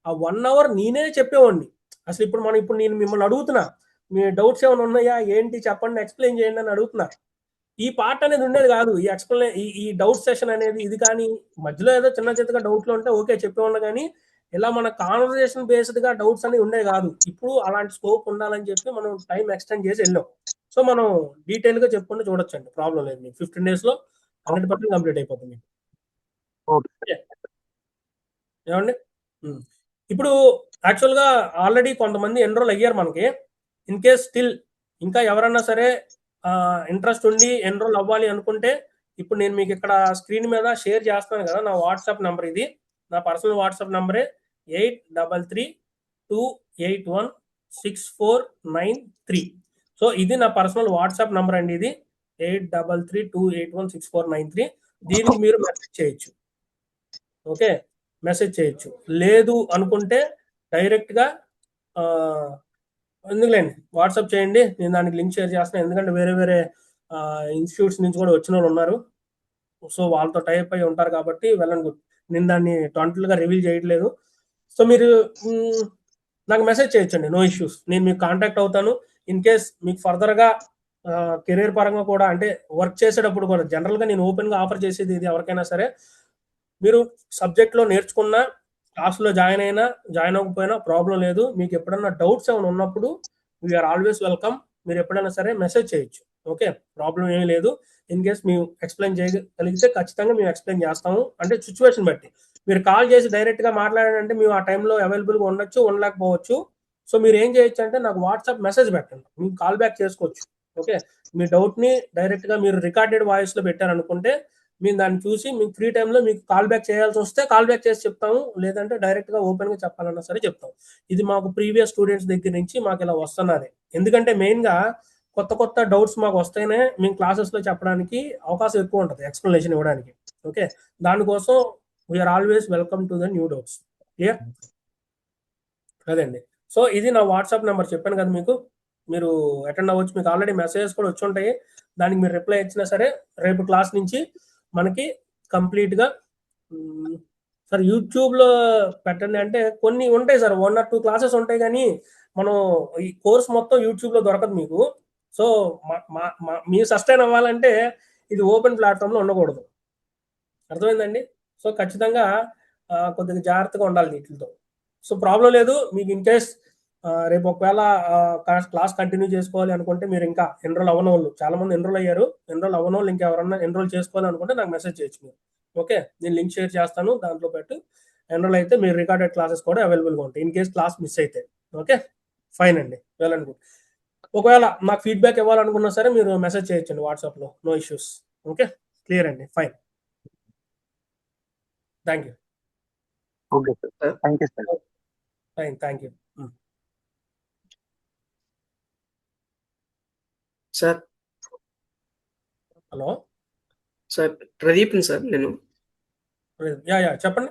ఆ 1 అవర్ నేనే చెప్పేవాడిని. అసలు ఇప్పుడు నేను మిమ్మల్ని అడుగుతున్నా, మీ డౌట్స్ ఏమైనా ఉన్నాయా ఏంటి చెప్పండి, ఎక్స్ప్లెయిన్ చేయండి అని అడుగుతున్నా. ఈ పార్ట్ అనేది ఉండేది కాదు. ఈ ఎక్స్ప్లెయిన్ ఈ డౌట్ సెషన్ అనేది ఇది కానీ మధ్యలో ఏదో చిన్నగా డౌట్లు ఉంటే ఓకే చెప్పేవాళ్ళు, కానీ ఇలా మన కాన్వర్సేషన్ బేస్డ్ గా డౌట్స్ అనేవి ఉండేవి కాదు. ఇప్పుడు అలాంటి స్కోప్ ఉండాలని చెప్పి మనం టైం ఎక్స్టెండ్ చేసి వెళ్ళాం. సో మనం డీటెయిల్ గా చెప్పుకుంటూ చూడొచ్చండి, ప్రాబ్లం లేదు. మీకు 15 డేస్ లో 100% కంప్లీట్ అయిపోతుంది. ఏమండి? ఇప్పుడు యాక్చువల్ గా ఆల్రెడీ కొంతమంది ఎన్రోల్ అయ్యారు మనకి. ఇన్ కేస్ స్టిల్ ఇంకా ఎవరన్నా సరే ఇంట్రెస్ట్ ఉండి ఎన్రోల్ అవ్వాలి అనుకుంటే ఇప్పుడు నేను మీకు ఇక్కడ స్క్రీన్ మీద షేర్ చేస్తాను కదా నా వాట్సాప్ నంబర్. ఇది నా పర్సనల్ వాట్సాప్ నంబరే 8332816493. సో ఇది నా పర్సనల్ వాట్సాప్ నంబర్ అండి. ఇది 8332816493. దీనికి మీరు మెసేజ్ చేయొచ్చు. ఓకే, మెసేజ్ చేయొచ్చు. లేదు అనుకుంటే డైరెక్ట్ గా ఎందుకులేండి వాట్సాప్ చేయండి, నేను దానికి లింక్ షేర్ చేస్తాను. ఎందుకంటే వేరే ఇన్స్టిట్యూట్స్ నుంచి కూడా వచ్చిన వాళ్ళు ఉన్నారు. సో వాళ్ళతో టైప్ అయి ఉంటారు కాబట్టి వెళ్ళండి. నేను దాన్ని టోటల్ గా రివీల్ చేయట్లేదు. సో మీరు నాకు మెసేజ్ చేయొచ్చండి, నో ఇష్యూస్. నేను మీకు కాంటాక్ట్ అవుతాను. ఇన్ కేస్ మీకు ఫర్దర్ గా కెరీర్ పరంగా కూడా అంటే వర్క్ చేసేటప్పుడు కూడా జనరల్ గా నేను ఓపెన్ గా ఆఫర్ చేసేది ఇది ఎవరికైనా సరే, మీరు సబ్జెక్ట్ లో నేర్చుకున్నా క్లాస్లో జాయిన్ అవ్వకపోయినా ప్రాబ్లం లేదు. మీకు ఎప్పుడన్నా డౌట్స్ ఏమైనా ఉన్నప్పుడు వీఆర్ ఆల్వేస్ వెల్కమ్. మీరు ఎప్పుడైనా సరే మెసేజ్ చేయొచ్చు. ఓకే, ప్రాబ్లం ఏమీ లేదు. ఇన్ కేస్ మేము ఎక్స్ప్లెయిన్ చేయగలిగితే ఖచ్చితంగా మేము ఎక్స్ప్లెయిన్ చేస్తాము. అంటే సిచ్యువేషన్ బట్టి మీరు కాల్ చేసి డైరెక్ట్గా మాట్లాడారంటే మేము ఆ టైంలో అవైలబుల్గా ఉండొచ్చు, ఉండలేకపోవచ్చు. సో మీరు ఏం చేయొచ్చు అంటే నాకు వాట్సాప్ మెసేజ్ పెట్టండి, మీకు కాల్ బ్యాక్ చేసుకోవచ్చు. ఓకే, మీ డౌట్ని డైరెక్ట్గా మీరు రికార్డెడ్ వాయిస్లో పెట్టారనుకుంటే మేము దాన్ని చూసి మీకు ఫ్రీ టైంలో మీకు కాల్ బ్యాక్ చేయాల్సి వస్తే కాల్ బ్యాక్ చేసి చెప్తాము, లేదంటే డైరెక్ట్గా ఓపెన్గా చెప్పాలన్నా సరే చెప్తాం. ఇది మాకు ప్రీవియస్ స్టూడెంట్స్ దగ్గర నుంచి మాకు ఇలా వస్తున్నది. ఎందుకంటే మెయిన్గా కొత్త డౌట్స్ మాకు వస్తేనే మేము క్లాసెస్లో చెప్పడానికి అవకాశం ఎక్కువ ఉంటుంది, ఎక్స్ప్లెనేషన్ ఇవ్వడానికి. ఓకే, దానికోసం we are always welcome to the new doubts. Clear? అదండి. సో ఇది నా వాట్సాప్ నెంబర్ చెప్పాను కదా మీకు, మీరు అటెండ్ అవ్వచ్చు. మీకు ఆల్రెడీ మెసేజెస్ కూడా వచ్చి ఉంటాయి, దానికి మీరు రిప్లై ఇచ్చినా సరే రేపు క్లాస్ నుంచి మనకి కంప్లీట్గా సార్ యూట్యూబ్లో పెట్టండి అంటే కొన్ని ఉంటాయి సార్, 1 or 2 క్లాసెస్ ఉంటాయి, కానీ మనం ఈ కోర్స్ మొత్తం యూట్యూబ్లో దొరకదు మీకు. సో మీరు సస్టైన్ అవ్వాలంటే ఇది ఓపెన్ ప్లాట్ఫామ్లో ఉండకూడదు. అర్థమైందండి? సో ఖచ్చితంగా కొద్దిగా జాగ్రత్తగా ఉండాలి వీటితో. సో ప్రాబ్లం లేదు. మీకు ఇన్ కేస్ రేపు ఒకవేళ క్లాస్ కంటిన్యూ చేసుకోవాలి అనుకుంటే మీరు ఇంకా ఎన్రోల్ అవ్వని వాళ్ళు చాలా మంది ఎన్రోల్ అయ్యారు. ఎన్రోల్ అవ్వని వాళ్ళు ఇంకా ఎవరన్నా ఎన్రోల్ చేసుకోవాలి అనుకుంటే నాకు మెసేజ్ చేయొచ్చు మీరు. ఓకే, నేను లింక్ షేర్ చేస్తాను, దాంట్లో పెట్టు. ఎన్రోల్ అయితే మీరు రికార్డెడ్ క్లాసెస్ కూడా అవైలబుల్గా ఉంటాయి ఇన్ కేస్ క్లాస్ మిస్ అయితే. ఓకే, ఫైన్ అండి, వెల్ అండ్ గుడ్. ఒకవేళ నాకు ఫీడ్బ్యాక్ ఇవ్వాలనుకున్నా సరే మీరు మెసేజ్ చేయొచ్చండి వాట్సాప్లో, నో ఇష్యూస్. ఓకే, క్లియర్ అండి, fine. Thank you. Okay sir, thank you sir. Fine, thank you. Sir hello sir ప్రదీప్ని సార్ నేను యా చెప్పండి.